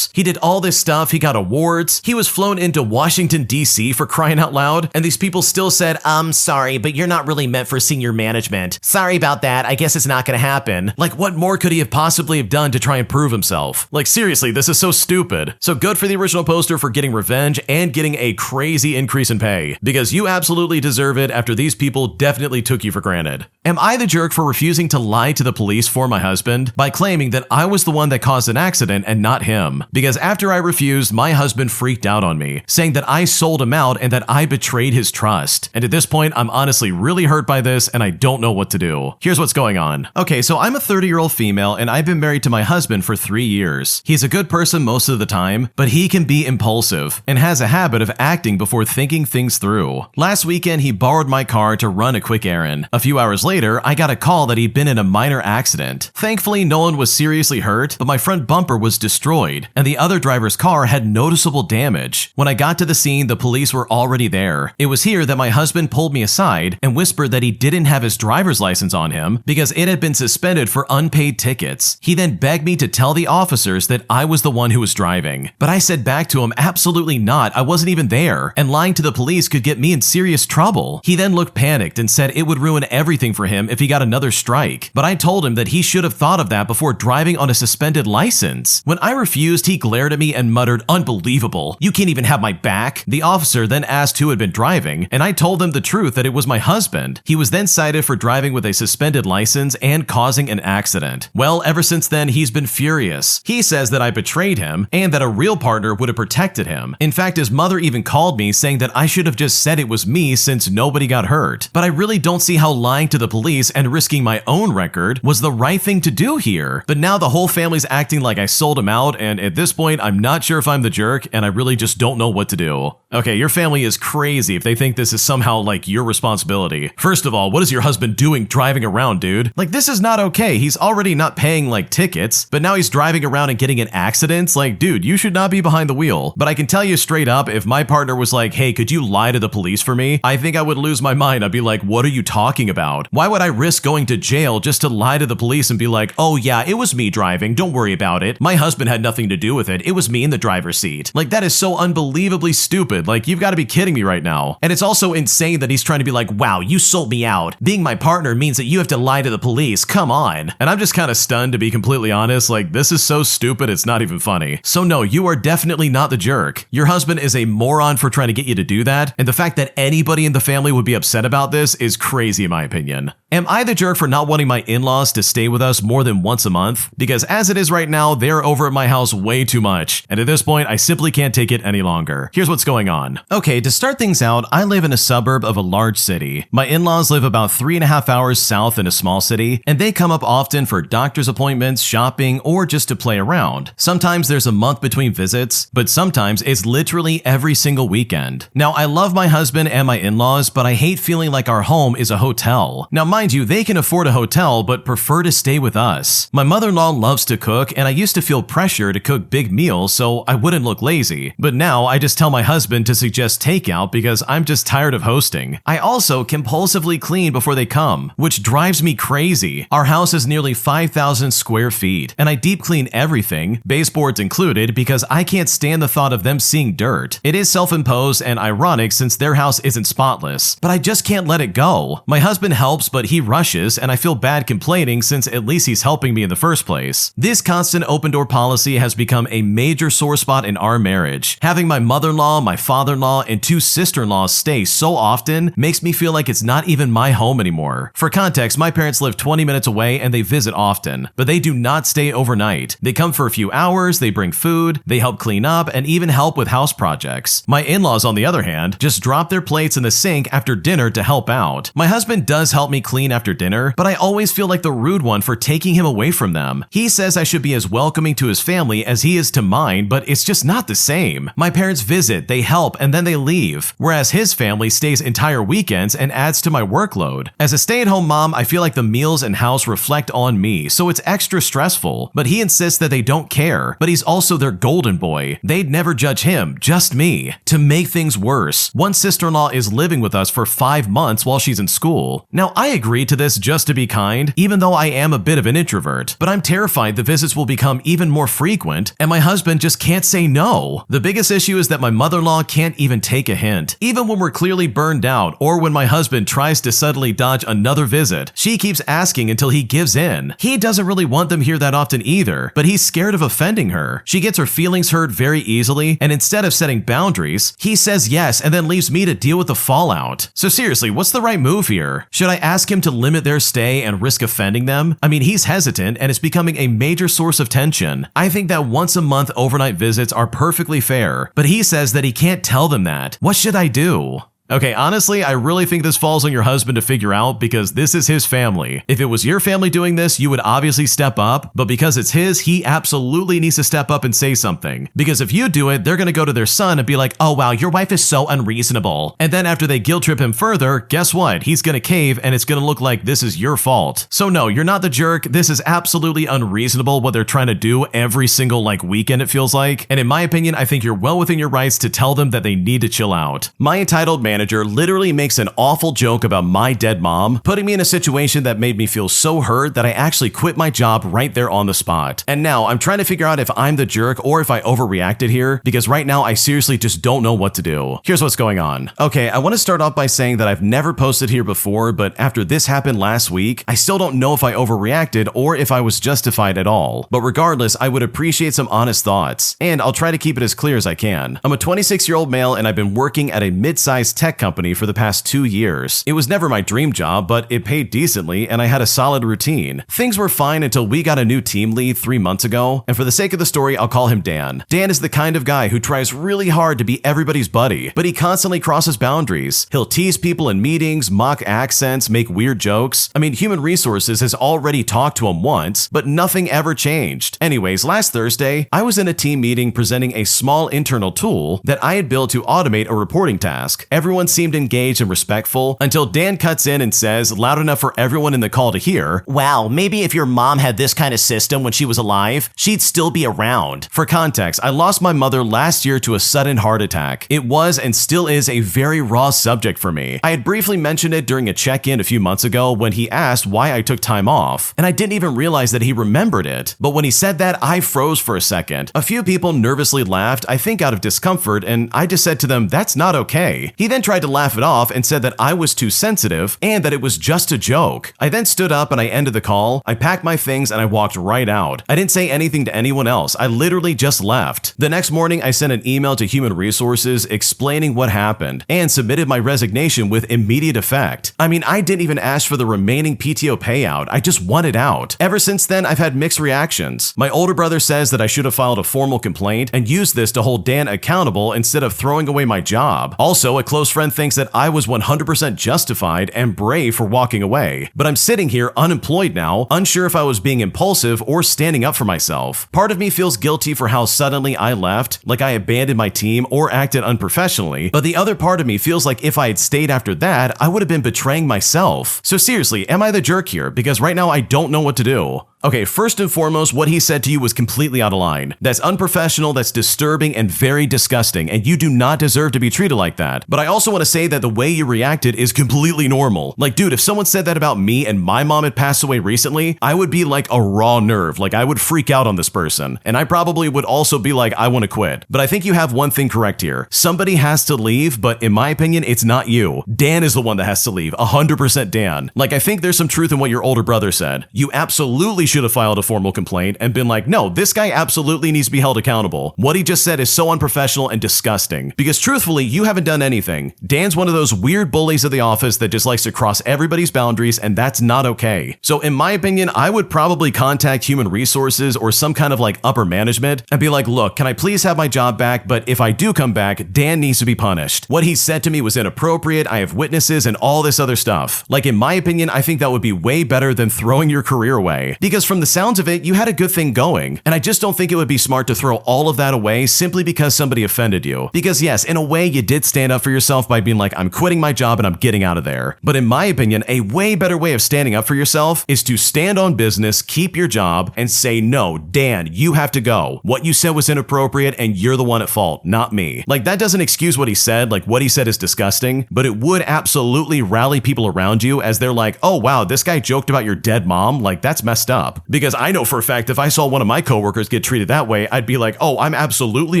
He did all this stuff, he got awards, he was flown into Washington, D.C. for crying out loud, and these people still said, "I'm sorry, but you're not really meant for senior management. Sorry about that, I guess it's not gonna happen." Like, what more could he have possibly have done to try and prove himself? Like, seriously, this is so stupid. So good for the original poster for getting revenge and getting a crazy increase in pay, because you absolutely deserve it after these people definitely took you for granted. Am I the jerk for refusing to lie to the police for my husband by claiming that I was the one that caused an accident and not him? Because after I refused, my husband freaked out on me, saying that I sold him out and that I betrayed his trust. And at this point, I'm honestly really hurt by this and I don't know what to do. Here's what's going on. Okay, so I'm a 30-year-old female and I've been married to my husband for 3 years. He's a good person most of the time, but he can be impulsive and has a habit of acting before thinking things through. Last weekend, he borrowed my car to run a quick errand. A few hours later, I got a call that he'd been in a minor accident. Thankfully, no one was seriously hurt, but my front bumper was destroyed, and the other driver's car had noticeable damage. When I got to the scene, the police were already there. It was here that my husband pulled me aside and whispered that he didn't have his driver's license on him because it had been suspended for unpaid tickets. He then begged me to tell the officers that I was the one who was driving. But I said back to him, absolutely not, I wasn't even there, and lying to the police could get me in serious trouble. He then looked panicked and said it would ruin everything for him if he got another strike. But I told him that he should have thought of that before driving on a suspended license. When I refused, he glared at me and muttered, "Unbelievable. You can't even have my back." The officer then asked who had been driving, and I told them the truth that it was my husband. He was then cited for driving with a suspended license and causing an accident. Well, ever since then, he's been furious. He says that I betrayed him and that a real partner would have protected him. In fact, his mother even called me saying that I should have just said it was me since nobody got hurt. But I really don't see how lying to the police and risking my own record was the right thing to do here. But now the whole family's acting like I sold him out, and at this point, I'm not sure if I'm the jerk, and I really just don't know what to do. Okay, your family is crazy if they think this is somehow like your responsibility. First of all, what is your husband doing driving around, dude? Like, this is not okay. He's already not paying like tickets, but now he's driving around and getting in accidents. Like, dude, you should not be behind the wheel. But I can tell you straight up, if my partner was like, "Hey, could you lie to the police for me?" I think I would lose my mind. I'd be like, what are you talking about? Why would I risk going to jail just to lie to the police and be like, "Oh yeah, it was me driving, don't worry about it. My husband had nothing to do with it. It was me in the driver's seat." Like, that is so unbelievably stupid. Like, you've got to be kidding me right now. And it's also insane that he's trying to be like, "Wow, you sold me out. Being my partner means that you have to lie to the police. Come on." And I'm just kind of stunned, to be completely honest. Like, this is so stupid, it's not even funny. So no, you are definitely not the jerk. Your husband is a moron for trying to get you to do that, and the fact that anybody in the family would be upset about this is crazy in my opinion. Am I the jerk for not wanting my in-laws to stay with us more than once a month? Because as it is right now, they're over at my house way too much, and at this point, I simply can't take it any longer. Here's what's going on. Okay, to start things out, I live in a suburb of a large city. My in-laws live about 3.5 hours south in a small city, and they come up often for doctor's appointments, shopping, or just to play around. Sometimes there's a month between visits, but sometimes it's literally every single weekend. Now, I love my husband and my in-laws, in-laws, but I hate feeling like our home is a hotel. Now mind you, they can afford a hotel but prefer to stay with us. My mother-in-law loves to cook, and I used to feel pressure to cook big meals so I wouldn't look lazy. But now I just tell my husband to suggest takeout because I'm just tired of hosting. I also compulsively clean before they come, which drives me crazy. Our house is nearly 5,000 square feet, and I deep clean everything, baseboards included, because I can't stand the thought of them seeing dirt. It is self-imposed and ironic since their house isn't spotless, but I just can't let it go. My husband helps, but he rushes, and I feel bad complaining since at least he's helping me in the first place. This constant open door policy has become a major sore spot in our marriage. Having my mother-in-law, my father-in-law, and 2 sister-in-laws stay so often makes me feel like it's not even my home anymore. For context, my parents live 20 minutes away and they visit often, but they do not stay overnight. They come for a few hours, they bring food, they help clean up, and even help with house projects. My in-laws, on the other hand, just drop their plates in the sink after dinner to help out. My husband does help me clean after dinner, but I always feel like the rude one for taking him away from them. He says I should be as welcoming to his family as he is to mine, but it's just not the same. My parents visit, they help, and then they leave, whereas his family stays entire weekends and adds to my workload. As a stay-at-home mom, I feel like the meals and house reflect on me, so it's extra stressful, but he insists that they don't care, but he's also their golden boy. They'd never judge him, just me. To make things worse, one sister-in-law is living with us for 5 months while she's in school. Now, I agreed to this just to be kind, even though I am a bit of an introvert, but I'm terrified the visits will become even more frequent, and my husband just can't say no. The biggest issue is that my mother-in-law can't even take a hint. Even when we're clearly burned out, or when my husband tries to subtly dodge another visit, she keeps asking until he gives in. He doesn't really want them here that often either, but he's scared of offending her. She gets her feelings hurt very easily, and instead of setting boundaries, he says yes and then leaves me to deal with the fallout. So seriously, what's the right move here? Should I ask him to limit their stay and risk offending them? I mean, he's hesitant and it's becoming a major source of tension. I think that once a month overnight visits are perfectly fair, but he says that he can't tell them that. What should I do? Okay, honestly, I really think this falls on your husband to figure out because this is his family. If it was your family doing this, you would obviously step up, but because it's his, he absolutely needs to step up and say something. Because if you do it, they're gonna go to their son and be like, oh wow, your wife is so unreasonable. And then after they guilt trip him further, guess what? He's gonna cave and it's gonna look like this is your fault. So no, you're not the jerk. This is absolutely unreasonable what they're trying to do every single weekend it feels like. And in my opinion, I think you're well within your rights to tell them that they need to chill out. My entitled manager literally makes an awful joke about my dead mom, putting me in a situation that made me feel so hurt that I actually quit my job right there on the spot. And now I'm trying to figure out if I'm the jerk or if I overreacted here, because right now I seriously just don't know what to do. Here's what's going on. Okay, I want to start off by saying that I've never posted here before, but after this happened last week, I still don't know if I overreacted or if I was justified at all. But regardless, I would appreciate some honest thoughts, and I'll try to keep it as clear as I can. I'm a 26-year-old male and I've been working at a mid-sized tech company for the past 2 years. It was never my dream job, but it paid decently and I had a solid routine. Things were fine until we got a new team lead 3 months ago, and for the sake of the story, I'll call him Dan. Dan is the kind of guy who tries really hard to be everybody's buddy, but he constantly crosses boundaries. He'll tease people in meetings, mock accents, make weird jokes. I mean, Human Resources has already talked to him once, but nothing ever changed. Anyways, last Thursday, I was in a team meeting presenting a small internal tool that I had built to automate a reporting task. Everyone seemed engaged and respectful until Dan cuts in and says, loud enough for everyone in the call to hear, wow, maybe if your mom had this kind of system when she was alive, she'd still be around. For context, I lost my mother last year to a sudden heart attack. It was and still is a very raw subject for me. I had briefly mentioned it during a check-in a few months ago when he asked why I took time off, and I didn't even realize that he remembered it. But when he said that, I froze for a second. A few people nervously laughed, I think out of discomfort, and I just said to them, that's not okay. He then tried to laugh it off and said that I was too sensitive and that it was just a joke. I then stood up and I ended the call. I packed my things and I walked right out. I didn't say anything to anyone else. I literally just left. The next morning, I sent an email to Human Resources explaining what happened and submitted my resignation with immediate effect. I mean, I didn't even ask for the remaining PTO payout. I just wanted out. Ever since then, I've had mixed reactions. My older brother says that I should have filed a formal complaint and used this to hold Dan accountable instead of throwing away my job. Also, a close friend thinks that I was 100% justified and brave for walking away. But I'm sitting here unemployed now, unsure if I was being impulsive or standing up for myself. Part of me feels guilty for how suddenly I left, like I abandoned my team or acted unprofessionally, but the other part of me feels like if I had stayed after that, I would have been betraying myself. So seriously, am I the jerk here? Because right now I don't know what to do. Okay, first and foremost, what he said to you was completely out of line. That's unprofessional, that's disturbing, and very disgusting, and you do not deserve to be treated like that. But I also want to say that the way you reacted is completely normal. Like, dude, if someone said that about me and my mom had passed away recently, I would be like a raw nerve. Like, I would freak out on this person. And I probably would also be like, I want to quit. But I think you have one thing correct here. Somebody has to leave, but in my opinion, it's not you. Dan is the one that has to leave. 100% Dan. Like, I think there's some truth in what your older brother said. You absolutely should have filed a formal complaint and been like, no, this guy absolutely needs to be held accountable. What he just said is so unprofessional and disgusting. Because truthfully, you haven't done anything. Dan's one of those weird bullies of the office that just likes to cross everybody's boundaries, and that's not okay. So in my opinion, I would probably contact human resources or some kind of like upper management and be like, look, can I please have my job back? But if I do come back, Dan needs to be punished. What he said to me was inappropriate. I have witnesses and all this other stuff. Like, in my opinion, I think that would be way better than throwing your career away. Because from the sounds of it, you had a good thing going. And I just don't think it would be smart to throw all of that away simply because somebody offended you. Because yes, in a way, you did stand up for yourself by being like, I'm quitting my job and I'm getting out of there. But in my opinion, a way better way of standing up for yourself is to stand on business, keep your job, and say, no, Dan, you have to go. What you said was inappropriate and you're the one at fault, not me. Like, that doesn't excuse what he said. Like, what he said is disgusting, but it would absolutely rally people around you as they're like, oh wow, this guy joked about your dead mom. Like, that's messed up. Because I know for a fact if I saw one of my coworkers get treated that way, I'd be like, oh, I'm absolutely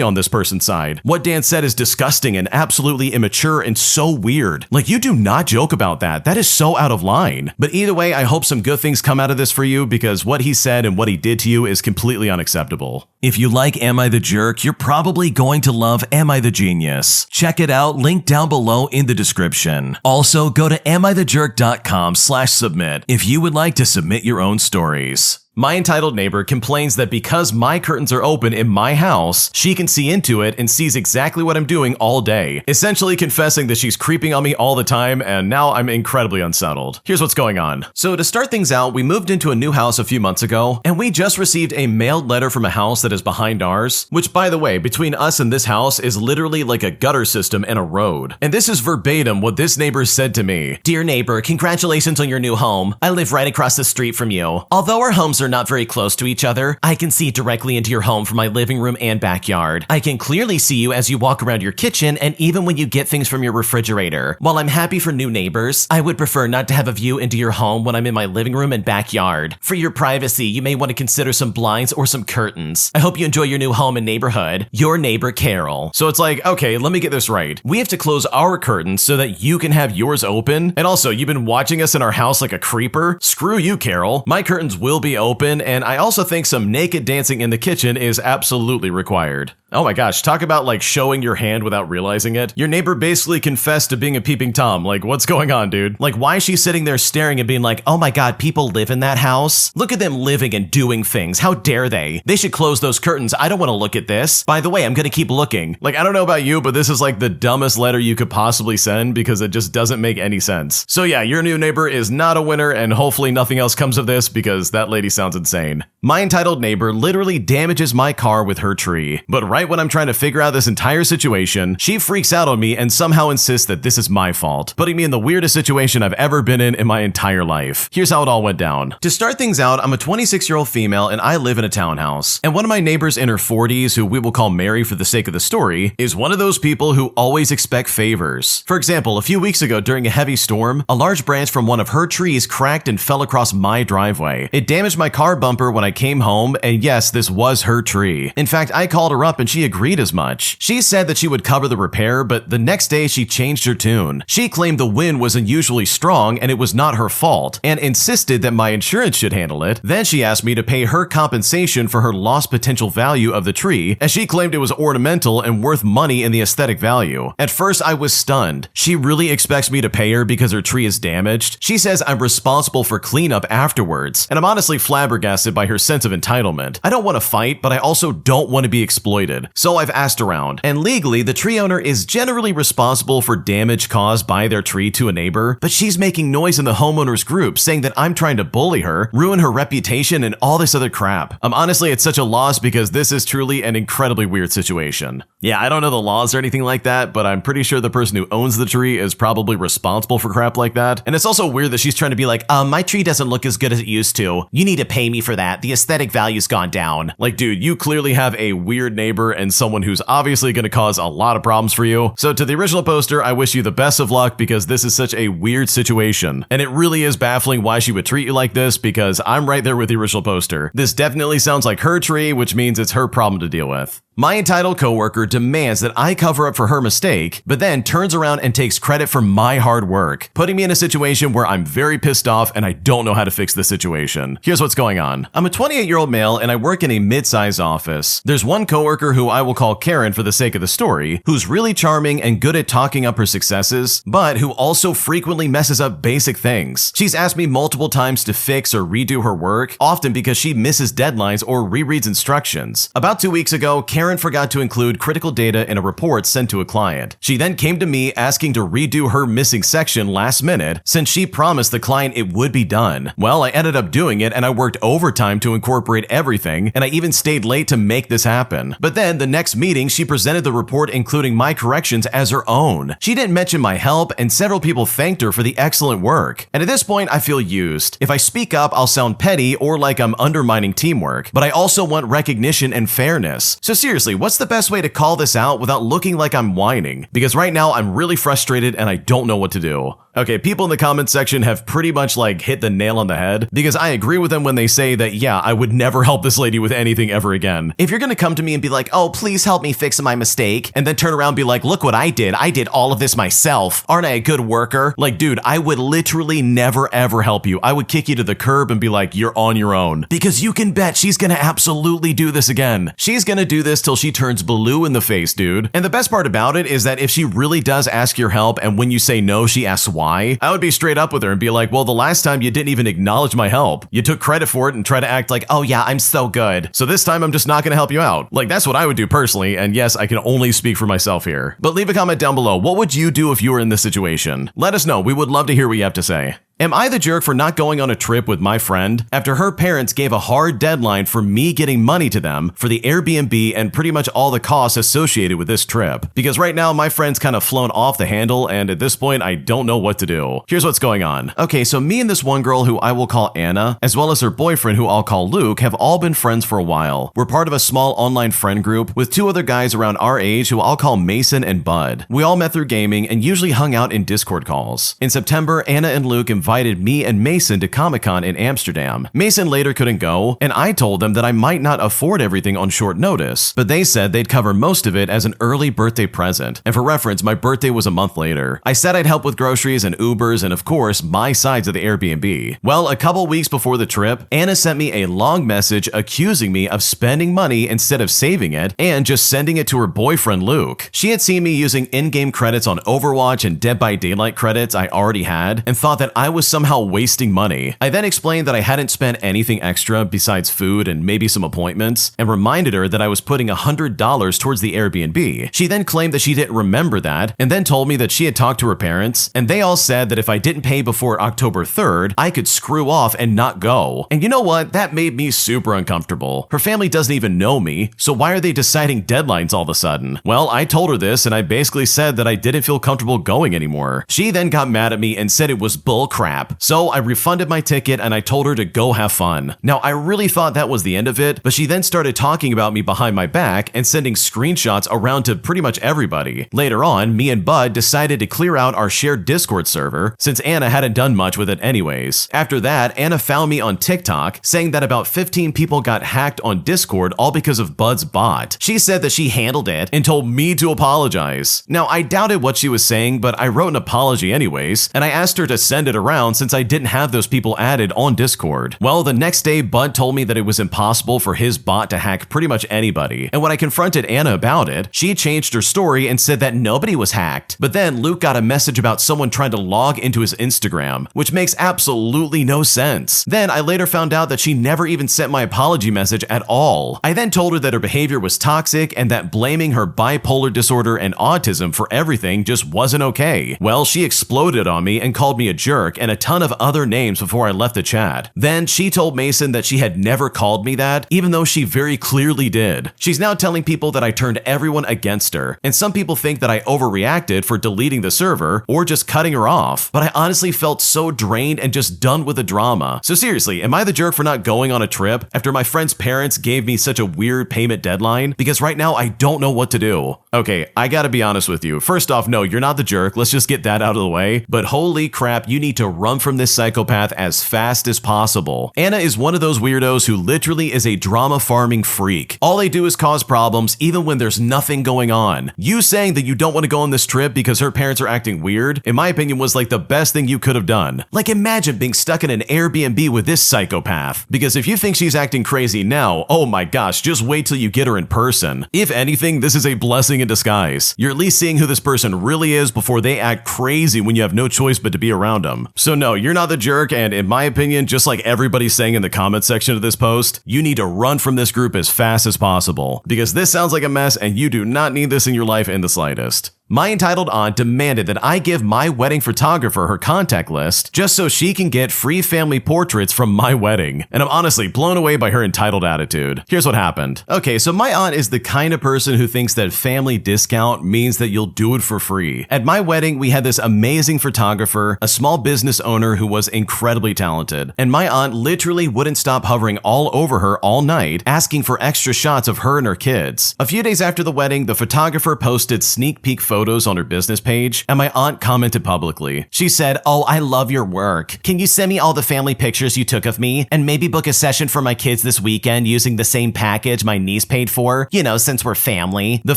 on this person's side. What Dan said is disgusting and absolutely immature and so weird. Like, you do not joke about that. That is so out of line. But either way, I hope some good things come out of this for you because what he said and what he did to you is completely unacceptable. If you like Am I the Jerk, you're probably going to love Am I the Genius. Check it out, link down below in the description. Also, go to amithejerk.com/submit if you would like to submit your own stories. My entitled neighbor complains that because my curtains are open in my house, she can see into it and sees exactly what I'm doing all day, essentially confessing that she's creeping on me all the time, and now I'm incredibly unsettled. Here's what's going on. So to start things out, we moved into a new house a few months ago, and we just received a mailed letter from a house that is behind ours, which, by the way, between us and this house is literally like a gutter system and a road. And this is verbatim what this neighbor said to me. Dear neighbor, congratulations on your new home. I live right across the street from you. Although our homes are not very close to each other, I can see directly into your home from my living room and backyard. I can clearly see you as you walk around your kitchen and even when you get things from your refrigerator. While I'm happy for new neighbors, I would prefer not to have a view into your home when I'm in my living room and backyard. For your privacy, you may want to consider some blinds or some curtains. I hope you enjoy your new home and neighborhood. Your neighbor, Carol. So it's like, okay, let me get this right. We have to close our curtains so that you can have yours open? And also, you've been watching us in our house like a creeper? Screw you, Carol. My curtains will be open, and I also think some naked dancing in the kitchen is absolutely required. Oh my gosh, talk about like showing your hand without realizing it. Your neighbor basically confessed to being a peeping Tom. Like, what's going on, dude? Like, why is she sitting there staring and being like, oh my god, people live in that house? Look at them living and doing things. How dare they? They should close those curtains. I don't want to look at this. By the way, I'm gonna keep looking. Like, I don't know about you, but this is like the dumbest letter you could possibly send because it just doesn't make any sense. So yeah, your new neighbor is not a winner, and hopefully nothing else comes of this because that lady sounds insane. My entitled neighbor literally damages my car with her tree. But right when I'm trying to figure out this entire situation, she freaks out on me and somehow insists that this is my fault, putting me in the weirdest situation I've ever been in my entire life. Here's how it all went down. To start things out, I'm a 26-year-old female and I live in a townhouse. And one of my neighbors in her 40s, who we will call Mary for the sake of the story, is one of those people who always expect favors. For example, a few weeks ago during a heavy storm, a large branch from one of her trees cracked and fell across my driveway. It damaged my car bumper when I came home, and yes, this was her tree. In fact, I called her up and she agreed as much. She said that she would cover the repair, but the next day she changed her tune. She claimed the wind was unusually strong and it was not her fault, and insisted that my insurance should handle it. Then she asked me to pay her compensation for her lost potential value of the tree, as she claimed it was ornamental and worth money in the aesthetic value. At first, I was stunned. She really expects me to pay her because her tree is damaged? She says I'm responsible for cleanup afterwards, and I'm honestly flabbergasted by her sense of entitlement. I don't want to fight, but I also don't want to be exploited. good. So I've asked around, and legally the tree owner is generally responsible for damage caused by their tree to a neighbor, but she's making noise in the homeowners group saying that I'm trying to bully her, ruin her reputation, and all this other crap. Honestly, it's such a loss because this is truly an incredibly weird situation. Yeah, I don't know the laws or anything like that, but I'm pretty sure the person who owns the tree is probably responsible for crap like that. And it's also weird that she's trying to be like, my tree doesn't look as good as it used to. You need to pay me for that. The aesthetic value's gone down. Like, dude, you clearly have a weird neighbor and someone who's obviously going to cause a lot of problems for you. So to the original poster, I wish you the best of luck because this is such a weird situation. And it really is baffling why she would treat you like this because I'm right there with the original poster. This definitely sounds like her tree, which means it's her problem to deal with. My entitled coworker demands that I cover up for her mistake, but then turns around and takes credit for my hard work, putting me in a situation where I'm very pissed off and I don't know how to fix the situation. Here's what's going on. I'm a 28-year-old male and I work in a mid-sized office. There's one coworker who I will call Karen for the sake of the story, who's really charming and good at talking up her successes, but who also frequently messes up basic things. She's asked me multiple times to fix or redo her work, often because she misses deadlines or rereads instructions. About 2 weeks ago, Karen forgot to include critical data in a report sent to a client. She then came to me asking to redo her missing section last minute since she promised the client it would be done. Well, I ended up doing it and I worked overtime to incorporate everything, and I even stayed late to make this happen. But then the next meeting, she presented the report including my corrections as her own. She didn't mention my help, and several people thanked her for the excellent work. And at this point, I feel used. If I speak up, I'll sound petty or like I'm undermining teamwork, but I also want recognition and fairness. So seriously, what's the best way to call this out without looking like I'm whining? Because right now I'm really frustrated and I don't know what to do. Okay, people in the comments section have pretty much like hit the nail on the head because I agree with them when they say that, yeah, I would never help this lady with anything ever again. If you're gonna come to me and be like, oh, please help me fix my mistake, and then turn around and be like, look what I did all of this myself. Aren't I a good worker? Like, dude, I would literally never ever help you. I would kick you to the curb and be like, you're on your own. Because you can bet she's gonna absolutely do this again. She's gonna do this till she turns blue in the face, dude. And the best part about it is that if she really does ask your help and when you say no, she asks why, I would be straight up with her and be like, well, the last time you didn't even acknowledge my help. You took credit for it and try to act like, oh yeah, I'm so good. So this time I'm just not gonna help you out. Like, that's what I would do personally, and yes, I can only speak for myself here. But leave a comment down below. What would you do if you were in this situation? Let us know. We would love to hear what you have to say. Am I the jerk for not going on a trip with my friend after her parents gave a hard deadline for me getting money to them for the Airbnb and pretty much all the costs associated with this trip? Because right now my friend's kind of flown off the handle and at this point I don't know what to do. Here's what's going on. Okay, so me and this one girl who I will call Anna, as well as her boyfriend who I'll call Luke, have all been friends for a while. We're part of a small online friend group with two other guys around our age who I'll call Mason and Bud. We all met through gaming and usually hung out in Discord calls. In September, Anna and Luke invited me and Mason to Comic-Con in Amsterdam. Mason later couldn't go, and I told them that I might not afford everything on short notice, but they said they'd cover most of it as an early birthday present. And for reference, my birthday was a month later. I said I'd help with groceries and Ubers and of course, my sides of the Airbnb. Well, a couple weeks before the trip, Anna sent me a long message accusing me of spending money instead of saving it and just sending it to her boyfriend Luke. She had seen me using in-game credits on Overwatch and Dead by Daylight credits I already had and thought that I was somehow wasting money. I then explained that I hadn't spent anything extra besides food and maybe some appointments and reminded her that I was putting $100 towards the Airbnb. She then claimed that she didn't remember that and then told me that she had talked to her parents and they all said that if I didn't pay before October 3rd, I could screw off and not go. And you know what? That made me super uncomfortable. Her family doesn't even know me, so why are they deciding deadlines all of a sudden? Well, I told her this and I basically said that I didn't feel comfortable going anymore. She then got mad at me and said it was bull crap. So I refunded my ticket and I told her to go have fun. Now, I really thought that was the end of it, but she then started talking about me behind my back and sending screenshots around to pretty much everybody. Later on, me and Bud decided to clear out our shared Discord server since Anna hadn't done much with it anyways. After that, Anna found me on TikTok saying that about 15 people got hacked on Discord all because of Bud's bot. She said that she handled it and told me to apologize. Now, I doubted what she was saying, but I wrote an apology anyways, and I asked her to send it around around since I didn't have those people added on Discord. Well, the next day, Bud told me that it was impossible for his bot to hack pretty much anybody. And when I confronted Anna about it, she had changed her story and said that nobody was hacked. But then Luke got a message about someone trying to log into his Instagram, which makes absolutely no sense. Then I later found out that she never even sent my apology message at all. I then told her that her behavior was toxic and that blaming her bipolar disorder and autism for everything just wasn't okay. Well, she exploded on me and called me a jerk and a ton of other names before I left the chat. Then she told Mason that she had never called me that, even though she very clearly did. She's now telling people that I turned everyone against her, and some people think that I overreacted for deleting the server or just cutting her off, but I honestly felt so drained and just done with the drama. So seriously, am I the jerk for not going on a trip after my friend's parents gave me such a weird payment deadline? Because right now I don't know what to do. Okay, I gotta be honest with you. First off, no, you're not the jerk. Let's just get that out of the way. But holy crap, you need to run from this psychopath as fast as possible. Anna is one of those weirdos who literally is a drama farming freak. All they do is cause problems even when there's nothing going on. You saying that you don't want to go on this trip because her parents are acting weird, in my opinion, was like the best thing you could have done. Like imagine being stuck in an Airbnb with this psychopath. Because if you think she's acting crazy now, oh my gosh, just wait till you get her in person. If anything, this is a blessing in disguise. You're at least seeing who this person really is before they act crazy when you have no choice but to be around them. So no, you're not the jerk, and in my opinion, just like everybody's saying in the comment section of this post, you need to run from this group as fast as possible. Because this sounds like a mess and you do not need this in your life in the slightest. My entitled aunt demanded that I give my wedding photographer her contact list just so she can get free family portraits from my wedding. And I'm honestly blown away by her entitled attitude. Here's what happened. Okay, so my aunt is the kind of person who thinks that family discount means that you'll do it for free. At my wedding, we had this amazing photographer, a small business owner who was incredibly talented. And my aunt literally wouldn't stop hovering all over her all night, asking for extra shots of her and her kids. A few days after the wedding, the photographer posted sneak peek photos on her business page, and my aunt commented publicly. She said, "Oh, I love your work. Can you send me all the family pictures you took of me and maybe book a session for my kids this weekend using the same package my niece paid for? You know, since we're family." The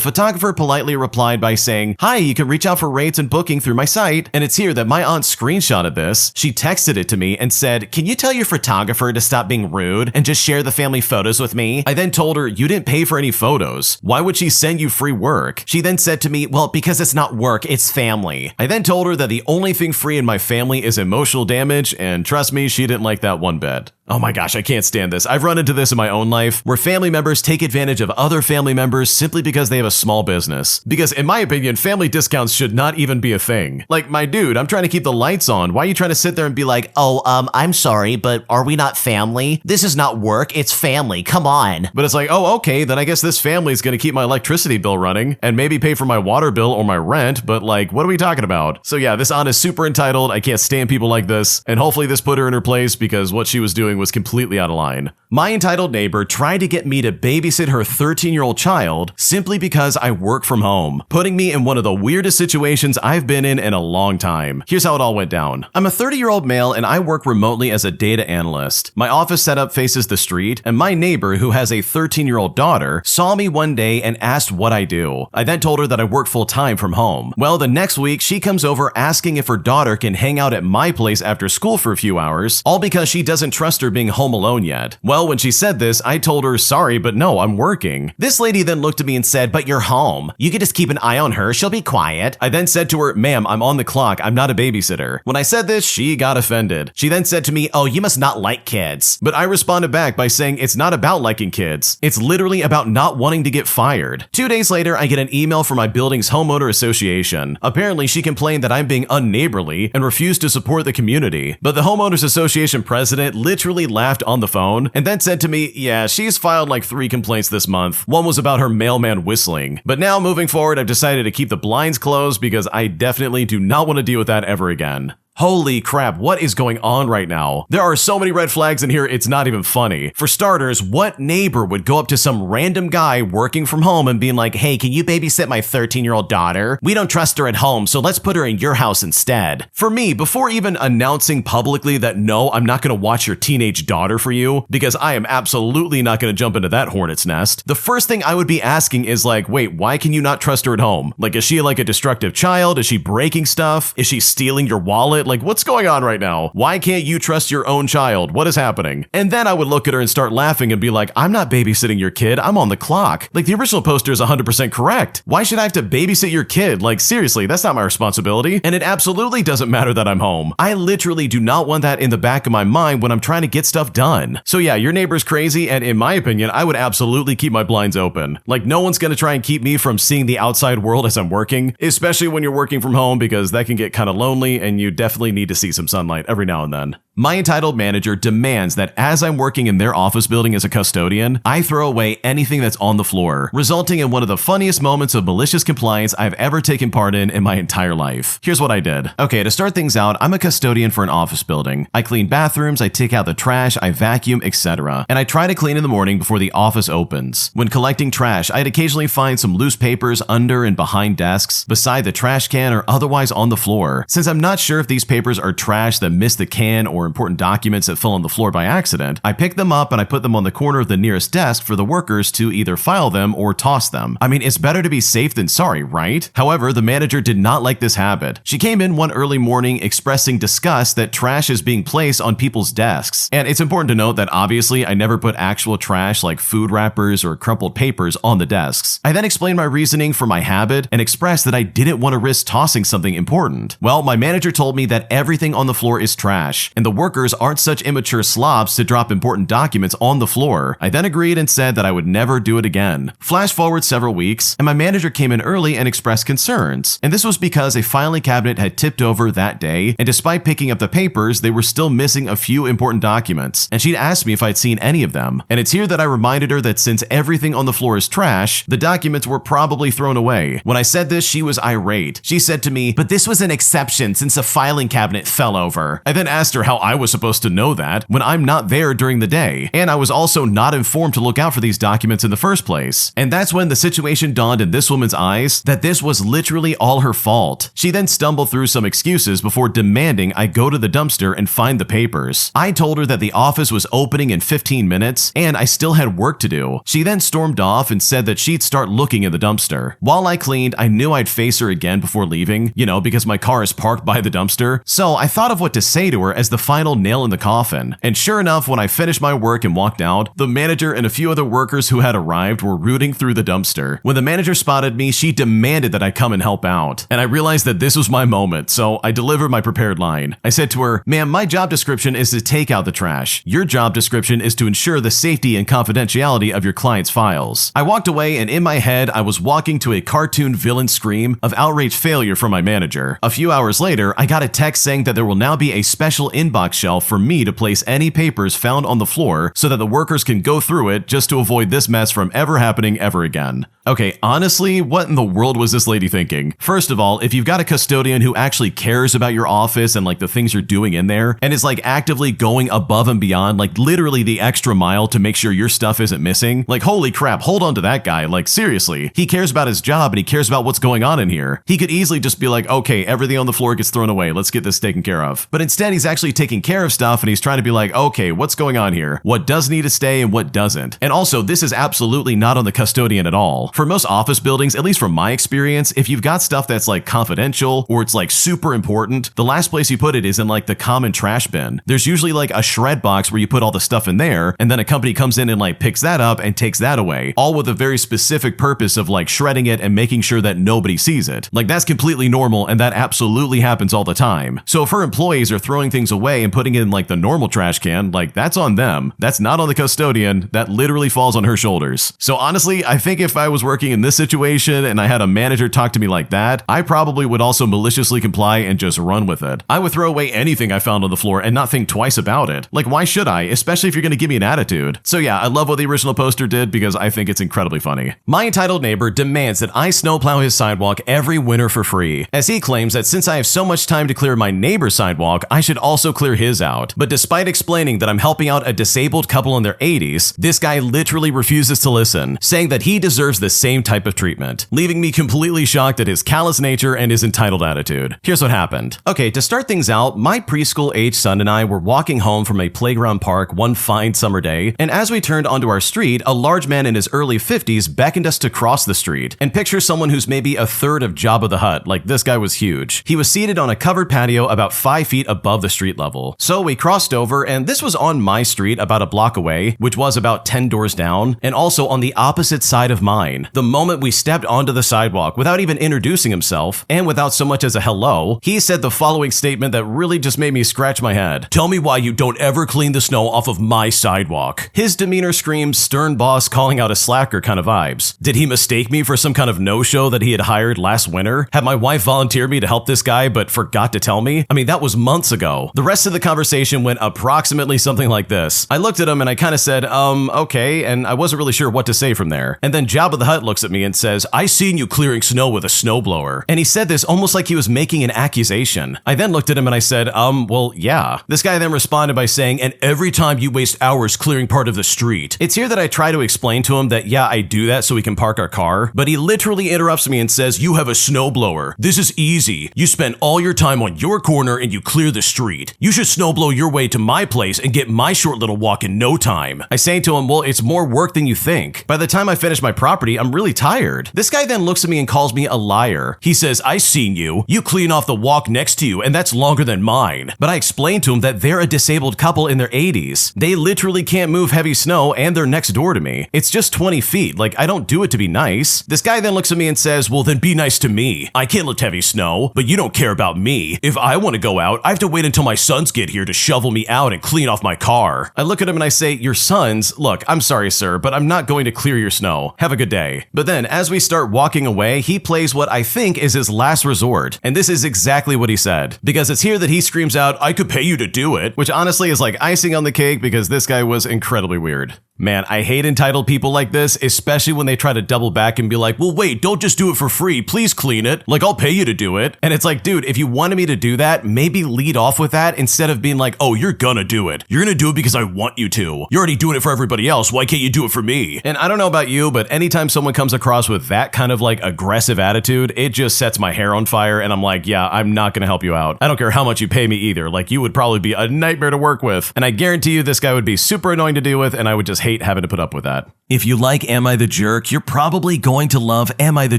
photographer politely replied by saying, "Hi, you can reach out for rates and booking through my site." And it's here that my aunt screenshotted this. She texted it to me and said, "Can you tell your photographer to stop being rude and just share the family photos with me?" I then told her, "You didn't pay for any photos. Why would she send you free work?" She then said to me, "Well, because it's not work, it's family." I then told her that the only thing free in my family is emotional damage, and trust me, she didn't like that one bit. Oh my gosh, I can't stand this. I've run into this in my own life, where family members take advantage of other family members simply because they have a small business. Because in my opinion, family discounts should not even be a thing. Like, my dude, I'm trying to keep the lights on. Why are you trying to sit there and be like, "Oh, I'm sorry, but are we not family? This is not work, it's family, come on." But it's like, oh, okay, then I guess this family is gonna keep my electricity bill running and maybe pay for my water bill or my rent, but like, what are we talking about? So yeah, this aunt is super entitled. I can't stand people like this, and hopefully this put her in her place because what she was doing was completely out of line. My entitled neighbor tried to get me to babysit her 13-year-old child simply because I work from home, putting me in one of the weirdest situations I've been in a long time. Here's how it all went down. I'm a 30-year-old male and I work remotely as a data analyst. My office setup faces the street, and my neighbor, who has a 13-year-old daughter, saw me one day and asked what I do. I then told her that I work full-time from home. Well, the next week, she comes over asking if her daughter can hang out at my place after school for a few hours, all because she doesn't trust her being home alone yet. Well, when she said this, I told her, "Sorry, but no, I'm working." This lady then looked at me and said, "But you're home. You can just keep an eye on her. She'll be quiet." I then said to her, "Ma'am, I'm on the clock. I'm not a babysitter." When I said this, she got offended. She then said to me, "Oh, you must not like kids." But I responded back by saying it's not about liking kids. It's literally about not wanting to get fired. 2 days later, I get an email from my building's homeowner association. Apparently, she complained that I'm being unneighborly and refused to support the community. But the homeowners association president literally laughed on the phone and then said to me, "Yeah, she's filed like 3 complaints this month. One was about her mailman whistling. But now moving forward, I've decided to keep the blinds closed because I definitely do not want to deal with that ever again." Holy crap, what is going on right now? There are so many red flags in here, it's not even funny. For starters, what neighbor would go up to some random guy working from home and being like, "Hey, can you babysit my 13-year-old daughter? We don't trust her at home, so let's put her in your house instead." For me, before even announcing publicly that no, I'm not gonna watch your teenage daughter for you, because I am absolutely not gonna jump into that hornet's nest, the first thing I would be asking is like, wait, why can you not trust her at home? Like, is she like a destructive child? Is she breaking stuff? Is she stealing your wallet? Like, what's going on right now? Why can't you trust your own child? What is happening? And then I would look at her and start laughing and be like, I'm not babysitting your kid. I'm on the clock. Like, the original poster is 100% correct. Why should I have to babysit your kid? Like, seriously, that's not my responsibility. And it absolutely doesn't matter that I'm home. I literally do not want that in the back of my mind when I'm trying to get stuff done. So yeah, your neighbor's crazy, and in my opinion, I would absolutely keep my blinds open. Like, no one's gonna try and keep me from seeing the outside world as I'm working, especially when you're working from home, because that can get kind of lonely and you definitely need to see some sunlight every now and then. My entitled manager demands that as I'm working in their office building as a custodian, I throw away anything that's on the floor, resulting in one of the funniest moments of malicious compliance I've ever taken part in my entire life. Here's what I did. Okay, to start things out, I'm a custodian for an office building. I clean bathrooms, I take out the trash, I vacuum, etc. And I try to clean in the morning before the office opens. When collecting trash, I'd occasionally find some loose papers under and behind desks, beside the trash can, or otherwise on the floor. Since I'm not sure if these papers are trash that missed the can or important documents that fell on the floor by accident, I pick them up and I put them on the corner of the nearest desk for the workers to either file them or toss them. I mean, it's better to be safe than sorry, right? However, the manager did not like this habit. She came in one early morning expressing disgust that trash is being placed on people's desks. And it's important to note that obviously I never put actual trash like food wrappers or crumpled papers on the desks. I then explained my reasoning for my habit and expressed that I didn't want to risk tossing something important. Well, my manager told me that everything on the floor is trash, and the workers aren't such immature slobs to drop important documents on the floor. I then agreed and said that I would never do it again. Flash forward several weeks, and my manager came in early and expressed concerns. And this was because a filing cabinet had tipped over that day, and despite picking up the papers, they were still missing a few important documents, and she'd asked me if I'd seen any of them. And it's here that I reminded her that since everything on the floor is trash, the documents were probably thrown away. When I said this, she was irate. She said to me, "But this was an exception since a filing cabinet fell over." I then asked her how I was supposed to know that when I'm not there during the day, and I was also not informed to look out for these documents in the first place. And that's when the situation dawned in this woman's eyes that this was literally all her fault. She then stumbled through some excuses before demanding I go to the dumpster and find the papers. I told her that the office was opening in 15 minutes and I still had work to do. She then stormed off and said that she'd start looking in the dumpster. While I cleaned, I knew I'd face her again before leaving, because my car is parked by the dumpster. So I thought of what to say to her as the final nail in the coffin. And sure enough, when I finished my work and walked out, the manager and a few other workers who had arrived were rooting through the dumpster. When the manager spotted me, she demanded that I come and help out. And I realized that this was my moment, so I delivered my prepared line. I said to her, "Ma'am, my job description is to take out the trash. Your job description is to ensure the safety and confidentiality of your client's files." I walked away, and in my head, I was walking to a cartoon villain scream of outraged failure from my manager. A few hours later, I got a text saying that there will now be a special inbox shelf for me to place any papers found on the floor so that the workers can go through it just to avoid this mess from ever happening ever again. Okay, honestly, what in the world was this lady thinking? First of all, if you've got a custodian who actually cares about your office and like the things you're doing in there, and is like actively going above and beyond, like literally the extra mile to make sure your stuff isn't missing, like holy crap, hold on to that guy. Like seriously, he cares about his job and he cares about what's going on in here. He could easily just be like, okay, everything on the floor gets thrown away. Let's get this taken care of. But instead, he's actually taking care of stuff and he's trying to be like, okay, what's going on here? What does need to stay and what doesn't? And also, this is absolutely not on the custodian at all. For most office buildings, at least from my experience, if you've got stuff that's like confidential or it's like super important, the last place you put it is in like the common trash bin. There's usually like a shred box where you put all the stuff in there, and then a company comes in and like picks that up and takes that away, all with a very specific purpose of like shredding it and making sure that nobody sees it. Like that's completely normal, and that absolutely happens all the time. So if her employees are throwing things away and putting it in like the normal trash can, like that's on them. That's not on the custodian. That literally falls on her shoulders. So honestly, I think if I was working in this situation and I had a manager talk to me like that, I probably would also maliciously comply and just run with it. I would throw away anything I found on the floor and not think twice about it. Like, why should I? Especially if you're going to give me an attitude. So yeah, I love what the original poster did because I think it's incredibly funny. My entitled neighbor demands that I snowplow his sidewalk every winter for free, as he claims that since I have so much time to clear my neighbor's sidewalk, I should also clear clear his out. But despite explaining that I'm helping out a disabled couple in their 80s, this guy literally refuses to listen, saying that he deserves the same type of treatment, leaving me completely shocked at his callous nature and his entitled attitude. Here's what happened. Okay, to start things out, my preschool-age son and I were walking home from a playground park one fine summer day, and as we turned onto our street, a large man in his early 50s beckoned us to cross the street. And picture someone who's maybe a third of Jabba the Hutt, like this guy was huge. He was seated on a covered patio about 5 feet above the street level. So we crossed over, and this was on my street about a block away, which was about 10 doors down, and also on the opposite side of mine. The moment we stepped onto the sidewalk, without even introducing himself, and without so much as a hello, he said the following statement that really just made me scratch my head. "Tell me why you don't ever clean the snow off of my sidewalk." His demeanor screamed stern boss calling out a slacker kind of vibes. Did he mistake me for some kind of no-show that he had hired last winter? Had my wife volunteered me to help this guy but forgot to tell me? I mean, that was months ago. The rest of the conversation went approximately something like this. I looked at him and I kind of said, okay, and I wasn't really sure what to say from there. And then Jabba the Hutt looks at me and says, "I seen you clearing snow with a snowblower." And he said this almost like he was making an accusation. I then looked at him and I said, well, yeah. This guy then responded by saying, "And every time you waste hours clearing part of the street." It's here that I try to explain to him that, yeah, I do that so we can park our car, but he literally interrupts me and says, "You have a snowblower. This is easy. You spend all your time on your corner and you clear the street. You should snowblow your way to my place and get my short little walk in no time." I say to him, "Well, it's more work than you think. By the time I finish my property, I'm really tired." This guy then looks at me and calls me a liar. He says, "I seen you. You clean off the walk next to you, and that's longer than mine." But I explained to him that they're a disabled couple in their 80s. They literally can't move heavy snow and they're next door to me. It's just 20 feet. Like, I don't do it to be nice. This guy then looks at me and says, "Well, then be nice to me. I can't lift heavy snow, but you don't care about me. If I want to go out, I have to wait until my sons get here to shovel me out and clean off my car." I look at him and I say, "Your sons? Look, I'm sorry, sir, but I'm not going to clear your snow. Have a good day." But then, as we start walking away, he plays what I think is his last resort. And this is exactly what he said. Because it's here that he screams out, "I could pay you to do it," which honestly is like icing on the cake because this guy was incredibly weird. Man, I hate entitled people like this, especially when they try to double back and be like, "Well, wait, don't just do it for free. Please clean it. Like, I'll pay you to do it." And it's like, dude, if you wanted me to do that, maybe lead off with that instead of being like, "Oh, you're gonna do it. You're gonna do it because I want you to. You're already doing it for everybody else. Why can't you do it for me?" And I don't know about you, but anytime someone comes across with that kind of like aggressive attitude, it just sets my hair on fire. And I'm like, yeah, I'm not gonna help you out. I don't care how much you pay me either. Like, you would probably be a nightmare to work with. And I guarantee you this guy would be super annoying to deal with, and I would just hate having to put up with that. If you like Am I the Jerk, you're probably going to love Am I the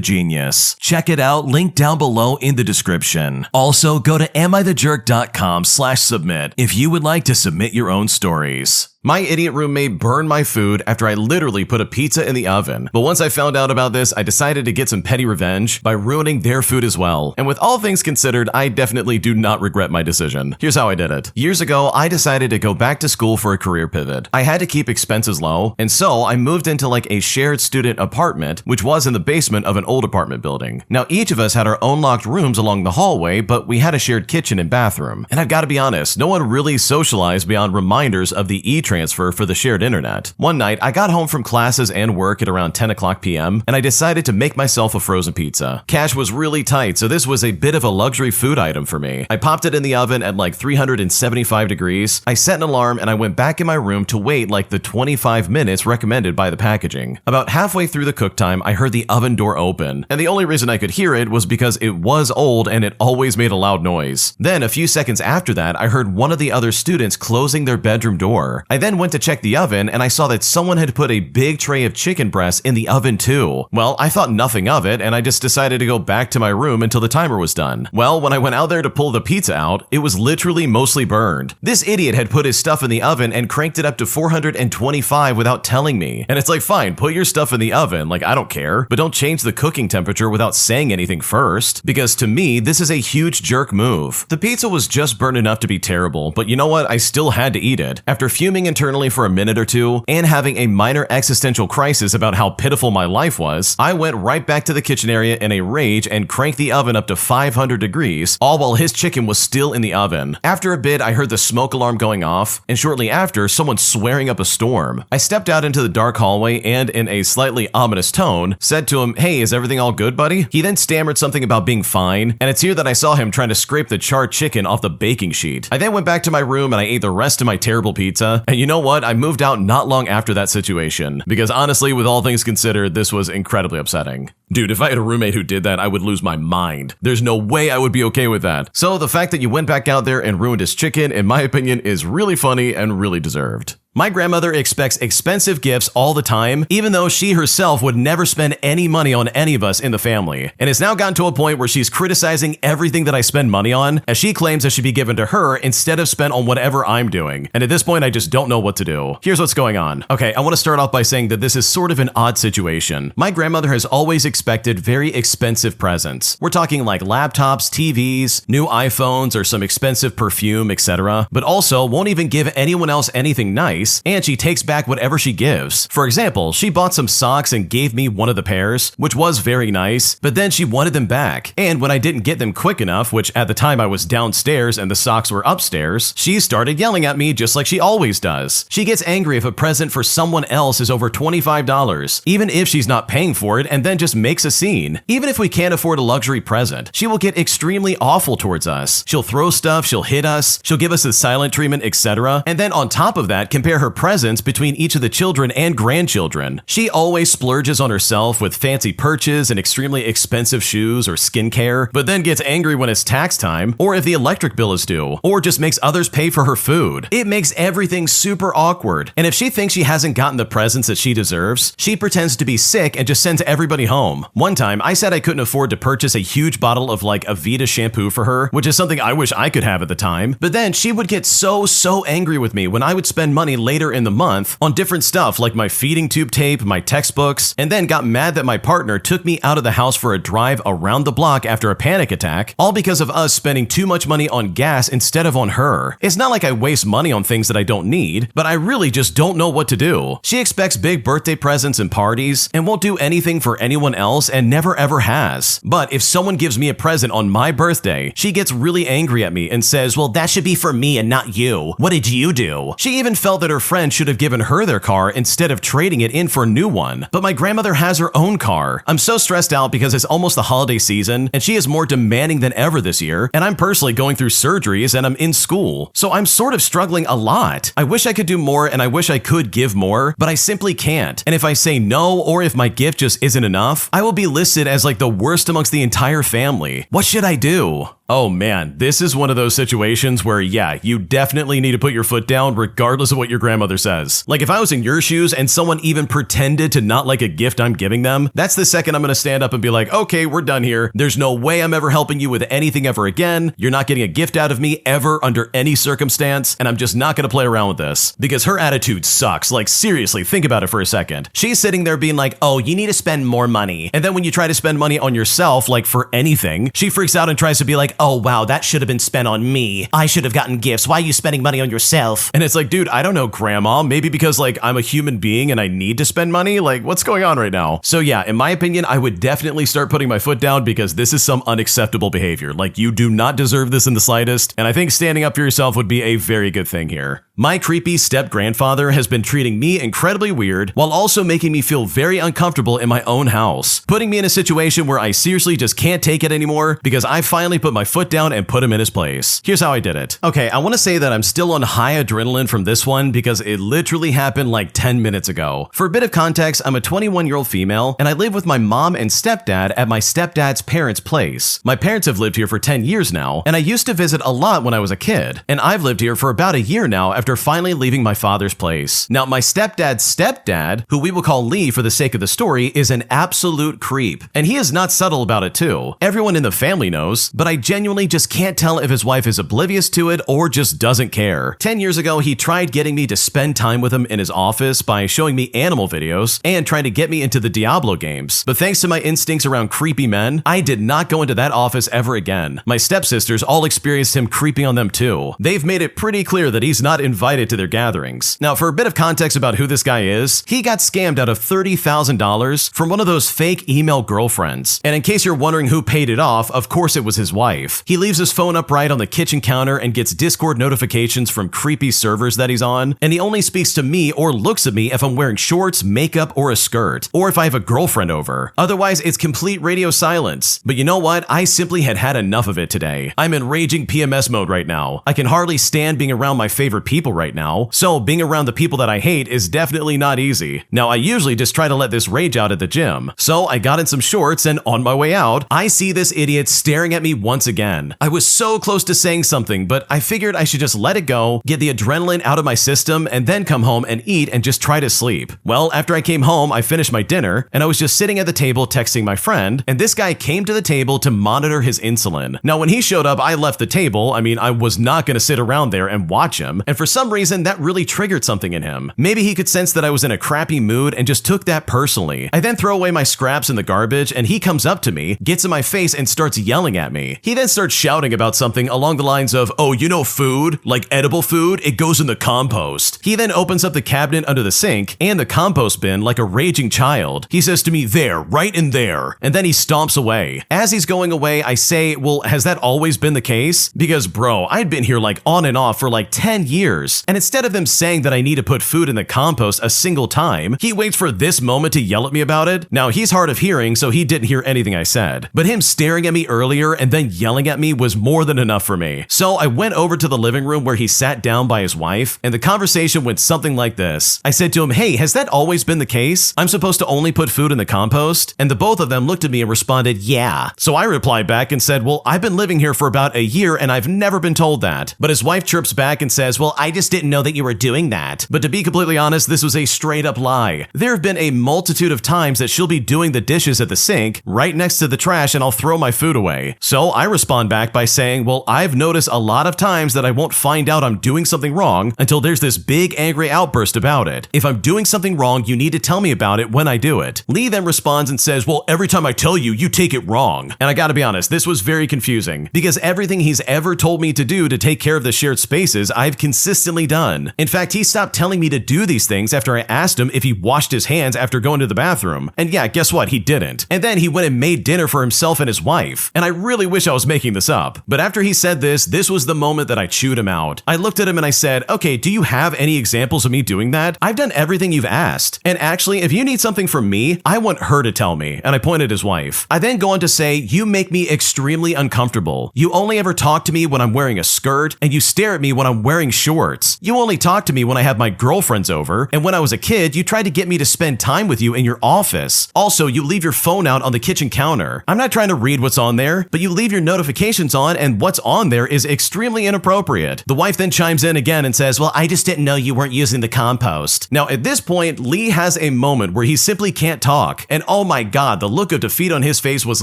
Genius. Check it out, link down below in the description. Also, go to amithejerk.com/submit if you would like to submit your own stories. My idiot roommate burned my food after I literally put a pizza in the oven. But once I found out about this, I decided to get some petty revenge by ruining their food as well. And with all things considered, I definitely do not regret my decision. Here's how I did it. Years ago, I decided to go back to school for a career pivot. I had to keep expenses low, and so I moved into like a shared student apartment, which was in the basement of an old apartment building. Now, each of us had our own locked rooms along the hallway, but we had a shared kitchen and bathroom. And I've got to be honest, no one really socialized beyond reminders of the transfer for the shared internet. One night, I got home from classes and work at around 10 o'clock p.m., and I decided to make myself a frozen pizza. Cash was really tight, so this was a bit of a luxury food item for me. I popped it in the oven at like 375 degrees. I set an alarm, and I went back in my room to wait like the 25 minutes recommended by the packaging. About halfway through the cook time, I heard the oven door open, and the only reason I could hear it was because it was old and it always made a loud noise. Then, a few seconds after that, I heard one of the other students closing their bedroom door. I then went to check the oven, and I saw that someone had put a big tray of chicken breasts in the oven too. Well, I thought nothing of it, and I just decided to go back to my room until the timer was done. Well, when I went out there to pull the pizza out, it was literally mostly burned. This idiot had put his stuff in the oven and cranked it up to 425 without telling me. And it's like, fine, put your stuff in the oven, like I don't care, but don't change the cooking temperature without saying anything first. Because to me, this is a huge jerk move. The pizza was just burned enough to be terrible, but you know what? I still had to eat it. After fuming internally for a minute or two, and having a minor existential crisis about how pitiful my life was, I went right back to the kitchen area in a rage and cranked the oven up to 500 degrees, all while his chicken was still in the oven. After a bit, I heard the smoke alarm going off, and shortly after, someone swearing up a storm. I stepped out into the dark hall hallway and in a slightly ominous tone said to him, "Hey, is everything all good, buddy?" He then stammered something about being fine, and it's here that I saw him trying to scrape the charred chicken off the baking sheet. I then went back to my room and I ate the rest of my terrible pizza, and you know what? I moved out not long after that situation, because honestly, with all things considered, this was incredibly upsetting. Dude, if I had a roommate who did that, I would lose my mind. There's no way I would be okay with that. So the fact that you went back out there and ruined his chicken, in my opinion, is really funny and really deserved. My grandmother expects expensive gifts all the time, even though she herself would never spend any money on any of us in the family, and it's now gotten to a point where she's criticizing everything that I spend money on, as she claims it should be given to her instead of spent on whatever I'm doing. And at this point, I just don't know what to do. Here's what's going on. Okay, I want to start off by saying that this is sort of an odd situation. My grandmother has always expected very expensive presents. We're talking like laptops, TVs, new iPhones, or some expensive perfume, etc., but also won't even give anyone else anything nice, and she takes back whatever she gives. For example, she bought some socks and gave me one of the pairs, which was very nice, but then she wanted them back. And when I didn't get them quick enough, which at the time I was downstairs and the socks were upstairs, she started yelling at me just like she always does. She gets angry if a present for someone else is over $25, even if she's not paying for it, and then just makes a scene. Even if we can't afford a luxury present, she will get extremely awful towards us. She'll throw stuff, she'll hit us, she'll give us the silent treatment, etc. And then on top of that, compare her presents between each of the children and grandchildren. She always splurges on herself with fancy perches and extremely expensive shoes or skincare, but then gets angry when it's tax time, or if the electric bill is due, or just makes others pay for her food. It makes everything super awkward. And if she thinks she hasn't gotten the presents that she deserves, she pretends to be sick and just sends everybody home. One time, I said I couldn't afford to purchase a huge bottle of like Evicted shampoo for her, which is something I wish I could have at the time, but then she would get so angry with me when I would spend money later in the month on different stuff like my feeding tube tape, my textbooks, and then got mad that my partner took me out of the house for a drive around the block after a panic attack, all because of us spending too much money on gas instead of on her. It's not like I waste money on things that I don't need, but I really just don't know what to do. She expects big birthday presents and parties and won't do anything for anyone else and never ever has. But if someone gives me a present on my birthday, she gets really angry at me and says, "Well, that should be for me and not you. What did you do?" She even felt that her friend should have given her their car instead of trading it in for a new one. But my grandmother has her own car. I'm so stressed out because it's almost the holiday season and she is more demanding than ever this year, and I'm personally going through surgeries and I'm in school. So I'm sort of struggling a lot. I wish I could do more and I wish I could give more, but I simply can't. And if I say no, or if my gift just isn't enough, I will be listed as like the worst amongst the entire family. What should I do? Oh man, this is one of those situations where, yeah, you definitely need to put your foot down regardless of what your grandmother says. Like if I was in your shoes and someone even pretended to not like a gift I'm giving them, that's the second I'm gonna stand up and be like, okay, we're done here. There's no way I'm ever helping you with anything ever again. You're not getting a gift out of me ever under any circumstance, and I'm just not gonna play around with this. Because her attitude sucks. Like seriously, think about it for a second. She's sitting there being like, oh, you need to spend more money. And then when you try to spend money on yourself, like for anything, she freaks out and tries to be like, oh wow, that should have been spent on me. I should have gotten gifts. Why are you spending money on yourself? And it's like, dude, I don't know, grandma. Maybe because like I'm a human being and I need to spend money? Like what's going on right now? So yeah, in my opinion, I would definitely start putting my foot down because this is some unacceptable behavior. Like you do not deserve this in the slightest. And I think standing up for yourself would be a very good thing here. My creepy step-grandfather has been treating me incredibly weird while also making me feel very uncomfortable in my own house, putting me in a situation where I seriously just can't take it anymore because I finally put my foot down and put him in his place. Here's how I did it. Okay, I want to say that I'm still on high adrenaline from this one because it literally happened like 10 minutes ago. For a bit of context, I'm a 21-year-old female and I live with my mom and stepdad at my stepdad's parents' place. My parents have lived here for 10 years now, and I used to visit a lot when I was a kid, and I've lived here for about a year now after finally leaving my father's place. Now, my stepdad's stepdad, who we will call Lee for the sake of the story, is an absolute creep, and he is not subtle about it too. Everyone in the family knows, but I genuinely just can't tell if his wife is oblivious to it or just doesn't care. 10 years ago, he tried getting me to spend time with him in his office by showing me animal videos and trying to get me into the Diablo games, but thanks to my instincts around creepy men, I did not go into that office ever again. My stepsisters all experienced him creeping on them too. They've made it pretty clear that he's not invited to their gatherings. Now, for a bit of context about who this guy is, he got scammed out of $30,000 from one of those fake email girlfriends. And in case you're wondering who paid it off, of course it was his wife. He leaves his phone upright on the kitchen counter and gets Discord notifications from creepy servers that he's on, and he only speaks to me or looks at me if I'm wearing shorts, makeup, or a skirt, or if I have a girlfriend over. Otherwise, it's complete radio silence. But you know what? I simply had enough of it today. I'm in raging PMS mode right now. I can hardly stand being around my favorite people right now, so being around the people that I hate is definitely not easy. Now, I usually just try to let this rage out at the gym, so I got in some shorts, and on my way out, I see this idiot staring at me once again. I was so close to saying something, but I figured I should just let it go, get the adrenaline out of my system, and then come home and eat and just try to sleep. Well, after I came home, I finished my dinner, and I was just sitting at the table texting my friend, and this guy came to the table to monitor his insulin. Now, when he showed up, I left the table. I mean, I was not going to sit around there and watch him, and for some reason, that really triggered something in him. Maybe he could sense that I was in a crappy mood and just took that personally. I then throw away my scraps in the garbage, and he comes up to me, gets in my face, and starts yelling at me. He then starts shouting about something along the lines of, "Oh, you know food? Like edible food? It goes in the compost." He then opens up the cabinet under the sink and the compost bin like a raging child. He says to me, "There, right in there," and then he stomps away. As he's going away, I say, "Well, has that always been the case?" Because bro, I'd been here like on and off for like 10 years, and instead of them saying that I need to put food in the compost a single time, he waits for this moment to yell at me about it. Now, he's hard of hearing, so he didn't hear anything I said, but him staring at me earlier and then yelling at me was more than enough for me. So I went over to the living room where he sat down by his wife, and the conversation went something like this. I said to him, "Hey, has that always been the case? I'm supposed to only put food in the compost?" And the both of them looked at me and responded, "Yeah." So I replied back and said, "Well, I've been living here for about a year and I've never been told that." But his wife chirps back and says, "Well, I just didn't know that you were doing that." But to be completely honest, this was a straight up lie. There have been a multitude of times that she'll be doing the dishes at the sink right next to the trash and I'll throw my food away. So I respond back by saying, "Well, I've noticed a lot of times that I won't find out I'm doing something wrong until there's this big angry outburst about it. If I'm doing something wrong, you need to tell me about it when I do it." Lee then responds and says, "Well, every time I tell you, you take it wrong." And I gotta be honest, this was very confusing because everything he's ever told me to do to take care of the shared spaces, I've consistently done. In fact, he stopped telling me to do these things after I asked him if he washed his hands after going to the bathroom. And yeah, guess what? He didn't. And then he went and made dinner for himself and his wife. And I really wish I was making this up. But after he said this was the moment that I chewed him out. I looked at him and I said, "Okay, do you have any examples of me doing that? I've done everything you've asked. And actually, if you need something from me, I want her to tell me." And I pointed at his wife. I then go on to say, "You make me extremely uncomfortable. You only ever talk to me when I'm wearing a skirt, and you stare at me when I'm wearing shorts. You only talk to me when I have my girlfriends over, and when I was a kid, you tried to get me to spend time with you in your office. Also, you leave your phone out on the kitchen counter. I'm not trying to read what's on there, but you leave your notifications on, and what's on there is extremely inappropriate." The wife then chimes in again and says, "Well, I just didn't know you weren't using the compost." Now, at this point, Lee has a moment where he simply can't talk, and oh my god, the look of defeat on his face was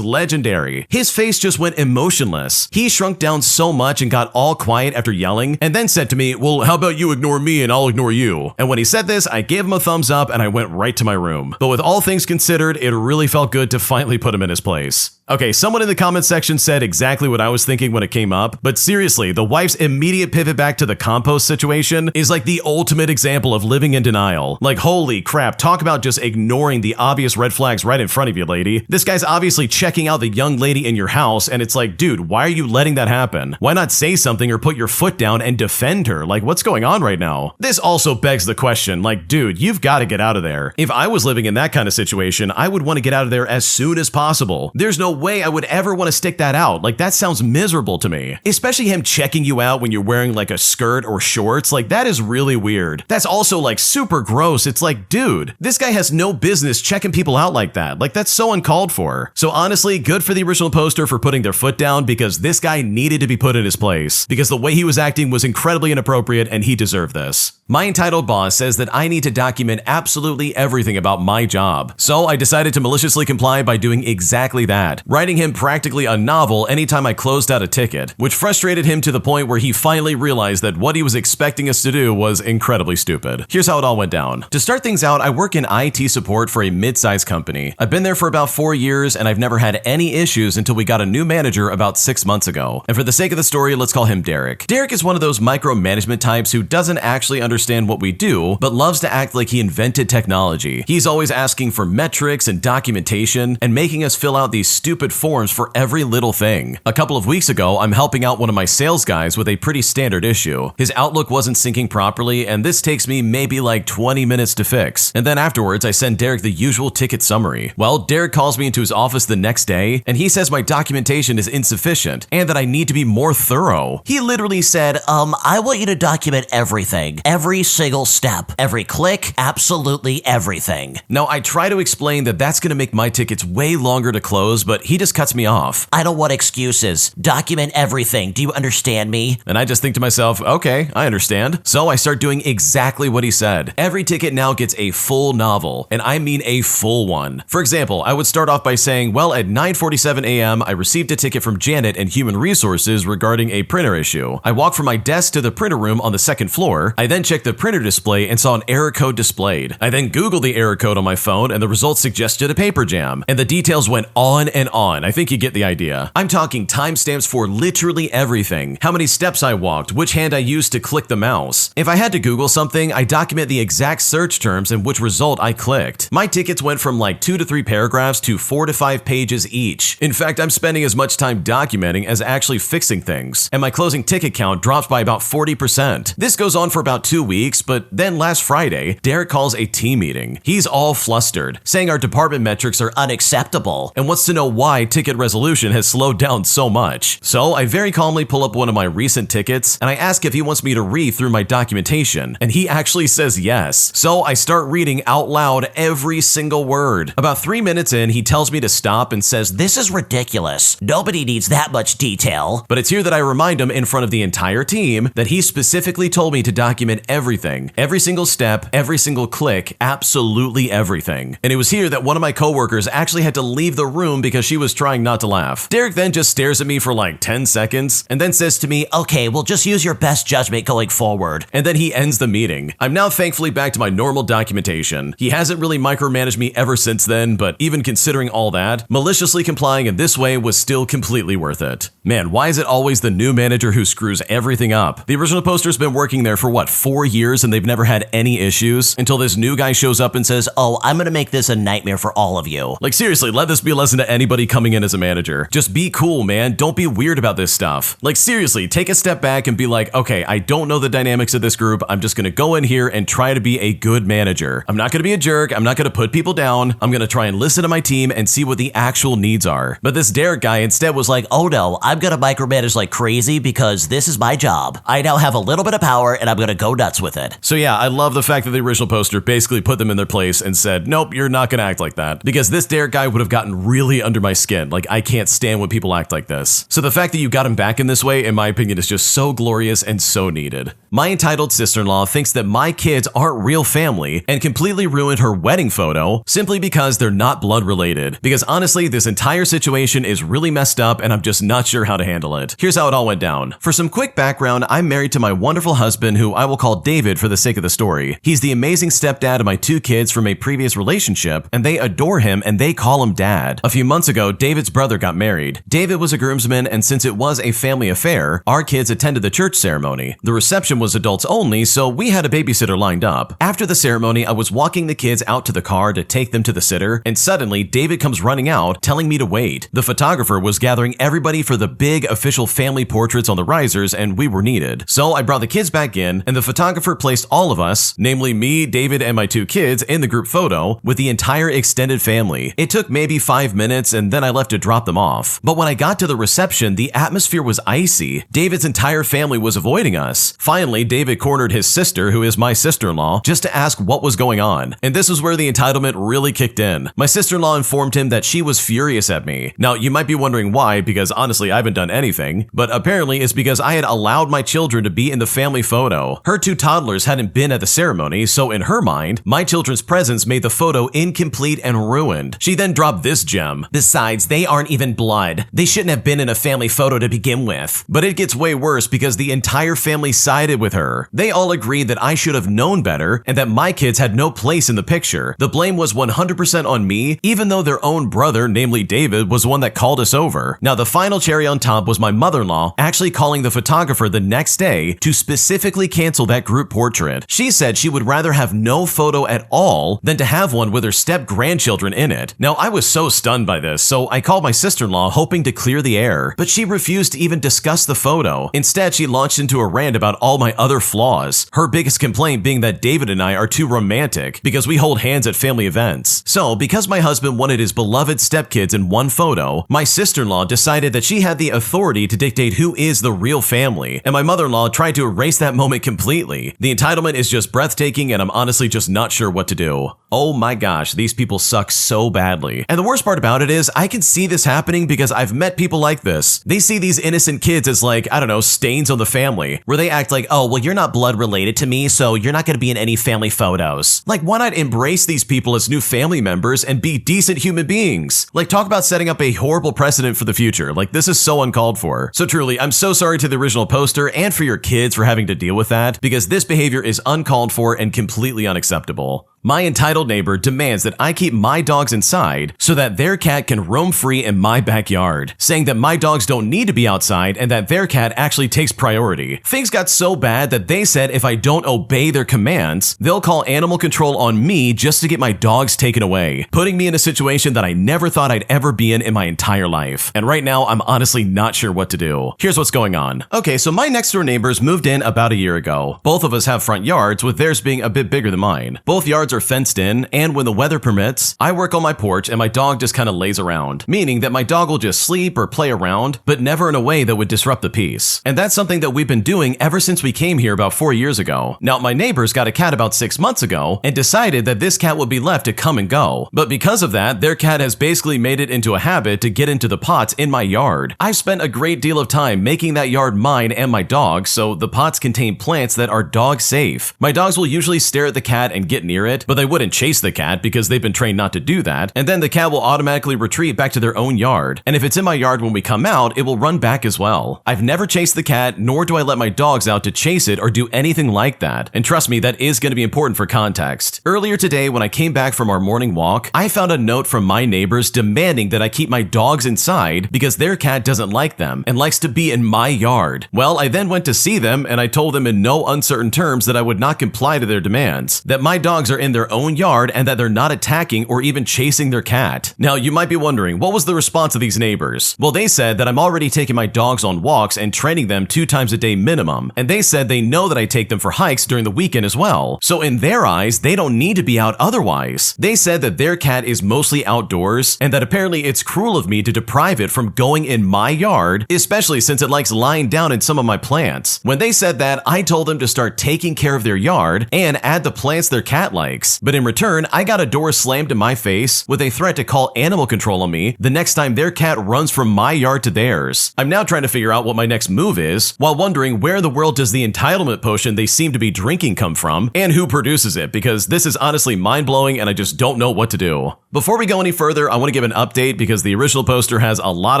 legendary. His face just went emotionless. He shrunk down so much and got all quiet after yelling, and then said to me, "Well, how about you ignore me and I'll ignore you?" And when he said this, I gave him a thumbs up and I went right to my room. But with all things considered, it really felt good to finally put him in his place. Okay, someone in the comment section said exactly what I was thinking when it came up, but seriously, the wife's immediate pivot back to the compost situation is like the ultimate example of living in denial. Like, holy crap, talk about just ignoring the obvious red flags right in front of you, lady. This guy's obviously checking out the young lady in your house, and it's like, dude, why are you letting that happen? Why not say something or put your foot down and defend her? Like, what's going on right now? This also begs the question, like, dude, you've got to get out of there. If I was living in that kind of situation, I would want to get out of there as soon as possible. There's no way I would ever want to stick that out. Like, that sounds miserable to me. Especially him checking you out when you're wearing like a skirt or shorts. Like, that is really weird. That's also like super gross. It's like, dude, this guy has no business checking people out like that. Like, that's so uncalled for. So honestly, good for the original poster for putting their foot down, because this guy needed to be put in his place, because the way he was acting was incredibly inappropriate and he deserved this. My entitled boss says that I need to document absolutely everything about my job. So I decided to maliciously comply by doing exactly that, writing him practically a novel anytime I closed out a ticket, which frustrated him to the point where he finally realized that what he was expecting us to do was incredibly stupid. Here's how it all went down. To start things out, I work in IT support for a mid-sized company. I've been there for about 4 years and I've never had any issues until we got a new manager about 6 months ago. And for the sake of the story, let's call him Derek. Derek is one of those micromanagement types who doesn't actually understand what we do, but loves to act like he invented technology. He's always asking for metrics and documentation and making us fill out these stupid forms for every little thing. A couple of weeks ago, I'm helping out one of my sales guys with a pretty standard issue. His Outlook wasn't syncing properly, and this takes me maybe like 20 minutes to fix. And then afterwards, I send Derek the usual ticket summary. Well, Derek calls me into his office the next day, and he says my documentation is insufficient and that I need to be more thorough. He literally said, I want you to document everything. Every single step. Every click. Absolutely everything. Now, I try to explain that that's going to make my tickets way longer to close, but he just cuts me off. I don't want excuses. Document everything. Do you understand me? And I just think to myself, okay, I understand. So I start doing exactly what he said. Every ticket now gets a full novel, and I mean a full one. For example, I would start off by saying, well, at 9:47 a.m., I received a ticket from Janet in Human Resources regarding a printer issue. I walked from my desk to the printer room on the second floor. I then checked the printer display and saw an error code displayed. I then Googled the error code on my phone and the results suggested a paper jam. And the details went on and on. I think you get the idea. I'm talking timestamps for literally everything. How many steps I walked, which hand I used to click the mouse. If I had to Google something, I document the exact search terms and which result I clicked. My tickets went from like 2 to 3 paragraphs to 4 to 5 pages each. In fact, I'm spending as much time documenting as actually fixing things. And my closing ticket count drops by about 40%. This goes on for about 2 weeks, but then last Friday, Derek calls a team meeting. He's all flustered, saying our department metrics are unacceptable and wants to know why ticket resolution has slowed down so much. So I very calmly pull up one of my recent tickets and I ask if he wants me to read through my documentation, and he actually says yes. So I start reading out loud every single word. About 3 minutes in, he tells me to stop and says, "This is ridiculous. Nobody needs that much detail." But it's here that I remind him in front of the entire team that he specifically told me to document everything, every single step, every single click, absolutely everything. And it was here that one of my coworkers actually had to leave the room because she was trying not to laugh. Derek then just stares at me for like 10 seconds and then says to me, "Okay, well, just use your best judgment going forward." And then he ends the meeting. I'm now thankfully back to my normal documentation. He hasn't really micromanaged me ever since then, but even considering all that, maliciously complying in this way was still completely worth it. Man, why is it always the new manager who screws everything up? The original poster's been working there for what, 4 years, and they've never had any issues until this new guy shows up and says, "Oh, I'm gonna make this a nightmare for all of you." Like seriously, let this be a lesson to anybody coming in as a manager. Just be cool, man. Don't be weird about this stuff. Like seriously, take a step back and be like, okay, I don't know the dynamics of this group. I'm just gonna go in here and try to be a good manager. I'm not gonna be a jerk. I'm not gonna put people down. I'm gonna try and listen to my team and see what the actual needs are. But this Derek guy instead was like, "Oh no, I'm gonna micromanage like crazy because this is my job. I now have a little bit of power and I'm gonna go nuts with it." So yeah, I love the fact that the original poster basically put them in their place and said, nope, you're not gonna act like that. Because this Derek guy would have gotten really under my skin. Like, I can't stand when people act like this. So the fact that you got him back in this way, in my opinion, is just so glorious and so needed. My entitled sister-in-law thinks that my kids aren't real family and completely ruined her wedding photo simply because they're not blood related. Because honestly, this entire situation is really messed up and I'm just not sure how to handle it. Here's how it all went down. For some quick background, I'm married to my wonderful husband, who I will call David for the sake of the story. He's the amazing stepdad of my 2 kids from a previous relationship, and they adore him and they call him dad. A few months ago, David's brother got married. David was a groomsman, and since it was a family affair, our kids attended the church ceremony. The reception was adults only, so we had a babysitter lined up. After the ceremony, I was walking the kids out to the car to take them to the sitter, and suddenly David comes running out, telling me to wait. The photographer was gathering everybody for the big official family portraits on the risers, and we were needed. So I brought the kids back in, and the photographer placed all of us, namely me, David, and my 2 kids, in the group photo with the entire extended family. It took maybe 5 minutes, and then I left to drop them off. But when I got to the reception, the atmosphere was icy. David's entire family was avoiding us. Finally, David cornered his sister, who is my sister-in-law, just to ask what was going on. And this is where the entitlement really kicked in. My sister-in-law informed him that she was furious at me. Now, you might be wondering why, because honestly, I haven't done anything, but apparently it's because I had allowed my children to be in the family photo. Her 2 toddlers hadn't been at the ceremony, so in her mind, my children's presence made the photo incomplete and ruined. She then dropped this gem. Besides, they aren't even blood. They shouldn't have been in a family photo to begin with. But it gets way worse because the entire family sided with her. They all agreed that I should have known better and that my kids had no place in the picture. The blame was 100% on me, even though their own brother, namely David, was one that called us over. Now, the final cherry on top was my mother-in-law actually calling the photographer the next day to specifically cancel that group portrait. She said she would rather have no photo at all than to have one with her step-grandchildren in it. Now, I was so stunned by this, so I called my sister-in-law hoping to clear the air, but she refused to even discuss the photo. Instead, she launched into a rant about all my other flaws, her biggest complaint being that David and I are too romantic because we hold hands at family events. So, because my husband wanted his beloved stepkids in one photo, my sister-in-law decided that she had the authority to dictate who is the real family, and my mother-in-law tried to erase that moment completely. The entitlement is just breathtaking, and I'm honestly just not sure what to do. Oh my gosh, these people suck so badly. And the worst part about it is, I can see this happening because I've met people like this. They see these innocent kids as like, I don't know, stains on the family, where they act like, oh, well, you're not blood related to me, so you're not gonna be in any family photos. Like, why not embrace these people as new family members and be decent human beings? Like, talk about setting up a horrible precedent for the future. Like, this is so uncalled for. So truly, I'm so sorry to the original poster and for your kids for having to deal with that, because this behavior is uncalled for and completely unacceptable. My entitled neighbor demands that I keep my dogs inside so that their cat can roam free in my backyard, saying that my dogs don't need to be outside and that their cat actually takes priority. Things got so bad that they said if I don't obey their commands, they'll call animal control on me just to get my dogs taken away, putting me in a situation that I never thought I'd ever be in my entire life. And right now, I'm honestly not sure what to do. Here's what's going on. Okay, so my next door neighbors moved in about a year ago. Both of us have front yards, with theirs being a bit bigger than mine. Both yards are fenced in, and when the weather permits, I work on my porch and my dog just kind of lays around, meaning that my dog will just sleep or play around, but never in a way that would disrupt the peace. And that's something that we've been doing ever since we came here about 4 years ago. Now, my neighbors got a cat about 6 months ago and decided that this cat would be left to come and go. But because of that, their cat has basically made it into a habit to get into the pots in my yard. I've spent a great deal of time making that yard mine and my dog's, so the pots contain plants that are dog safe. My dogs will usually stare at the cat and get near it, but they wouldn't chase the cat because they've been trained not to do that, and then the cat will automatically retreat back to their own yard. And if it's in my yard when we come out, it will run back as well. I've never chased the cat, nor do I let my dogs out to chase it or do anything like that. And trust me, that is going to be important for context. Earlier today, when I came back from our morning walk, I found a note from my neighbors demanding that I keep my dogs inside because their cat doesn't like them and likes to be in my yard. Well, I then went to see them and I told them in no uncertain terms that I would not comply to their demands, that my dogs are in their own yard and that they're not attacking or even chasing their cat. Now, you might be wondering, what was the response of these neighbors? Well, they said that I'm already taking my dogs on walks and training them 2 times a day minimum, and they said they know that I take them for hikes during the weekend as well. So in their eyes, they don't need to be out otherwise. They said that their cat is mostly outdoors and that apparently it's cruel of me to deprive it from going in my yard, especially since it likes lying down in some of my plants. When they said that, I told them to start taking care of their yard and add the plants their cat likes. But in return, I got a door slammed in my face with a threat to call animal control on me the next time their cat runs from my yard to theirs. I'm now trying to figure out what my next move is, while wondering where in the world does the entitlement potion they seem to be drinking come from, and who produces it, because this is honestly mind-blowing and I just don't know what to do. Before we go any further, I want to give an update because the original poster has a lot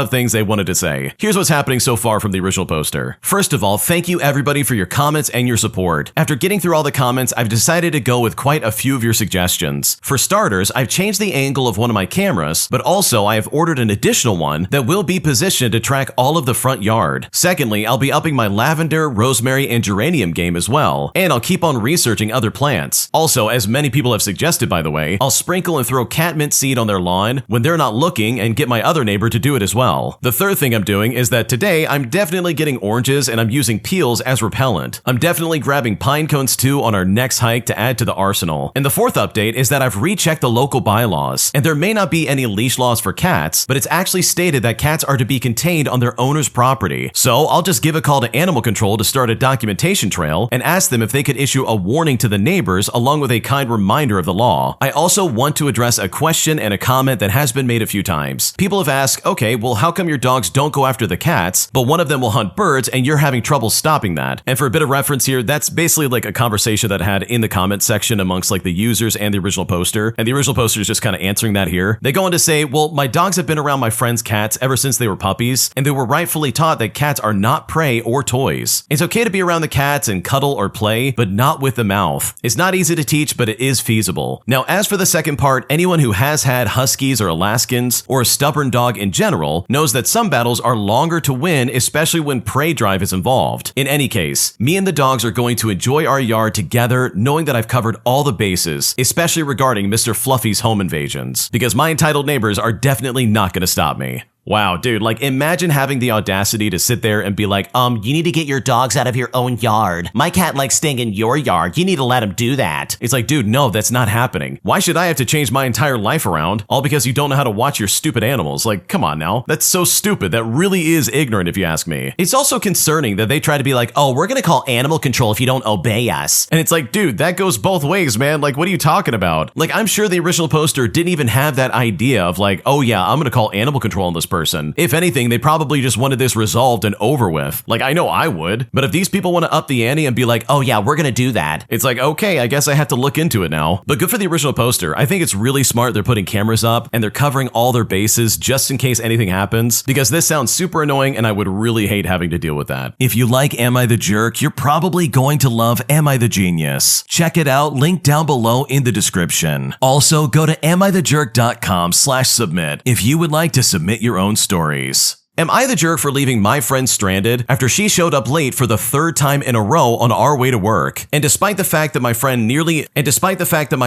of things they wanted to say. Here's what's happening so far from the original poster. First of all, thank you everybody for your comments and your support. After getting through all the comments, I've decided to go with quite a few of your suggestions. For starters, I've changed the angle of one of my cameras, but also I have ordered an additional one that will be positioned to track all of the front yard. Secondly, I'll be upping my lavender, rosemary, and geranium game as well, and I'll keep on researching other plants. Also, as many people have suggested by the way, I'll sprinkle and throw catmint seed on their lawn when they're not looking and get my other neighbor to do it as well. The third thing I'm doing is that today I'm definitely getting oranges and I'm using peels as repellent. I'm definitely grabbing pine cones too on our next hike to add to the arsenal. And the fourth update is that I've rechecked the local bylaws, and there may not be any leash laws for cats, but it's actually stated that cats are to be contained on their owner's property. So I'll just give a call to animal control to start a documentation trail and ask them if they could issue a warning to the neighbors along with a kind reminder of the law. I also want to address a question and a comment that has been made a few times. People have asked, okay, well, how come your dogs don't go after the cats, but one of them will hunt birds and you're having trouble stopping that? And for a bit of reference here, that's basically like a conversation that I had in the comment section amongst like the users and the original poster. And the original poster is just kind of answering that here. They go on to say, well, my dogs have been around my friend's cats ever since they were puppies, and they were rightfully taught that cats are not prey or toys. It's okay to be around the cats and cuddle or play, but not with the mouth. It's not easy to teach, but it is feasible. Now, as for the second part, anyone who has had Huskies or Alaskans or a stubborn dog in general knows that some battles are longer to win, especially when prey drive is involved. In any case, me and the dogs are going to enjoy our yard together, knowing that I've covered all the bases, especially regarding Mr. Fluffy's home invasions, because my entitled neighbors are definitely not going to stop me. Wow, dude, like imagine having the audacity to sit there and be like, you need to get your dogs out of your own yard. My cat likes staying in your yard. You need to let him do that. It's like, dude, no, that's not happening. Why should I have to change my entire life around all because you don't know how to watch your stupid animals? Like, come on now. That's so stupid. That really is ignorant if you ask me. It's also concerning that they try to be like, oh, we're going to call animal control if you don't obey us. And it's like, dude, that goes both ways, man. Like, what are you talking about? Like, I'm sure the original poster didn't even have that idea of like, oh yeah, I'm going to call animal control on this person. If anything, they probably just wanted this resolved and over with. Like, I know I would, but if these people want to up the ante and be like, oh yeah, we're gonna do that, it's like, okay, I guess I have to look into it now. But good for the original poster. I think it's really smart they're putting cameras up and they're covering all their bases just in case anything happens, because this sounds super annoying and I would really hate having to deal with that. If you like Am I the Jerk, you're probably going to love Am I the Genius. Check it out, link down below in the description. Also, go to amithejerk.com/submit if you would like to submit your own stories. Am I the jerk for leaving my friend stranded after she showed up late for the third time in a row on our way to work? And despite the fact that my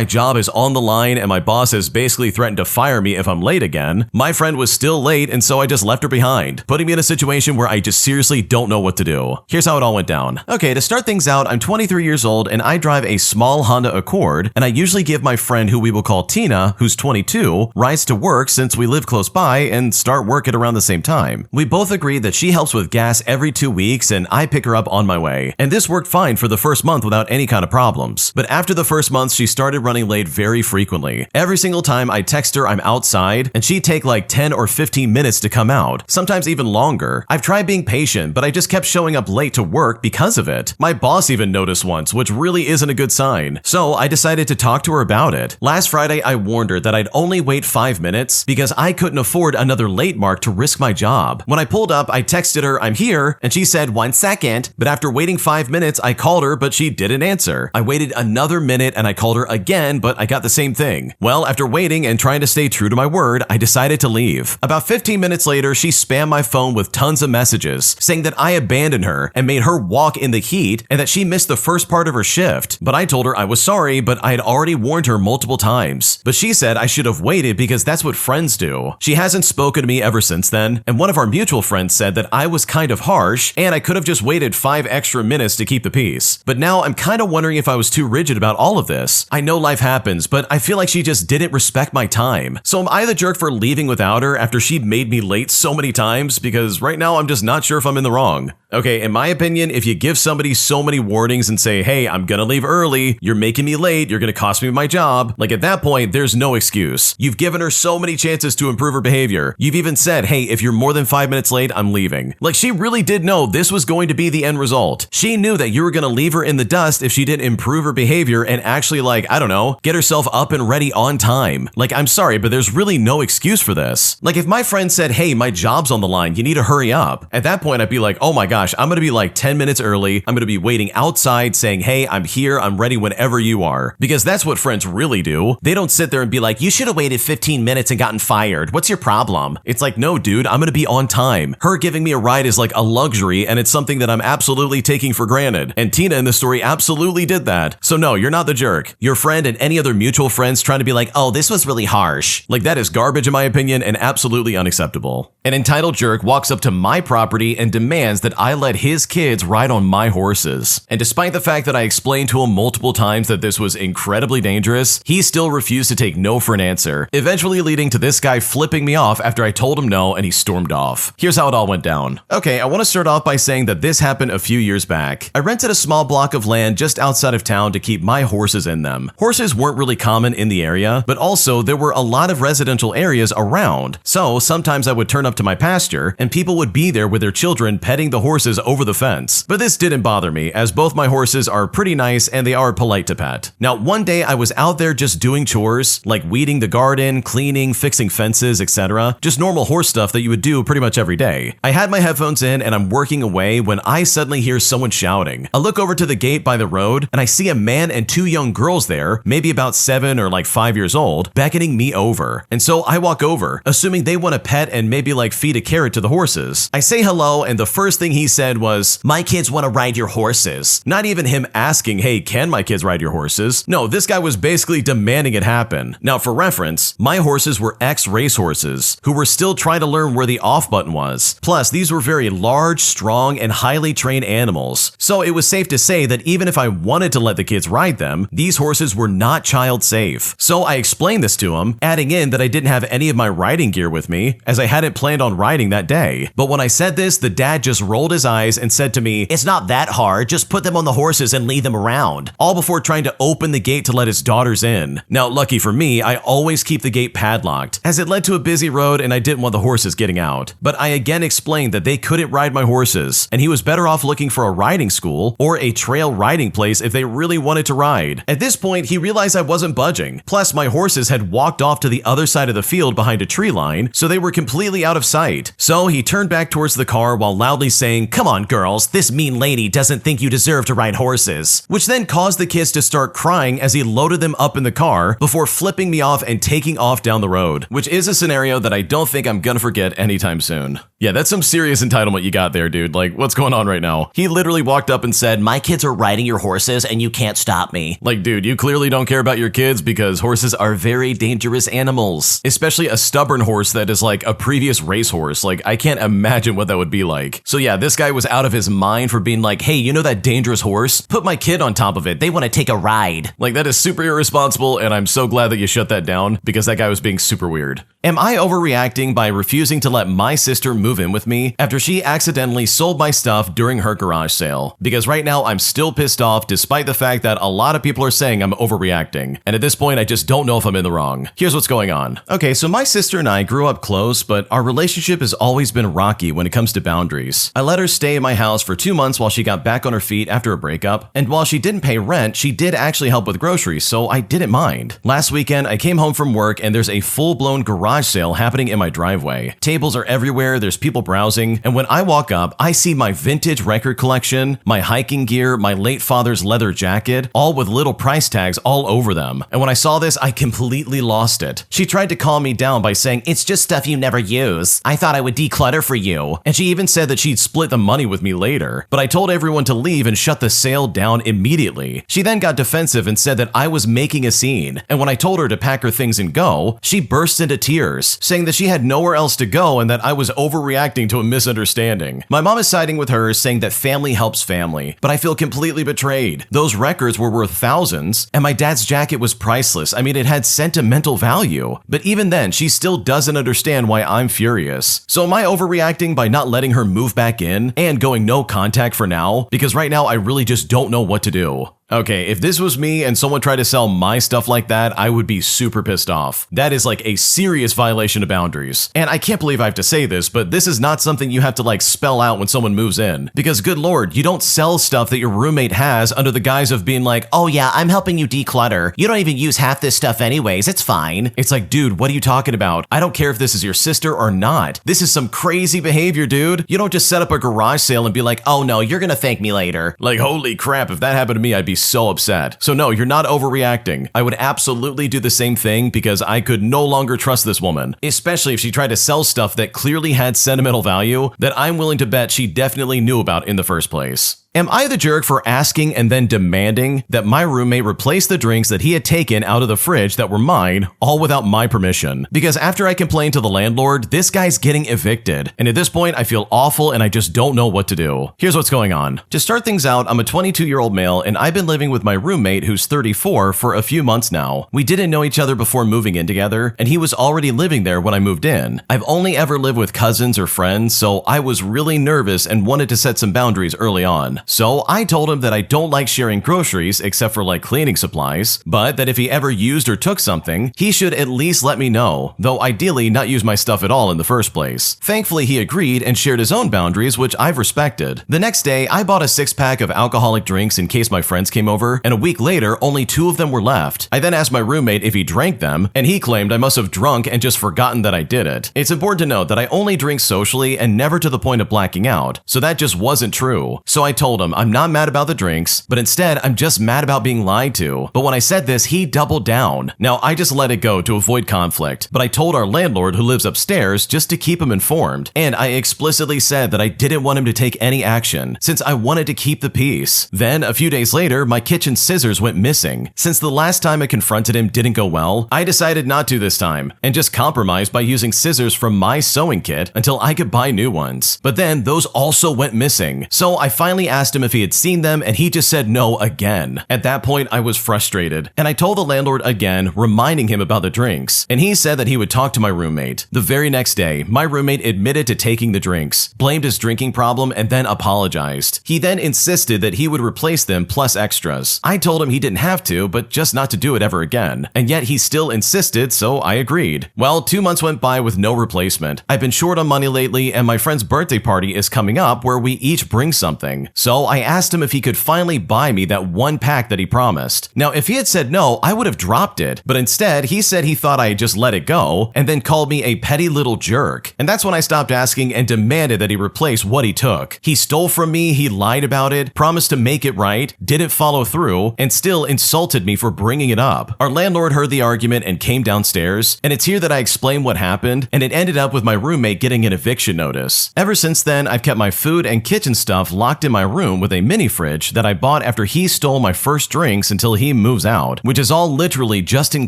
job is on the line and my boss has basically threatened to fire me if I'm late again, my friend was still late and so I just left her behind, putting me in a situation where I just seriously don't know what to do. Here's how it all went down. Okay, to start things out, I'm 23 years old and I drive a small Honda Accord, and I usually give my friend, who we will call Tina, who's 22, rides to work since we live close by and start work at around the same time. We both agreed that she helps with gas every 2 weeks and I pick her up on my way. And this worked fine for the first month without any kind of problems. But after the first month, she started running late very frequently. Every single time I text her I'm outside, and she'd take like 10 or 15 minutes to come out, sometimes even longer. I've tried being patient, but I just kept showing up late to work because of it. My boss even noticed once, which really isn't a good sign. So I decided to talk to her about it. Last Friday, I warned her that I'd only wait 5 minutes because I couldn't afford another late mark to risk my job. When I pulled up, I texted her, I'm here, and she said 1 second, but after waiting 5 minutes, I called her, but she didn't answer. I waited another minute and I called her again, but I got the same thing. Well, after waiting and trying to stay true to my word, I decided to leave. About 15 minutes later, she spammed my phone with tons of messages saying that I abandoned her and made her walk in the heat and that she missed the first part of her shift. But I told her I was sorry, but I had already warned her multiple times. But she said I should have waited because that's what friends do. She hasn't spoken to me ever since then, and one of our mutual friends said that I was kind of harsh and I could have just waited 5 extra minutes to keep the peace. But now I'm kind of wondering if I was too rigid about all of this. I know life happens, but I feel like she just didn't respect my time. So am I the jerk for leaving without her after she made me late so many times? Because right now I'm just not sure if I'm in the wrong. Okay, in my opinion, if you give somebody so many warnings and say, hey, I'm gonna leave early, you're making me late, you're gonna cost me my job, like at that point, there's no excuse. You've given her so many chances to improve her behavior. You've even said, hey, if you're more than 5 minutes late, I'm leaving. Like, she really did know this was going to be the end result. She knew that you were gonna leave her in the dust if she didn't improve her behavior and actually, like, I don't know, get herself up and ready on time. Like, I'm sorry, but there's really no excuse for this. Like, if my friend said, hey, my job's on the line, you need to hurry up, at that point, I'd be like, oh my gosh, I'm gonna be like 10 minutes early. I'm gonna be waiting outside saying, hey, I'm here, I'm ready whenever you are. Because that's what friends really do. They don't sit there and be like, you should have waited 15 minutes and gotten fired. What's your problem? It's like, no, dude, I'm gonna be on on time. Her giving me a ride is like a luxury, and it's something that I'm absolutely taking for granted. And Tina in the story absolutely did that. So no, you're not the jerk. Your friend and any other mutual friends trying to be like, oh, this was really harsh. Like, that is garbage in my opinion and absolutely unacceptable. An entitled jerk walks up to my property and demands that I let his kids ride on my horses. And despite the fact that I explained to him multiple times that this was incredibly dangerous, he still refused to take no for an answer, eventually leading to this guy flipping me off after I told him no and he stormed off. Here's how it all went down. Okay, I want to start off by saying that this happened a few years back. I rented a small block of land just outside of town to keep my horses in them. Horses weren't really common in the area, but also there were a lot of residential areas around. So sometimes I would turn up to my pasture and people would be there with their children petting the horses over the fence. But this didn't bother me, as both my horses are pretty nice and they are polite to pet. Now, one day I was out there just doing chores, like weeding the garden, cleaning, fixing fences, etc. Just normal horse stuff that you would do pretty much every day. I had my headphones in and I'm working away when I suddenly hear someone shouting. I look over to the gate by the road and I see a man and two young girls there, maybe about 7 or like 5 years old, beckoning me over. And so I walk over, assuming they want a pet and maybe like feed a carrot to the horses. I say hello and the first thing he said was, "My kids want to ride your horses." Not even him asking, hey, can my kids ride your horses? No, this guy was basically demanding it happen. Now for reference, my horses were ex-race horses who were still trying to learn where the off button was. Plus, these were very large, strong, and highly trained animals. So it was safe to say that even if I wanted to let the kids ride them, these horses were not child safe. So I explained this to him, adding in that I didn't have any of my riding gear with me, as I hadn't planned on riding that day. But when I said this, the dad just rolled his eyes and said to me, "It's not that hard, just put them on the horses and lead them around," all before trying to open the gate to let his daughters in. Now, lucky for me, I always keep the gate padlocked, as it led to a busy road and I didn't want the horses getting out. But I again explained that they couldn't ride my horses, and he was better off looking for a riding school or a trail riding place if they really wanted to ride. At this point, he realized I wasn't budging. Plus, my horses had walked off to the other side of the field behind a tree line, so they were completely out of sight. So he turned back towards the car while loudly saying, "Come on, girls, this mean lady doesn't think you deserve to ride horses," which then caused the kids to start crying as he loaded them up in the car before flipping me off and taking off down the road, which is a scenario that I don't think I'm gonna forget anytime soon. Yeah, that's some serious entitlement you got there, dude. Like, what's going on right now? He literally walked up and said, "My kids are riding your horses and you can't stop me." Like, dude, you clearly don't care about your kids because horses are very dangerous animals, especially a stubborn horse that is like a previous racehorse. Like, I can't imagine what that would be like. So yeah, this guy was out of his mind for being like, "Hey, you know that dangerous horse? Put my kid on top of it. They want to take a ride." Like, that is super irresponsible, and I'm so glad that you shut that down because that guy was being super weird. Am I overreacting by refusing to let my sister move in with me after she accidentally sold my stuff during her garage sale? Because right now I'm still pissed off despite the fact that a lot of people are saying I'm overreacting. And at this point, I just don't know if I'm in the wrong. Here's what's going on. Okay, so my sister and I grew up close, but our relationship has always been rocky when it comes to boundaries. I let her stay in my house for 2 months while she got back on her feet after a breakup. And while she didn't pay rent, she did actually help with groceries, so I didn't mind. Last weekend, I came home from work and there's a full-blown garage sale happening in my driveway. Tables are everywhere, there's people browsing, and when I walk up, I see my vintage record collection, my hiking gear, my late father's leather jacket, all with little price tags all over them. And when I saw this, I completely lost it. She tried to calm me down by saying, "It's just stuff you never use. I thought I would declutter for you." And she even said that she'd split the money with me later. But I told everyone to leave and shut the sale down immediately. She then got defensive and said that I was making a scene. And when I told her to pack her things and go, she burst into tears, saying that she had nowhere else to go and that I was overreacting to a misunderstanding. My mom is siding with her, saying that family helps family, but I feel completely betrayed. Those records were worth thousands, and my dad's jacket was priceless. I mean, it had sentimental value. But even then, she still doesn't understand why I'm furious. So am I overreacting by not letting her move back in and going no contact for now? Because right now, I really just don't know what to do. Okay, if this was me and someone tried to sell my stuff like that, I would be super pissed off. That is like a serious violation of boundaries. And I can't believe I have to say this, but this is not something you have to like spell out when someone moves in. Because good lord, you don't sell stuff that your roommate has under the guise of being like, "Oh yeah, I'm helping you declutter. You don't even use half this stuff anyways, it's fine." It's like, dude, what are you talking about? I don't care if this is your sister or not. This is some crazy behavior, dude. You don't just set up a garage sale and be like, "Oh no, you're gonna thank me later." Like, holy crap, if that happened to me, I'd be so upset. So no, you're not overreacting. I would absolutely do the same thing because I could no longer trust this woman, especially if she tried to sell stuff that clearly had sentimental value that I'm willing to bet she definitely knew about in the first place. Am I the jerk for asking and then demanding that my roommate replace the drinks that he had taken out of the fridge that were mine, all without my permission? Because after I complained to the landlord, this guy's getting evicted. And at this point, I feel awful and I just don't know what to do. Here's what's going on. To start things out, I'm a 22-year-old male and I've been living with my roommate who's 34 for a few months now. We didn't know each other before moving in together, and he was already living there when I moved in. I've only ever lived with cousins or friends, so I was really nervous and wanted to set some boundaries early on. So I told him that I don't like sharing groceries except for like cleaning supplies, but that if he ever used or took something, he should at least let me know, though ideally not use my stuff at all in the first place. Thankfully, he agreed and shared his own boundaries, which I've respected. The next day, I bought a 6-pack of alcoholic drinks in case my friends came over, and a week later, only 2 of them were left. I then asked my roommate if he drank them, and he claimed I must have drunk and just forgotten that I did it. It's important to note that I only drink socially and never to the point of blacking out, so that just wasn't true. So I told him I'm not mad about the drinks, but instead I'm just mad about being lied to. But when I said this, he doubled down. Now I just let it go to avoid conflict, but I told our landlord who lives upstairs just to keep him informed, and I explicitly said that I didn't want him to take any action since I wanted to keep the peace. Then a few days later, my kitchen scissors went missing. Since the last time I confronted him didn't go well, I decided not to this time and just compromised by using scissors from my sewing kit until I could buy new ones. But then those also went missing. So I finally asked him if he had seen them, and he just said no again. At that point, I was frustrated, and I told the landlord again, reminding him about the drinks, and he said that he would talk to my roommate. The very next day, my roommate admitted to taking the drinks, blamed his drinking problem, and then apologized. He then insisted that he would replace them plus extras. I told him he didn't have to, but just not to do it ever again, and yet he still insisted, so I agreed. Well, 2 months went by with no replacement. I've been short on money lately, and my friend's birthday party is coming up where we each bring something. So I asked him if he could finally buy me that 1 pack that he promised. Now, if he had said no, I would have dropped it, but instead he said he thought I had just let it go and then called me a petty little jerk. And that's when I stopped asking and demanded that he replace what he took. He stole from me, he lied about it, promised to make it right, didn't follow through, and still insulted me for bringing it up. Our landlord heard the argument and came downstairs, and it's here that I explain what happened, and it ended up with my roommate getting an eviction notice. Ever since then, I've kept my food and kitchen stuff locked in my room with a mini fridge that I bought after he stole my first drinks until he moves out, which is all literally just in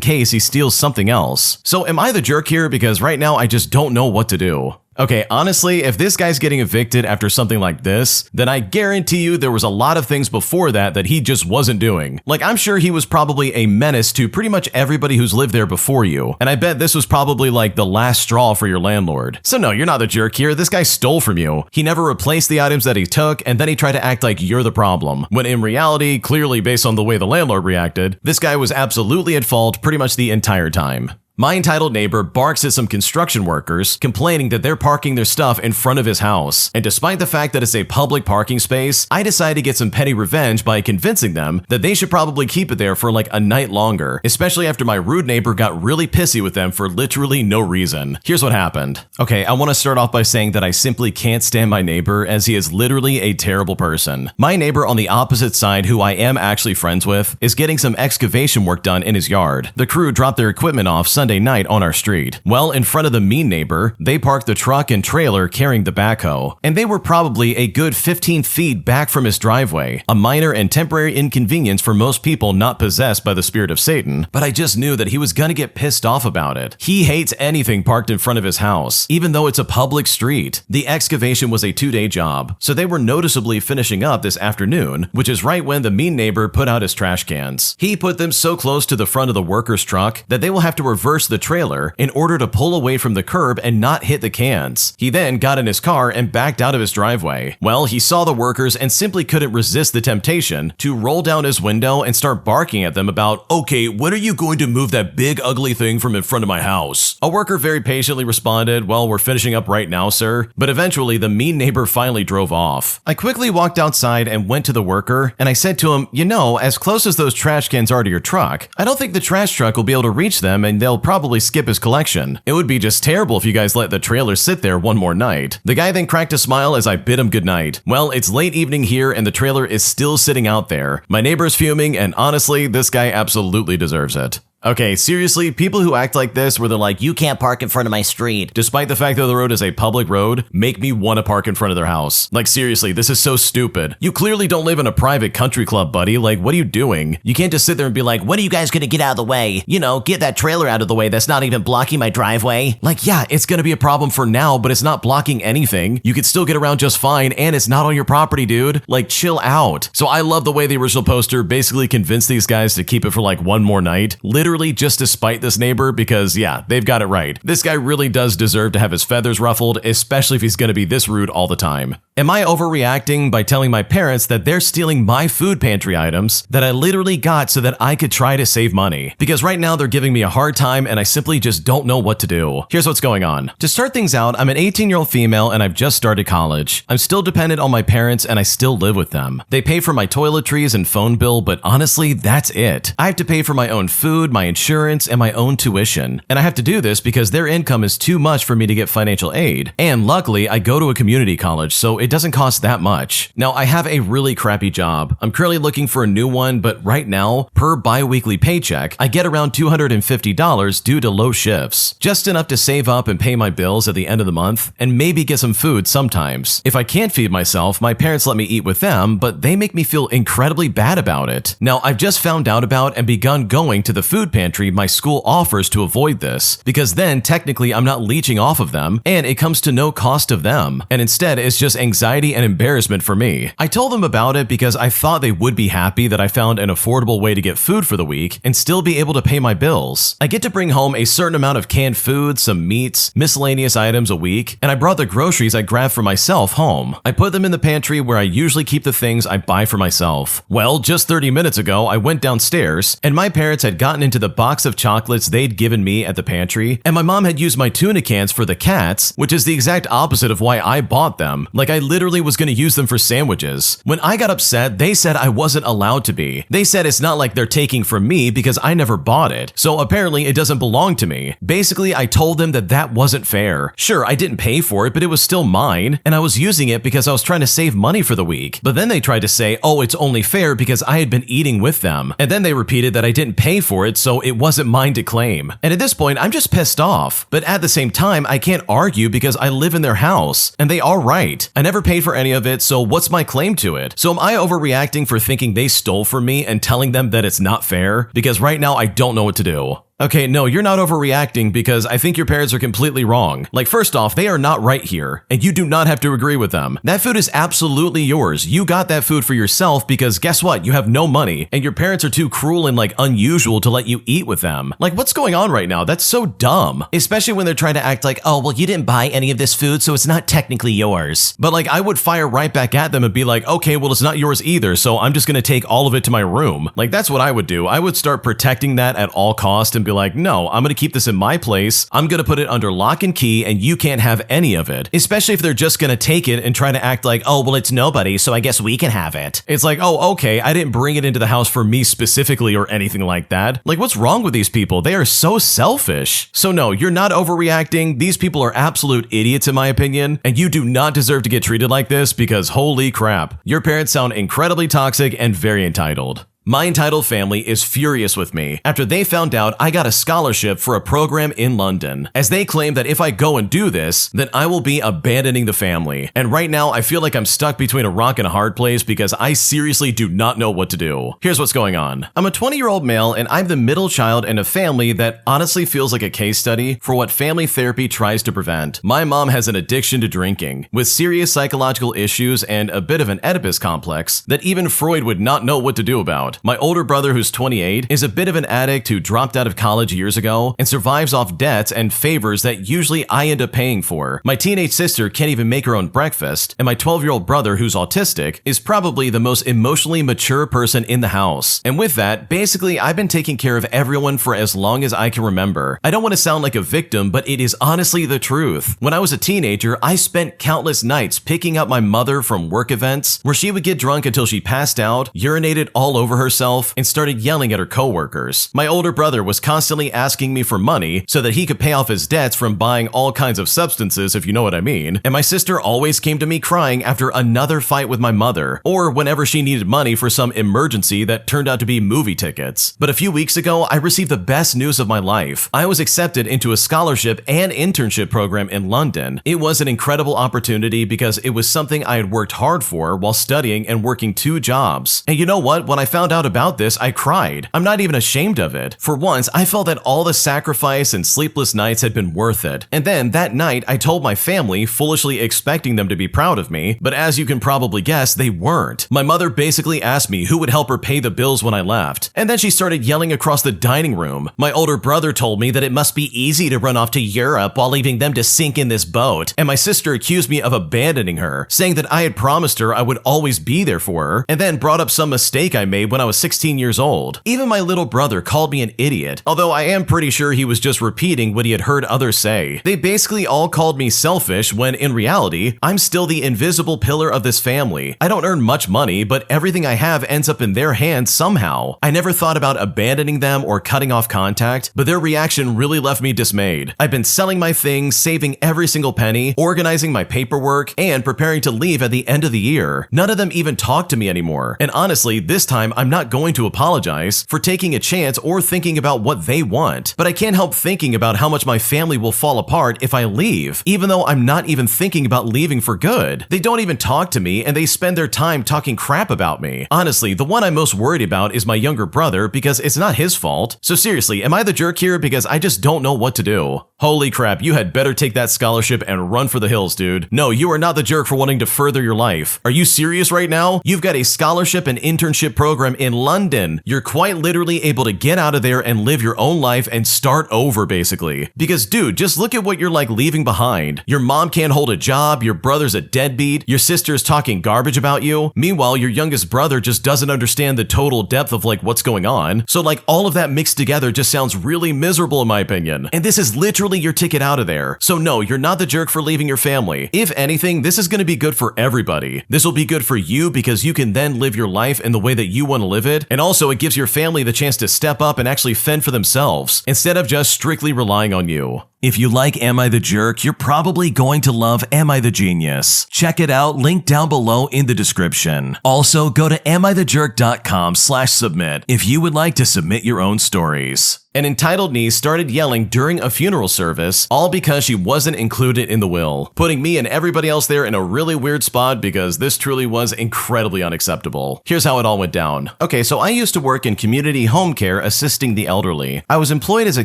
case he steals something else. So am I the jerk here? Because right now I just don't know what to do. Okay, honestly, if this guy's getting evicted after something like this, then I guarantee you there was a lot of things before that that he just wasn't doing. Like, I'm sure he was probably a menace to pretty much everybody who's lived there before you, and I bet this was probably like the last straw for your landlord. So no, you're not the jerk here. This guy stole from you. He never replaced the items that he took, and then he tried to act like you're the problem, when in reality, clearly based on the way the landlord reacted, this guy was absolutely at fault pretty much the entire time. My entitled neighbor barks at some construction workers, complaining that they're parking their stuff in front of his house. And despite the fact that it's a public parking space, I decided to get some petty revenge by convincing them that they should probably keep it there for like a night longer, especially after my rude neighbor got really pissy with them for literally no reason. Here's what happened. Okay, I want to start off by saying that I simply can't stand my neighbor, as he is literally a terrible person. My neighbor on the opposite side, who I am actually friends with, is getting some excavation work done in his yard. The crew dropped their equipment off Sunday night on our street. Well, in front of the mean neighbor, they parked the truck and trailer carrying the backhoe, and they were probably a good 15 feet back from his driveway, a minor and temporary inconvenience for most people not possessed by the spirit of Satan, but I just knew that he was gonna get pissed off about it. He hates anything parked in front of his house, even though it's a public street. The excavation was a 2-day job, so they were noticeably finishing up this afternoon, which is right when the mean neighbor put out his trash cans. He put them so close to the front of the worker's truck that they will have to reverse the trailer in order to pull away from the curb and not hit the cans. He then got in his car and backed out of his driveway. Well, he saw the workers and simply couldn't resist the temptation to roll down his window and start barking at them about, "Okay, when are you going to move that big ugly thing from in front of my house?" A worker very patiently responded, "Well, we're finishing up right now, sir." But eventually the mean neighbor finally drove off. I quickly walked outside and went to the worker, and I said to him, "You know, as close as those trash cans are to your truck, I don't think the trash truck will be able to reach them, and they'll probably skip his collection. It would be just terrible if you guys let the trailer sit there one more night. The guy then cracked a smile as I bid him goodnight. Well, it's late evening here and the trailer is still sitting out there. My neighbor's fuming, and honestly, this guy absolutely deserves it. Okay, seriously, people who act like this where they're like, you can't park in front of my street, despite the fact that the road is a public road, make me want to park in front of their house. Like seriously, this is so stupid. You clearly don't live in a private country club, buddy. Like, what are you doing? You can't just sit there and be like, when are you guys gonna get out of the way? You know, get that trailer out of the way that's not even blocking my driveway. Like, yeah, it's gonna be a problem for now, but it's not blocking anything. You could still get around just fine, and it's not on your property, dude. Like, chill out. So I love the way the original poster basically convinced these guys to keep it for like one more night. Literally just to spite this neighbor because, yeah, they've got it right. This guy really does deserve to have his feathers ruffled, especially if he's going to be this rude all the time. Am I overreacting by telling my parents that they're stealing my food pantry items that I literally got so that I could try to save money? Because right now they're giving me a hard time and I simply just don't know what to do. Here's what's going on. To start things out, I'm an 18-year-old female and I've just started college. I'm still dependent on my parents and I still live with them. They pay for my toiletries and phone bill, but honestly, that's it. I have to pay for my own food, my insurance, and my own tuition. And I have to do this because their income is too much for me to get financial aid. And luckily, I go to a community college, so it doesn't cost that much. Now, I have a really crappy job. I'm currently looking for a new one, but right now, per bi-weekly paycheck, I get around $250 due to low shifts. Just enough to save up and pay my bills at the end of the month, and maybe get some food sometimes. If I can't feed myself, my parents let me eat with them, but they make me feel incredibly bad about it. Now, I've just found out about and begun going to the food pantry my school offers to avoid this, because then technically I'm not leeching off of them, and it comes to no cost of them, and instead it's just anxiety and embarrassment for me. I told them about it because I thought they would be happy that I found an affordable way to get food for the week and still be able to pay my bills. I get to bring home a certain amount of canned food, some meats, miscellaneous items a week, and I brought the groceries I grabbed for myself home. I put them in the pantry where I usually keep the things I buy for myself. Well, just 30 minutes ago, I went downstairs, and my parents had gotten into the box of chocolates they'd given me at the pantry, and my mom had used my tuna cans for the cats, which is the exact opposite of why I bought them. Like, I literally was going to use them for sandwiches. When I got upset, they said I wasn't allowed to be. They said it's not like they're taking from me because I never bought it, so apparently it doesn't belong to me. Basically, I told them that that wasn't fair. Sure, I didn't pay for it, but it was still mine, and I was using it because I was trying to save money for the week. But then they tried to say, oh, it's only fair because I had been eating with them. And then they repeated that I didn't pay for it, so it wasn't mine to claim. And at this point, I'm just pissed off. But at the same time, I can't argue because I live in their house, and they are right. I never paid for any of it, so what's my claim to it? So am I overreacting for thinking they stole from me and telling them that it's not fair? Because right now, I don't know what to do. Okay, no, you're not overreacting because I think your parents are completely wrong. Like, first off, they are not right here, and you do not have to agree with them. That food is absolutely yours. You got that food for yourself because guess what? You have no money, and your parents are too cruel and, like, unusual to let you eat with them. Like, what's going on right now? That's so dumb. Especially when they're trying to act like, oh, well, you didn't buy any of this food, so it's not technically yours. But, like, I would fire right back at them and be like, okay, well, it's not yours either, so I'm just gonna take all of it to my room. Like, that's what I would do. I would start protecting that at all costs and be like, no, I'm gonna keep this in my place. I'm gonna put it under lock and key and you can't have any of it. Especially if they're just gonna take it and try to act like, oh, well, it's nobody, so I guess we can have it. It's like, oh, okay, I didn't bring it into the house for me specifically or anything like that. Like, what's wrong with these people? They are so selfish. So no, you're not overreacting. These people are absolute idiots in my opinion, and you do not deserve to get treated like this because holy crap, your parents sound incredibly toxic and very entitled. My entitled family is furious with me after they found out I got a scholarship for a program in London, as they claim that if I go and do this, then I will be abandoning the family. And right now, I feel like I'm stuck between a rock and a hard place because I seriously do not know what to do. Here's what's going on. I'm a 20-year-old male and I'm the middle child in a family that honestly feels like a case study for what family therapy tries to prevent. My mom has an addiction to drinking, with serious psychological issues and a bit of an Oedipus complex that even Freud would not know what to do about. My older brother, who's 28, is a bit of an addict who dropped out of college years ago and survives off debts and favors that usually I end up paying for. My teenage sister can't even make her own breakfast, and my 12-year-old brother, who's autistic, is probably the most emotionally mature person in the house. And with that, basically, I've been taking care of everyone for as long as I can remember. I don't want to sound like a victim, but it is honestly the truth. When I was a teenager, I spent countless nights picking up my mother from work events where she would get drunk until she passed out, urinated all over herself and started yelling at her coworkers. My older brother was constantly asking me for money so that he could pay off his debts from buying all kinds of substances, if you know what I mean. And my sister always came to me crying after another fight with my mother, or whenever she needed money for some emergency that turned out to be movie tickets. But a few weeks ago, I received the best news of my life. I was accepted into a scholarship and internship program in London. It was an incredible opportunity because it was something I had worked hard for while studying and working 2 jobs. And you know what? When I found out about this, I cried. I'm not even ashamed of it. For once, I felt that all the sacrifice and sleepless nights had been worth it. And then that night, I told my family, foolishly expecting them to be proud of me, but as you can probably guess, they weren't. My mother basically asked me who would help her pay the bills when I left, and then she started yelling across the dining room. My older brother told me that it must be easy to run off to Europe while leaving them to sink in this boat, and my sister accused me of abandoning her, saying that I had promised her I would always be there for her, and then brought up some mistake I made when I was 16 years old. Even my little brother called me an idiot, although I am pretty sure he was just repeating what he had heard others say. They basically all called me selfish when in reality, I'm still the invisible pillar of this family. I don't earn much money, but everything I have ends up in their hands somehow. I never thought about abandoning them or cutting off contact, but their reaction really left me dismayed. I've been selling my things, saving every single penny, organizing my paperwork, and preparing to leave at the end of the year. None of them even talk to me anymore. And honestly, this time I'm not going to apologize for taking a chance or thinking about what they want. But I can't help thinking about how much my family will fall apart if I leave, even though I'm not even thinking about leaving for good. They don't even talk to me and they spend their time talking crap about me. Honestly, the one I'm most worried about is my younger brother because it's not his fault. So seriously, am I the jerk here because I just don't know what to do? Holy crap, you had better take that scholarship and run for the hills, dude. No, you are not the jerk for wanting to further your life. Are you serious right now? You've got a scholarship and internship program in London. You're quite literally able to get out of there and live your own life and start over, basically. Because dude, just look at what you're like leaving behind. Your mom can't hold a job, your brother's a deadbeat, your sister's talking garbage about you. Meanwhile, your youngest brother just doesn't understand the total depth of like what's going on. So like all of that mixed together just sounds really miserable in my opinion. And this is literally your ticket out of there. So no, you're not the jerk for leaving your family. If anything, this is going to be good for everybody. This will be good for you because you can then live your life in the way that you want to live it. And also it gives your family the chance to step up and actually fend for themselves instead of just strictly relying on you. If you like Am I the Jerk, you're probably going to love Am I the Genius. Check it out, link down below in the description. Also, go to amithejerk.com/submit if you would like to submit your own stories. An entitled niece started yelling during a funeral service, all because she wasn't included in the will, putting me and everybody else there in a really weird spot because this truly was incredibly unacceptable. Here's how it all went down. Okay, so I used to work in community home care assisting the elderly. I was employed as a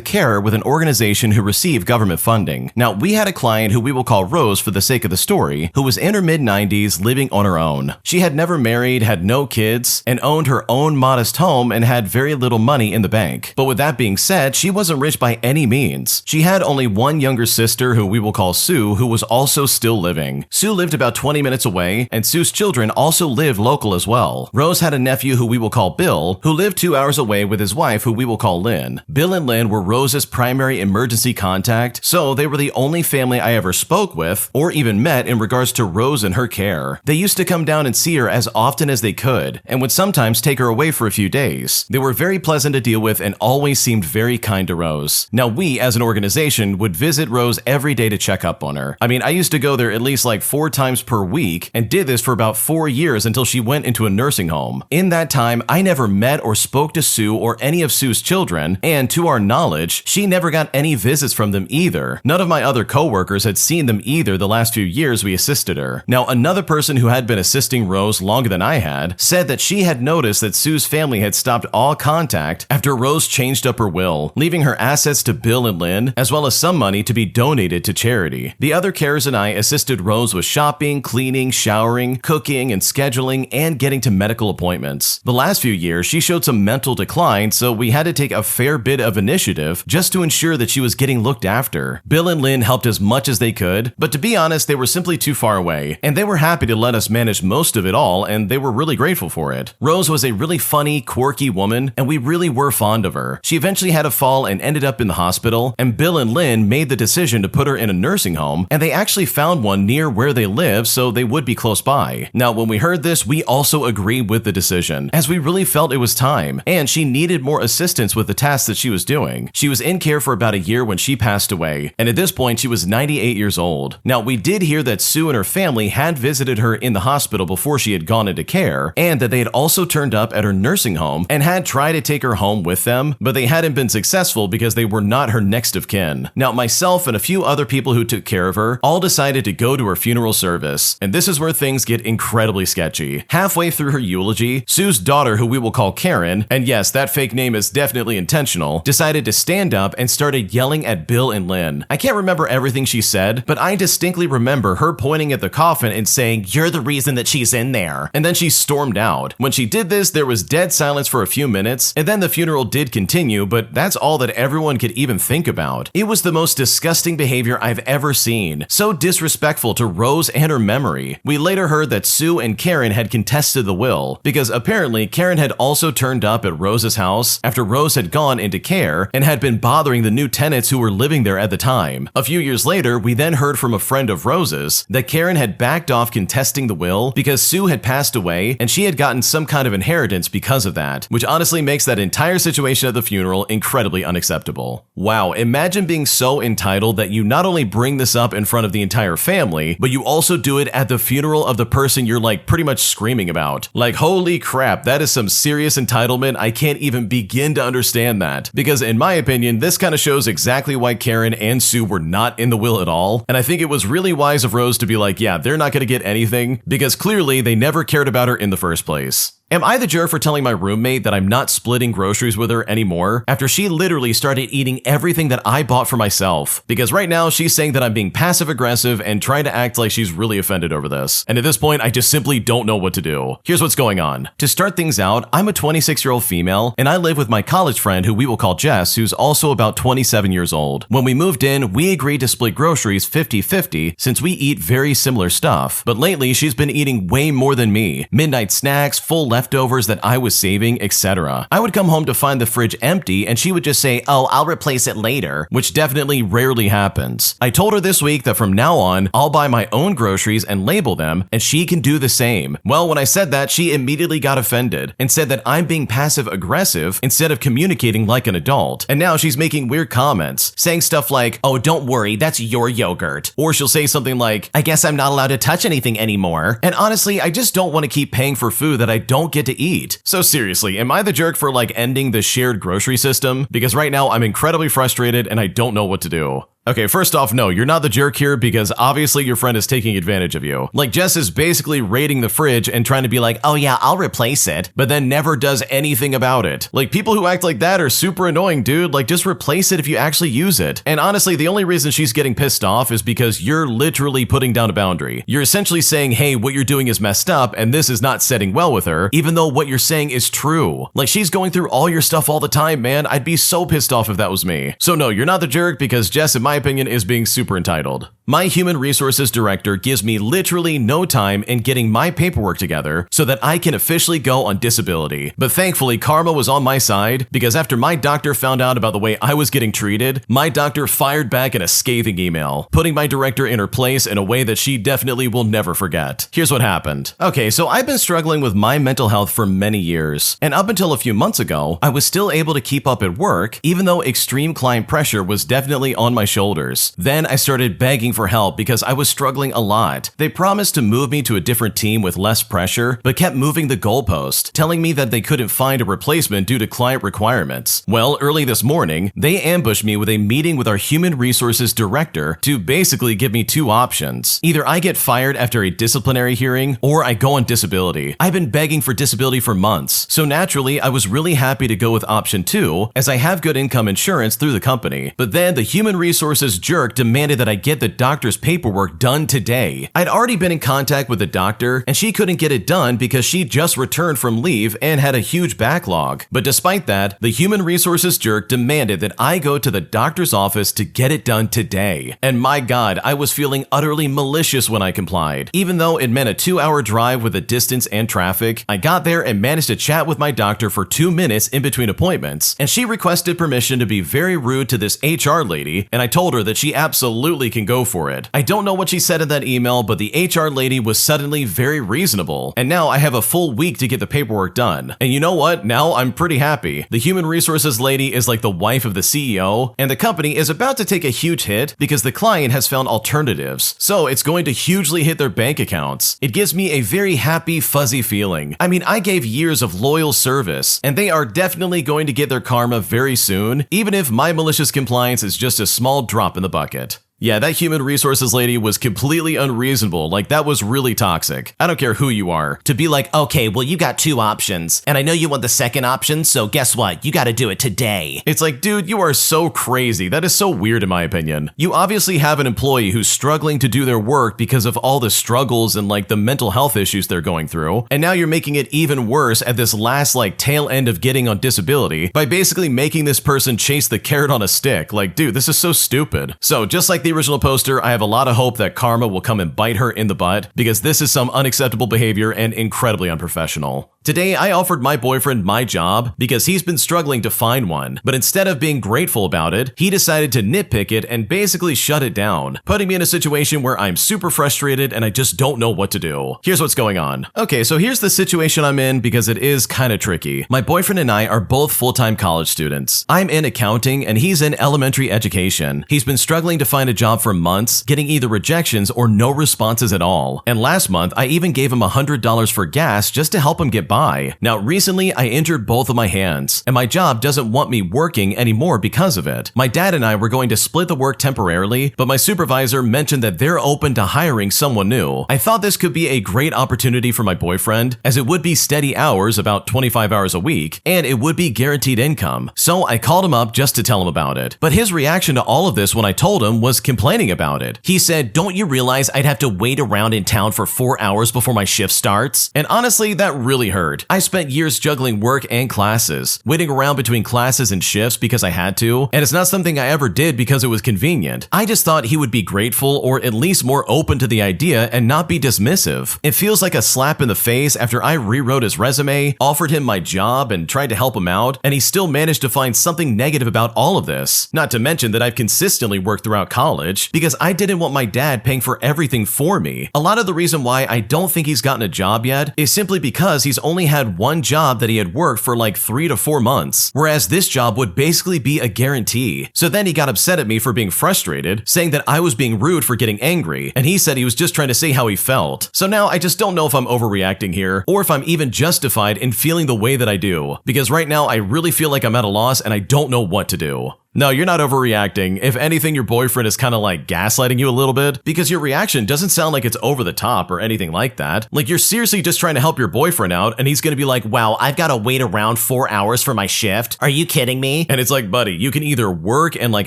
carer with an organization who received government funding. Now, we had a client who we will call Rose for the sake of the story, who was in her mid-90s living on her own. She had never married, had no kids, and owned her own modest home and had very little money in the bank. But with that being said, she wasn't rich by any means. She had only one younger sister who we will call Sue, who was also still living. Sue lived about 20 minutes away, and Sue's children also lived local as well. Rose had a nephew who we will call Bill, who lived 2 hours away with his wife who we will call Lynn. Bill and Lynn were Rose's primary emergency contact, so they were the only family I ever spoke with or even met in regards to Rose and her care. They used to come down and see her as often as they could, and would sometimes take her away for a few days. They were very pleasant to deal with and always seemed very kind to Rose. Now, we as an organization would visit Rose every day to check up on her. I mean, I used to go there at least like 4 times per week and did this for about 4 years until she went into a nursing home. In that time, I never met or spoke to Sue or any of Sue's children, and to our knowledge, she never got any visits from them either. None of my other coworkers had seen them either the last few years we assisted her. Now, another person who had been assisting Rose longer than I had said that she had noticed that Sue's family had stopped all contact after Rose changed up her will, leaving her assets to Bill and Lynn, as well as some money to be donated to charity. The other carers and I assisted Rose with shopping, cleaning, showering, cooking, and scheduling, and getting to medical appointments. The last few years, she showed some mental decline, so we had to take a fair bit of initiative just to ensure that she was getting looked after. Bill and Lynn helped as much as they could, but to be honest, they were simply too far away, and they were happy to let us manage most of it all, and they were really grateful for it. Rose was a really funny, quirky woman, and we really were fond of her. She eventually actually had a fall and ended up in the hospital, and Bill and Lynn made the decision to put her in a nursing home, and they actually found one near where they live so they would be close by. Now, when we heard this, we also agreed with the decision, as we really felt it was time, and she needed more assistance with the tasks that she was doing. She was in care for about a year when she passed away, and at this point she was 98 years old. Now, we did hear that Sue and her family had visited her in the hospital before she had gone into care, and that they had also turned up at her nursing home and had tried to take her home with them, but they hadn't been successful because they were not her next of kin. Now, myself and a few other people who took care of her all decided to go to her funeral service, and this is where things get incredibly sketchy. Halfway through her eulogy, Sue's daughter, who we will call Karen, and yes, that fake name is definitely intentional, decided to stand up and started yelling at Bill and Lynn. I can't remember everything she said, but I distinctly remember her pointing at the coffin and saying, "You're the reason that she's in there." And then she stormed out. When she did this, there was dead silence for a few minutes, and then the funeral did continue, but that's all that everyone could even think about. It was the most disgusting behavior I've ever seen. So disrespectful to Rose and her memory. We later heard that Sue and Karen had contested the will, because apparently Karen had also turned up at Rose's house after Rose had gone into care and had been bothering the new tenants who were living there at the time. A few years later, we then heard from a friend of Rose's that Karen had backed off contesting the will because Sue had passed away and she had gotten some kind of inheritance because of that, which honestly makes that entire situation at the funeral incredibly unacceptable. Wow, imagine being so entitled that you not only bring this up in front of the entire family, but you also do it at the funeral of the person you're like pretty much screaming about. Like, holy crap, that is some serious entitlement. I can't even begin to understand that. Because in my opinion, this kind of shows exactly why Karen and Sue were not in the will at all. And I think it was really wise of Rose to be like, yeah, they're not going to get anything, because clearly they never cared about her in the first place. Am I the jerk for telling my roommate that I'm not splitting groceries with her anymore after she literally started eating everything that I bought for myself? Because right now she's saying that I'm being passive aggressive and trying to act like she's really offended over this. And at this point, I just simply don't know what to do. Here's what's going on. To start things out, I'm a 26-year-old female and I live with my college friend who we will call Jess, who's also about 27 years old. When we moved in, we agreed to split groceries 50-50 since we eat very similar stuff. But lately, she's been eating way more than me. Midnight snacks, full leftovers that I was saving, etc. I would come home to find the fridge empty and she would just say, "Oh, I'll replace it later," which definitely rarely happens. I told her this week that from now on, I'll buy my own groceries and label them and she can do the same. Well, when I said that, she immediately got offended and said that I'm being passive aggressive instead of communicating like an adult. And now she's making weird comments, saying stuff like, "Oh, don't worry, that's your yogurt." Or she'll say something like, "I guess I'm not allowed to touch anything anymore." And honestly, I just don't want to keep paying for food that I don't get to eat. So seriously, am I the jerk for like ending the shared grocery system? Because right now I'm incredibly frustrated and I don't know what to do. Okay, first off, no, you're not the jerk here because obviously your friend is taking advantage of you. Like, Jess is basically raiding the fridge and trying to be like, "Oh yeah, I'll replace it," but then never does anything about it. Like, people who act like that are super annoying, dude. Like, just replace it if you actually use it. And honestly, the only reason she's getting pissed off is because you're literally putting down a boundary. You're essentially saying, hey, what you're doing is messed up and this is not setting well with her, even though what you're saying is true. Like, she's going through all your stuff all the time, man. I'd be so pissed off if that was me. So no, you're not the jerk because Jess, in my opinion, is being super entitled. My human resources director gives me literally no time in getting my paperwork together so that I can officially go on disability. But thankfully, karma was on my side because after my doctor found out about the way I was getting treated, my doctor fired back in a scathing email, putting my director in her place in a way that she definitely will never forget. Here's what happened. Okay, so I've been struggling with my mental health for many years, and up until a few months ago, I was still able to keep up at work, even though extreme client pressure was definitely on my shoulders. Then I started begging for help because I was struggling a lot. They promised to move me to a different team with less pressure, but kept moving the goalpost, telling me that they couldn't find a replacement due to client requirements. Well, early this morning, they ambushed me with a meeting with our human resources director to basically give me two options. Either I get fired after a disciplinary hearing, or I go on disability. I've been begging for disability for months, so naturally, I was really happy to go with option 2, as I have good income insurance through the company. But then the human resources resources jerk demanded that I get the doctor's paperwork done today. I'd already been in contact with the doctor, and she couldn't get it done because she just returned from leave and had a huge backlog. But despite that, the human resources jerk demanded that I go to the doctor's office to get it done today. And my God, I was feeling utterly malicious when I complied. Even though it meant a 2-hour drive with the distance and traffic, I got there and managed to chat with my doctor for 2 minutes in between appointments, and she requested permission to be very rude to this HR lady, and I told her that she absolutely can go for it. I don't know what she said in that email, but the HR lady was suddenly very reasonable, and now I have a full week to get the paperwork done. And you know what? Now I'm pretty happy. The human resources lady is like the wife of the CEO, and the company is about to take a huge hit because the client has found alternatives, so it's going to hugely hit their bank accounts. It gives me a very happy, fuzzy feeling. I mean, I gave years of loyal service, and they are definitely going to get their karma very soon, even if my malicious compliance is just a small drop in the bucket. Yeah, that human resources lady was completely unreasonable. Like, that was really toxic. I don't care who you are. To be like, okay, well, you got 2 options, and I know you want the second option, so guess what? You gotta do it today. It's like, dude, you are so crazy. That is so weird in my opinion. You obviously have an employee who's struggling to do their work because of all the struggles and like the mental health issues they're going through, and now you're making it even worse at this last like tail end of getting on disability by basically making this person chase the carrot on a stick. Like, dude, this is so stupid. So just like the original poster, I have a lot of hope that karma will come and bite her in the butt because this is some unacceptable behavior and incredibly unprofessional. Today, I offered my boyfriend my job because he's been struggling to find one, but instead of being grateful about it, he decided to nitpick it and basically shut it down, putting me in a situation where I'm super frustrated and I just don't know what to do. Here's what's going on. Okay, so here's the situation I'm in because it is kind of tricky. My boyfriend and I are both full-time college students. I'm in accounting and he's in elementary education. He's been struggling to find a job for months, getting either rejections or no responses at all. And last month, I even gave him $100 for gas just to help him get by. Now, recently, I injured both of my hands, and my job doesn't want me working anymore because of it. My dad and I were going to split the work temporarily, but my supervisor mentioned that they're open to hiring someone new. I thought this could be a great opportunity for my boyfriend, as it would be steady hours, about 25 hours a week, and it would be guaranteed income. So I called him up just to tell him about it. But his reaction to all of this when I told him was complaining about it. He said, "Don't you realize I'd have to wait around in town for 4 hours before my shift starts?" And honestly, that really hurt. I spent years juggling work and classes, waiting around between classes and shifts because I had to, and it's not something I ever did because it was convenient. I just thought he would be grateful or at least more open to the idea and not be dismissive. It feels like a slap in the face after I rewrote his resume, offered him my job, and tried to help him out, and he still managed to find something negative about all of this. Not to mention that I've consistently worked throughout college because I didn't want my dad paying for everything for me. A lot of the reason why I don't think he's gotten a job yet is simply because he's only had one job that he had worked for like 3 to 4 months, whereas this job would basically be a guarantee. So then he got upset at me for being frustrated, saying that I was being rude for getting angry, and he said he was just trying to say how he felt. So now I just don't know if I'm overreacting here, or if I'm even justified in feeling the way that I do, because right now I really feel like I'm at a loss and I don't know what to do. No, you're not overreacting. If anything, your boyfriend is kind of like gaslighting you a little bit, because your reaction doesn't sound like it's over the top or anything like that. Like, you're seriously just trying to help your boyfriend out, and he's gonna be like, "Wow, I've gotta wait around 4 hours for my shift. Are you kidding me?" And it's like, buddy, you can either work and like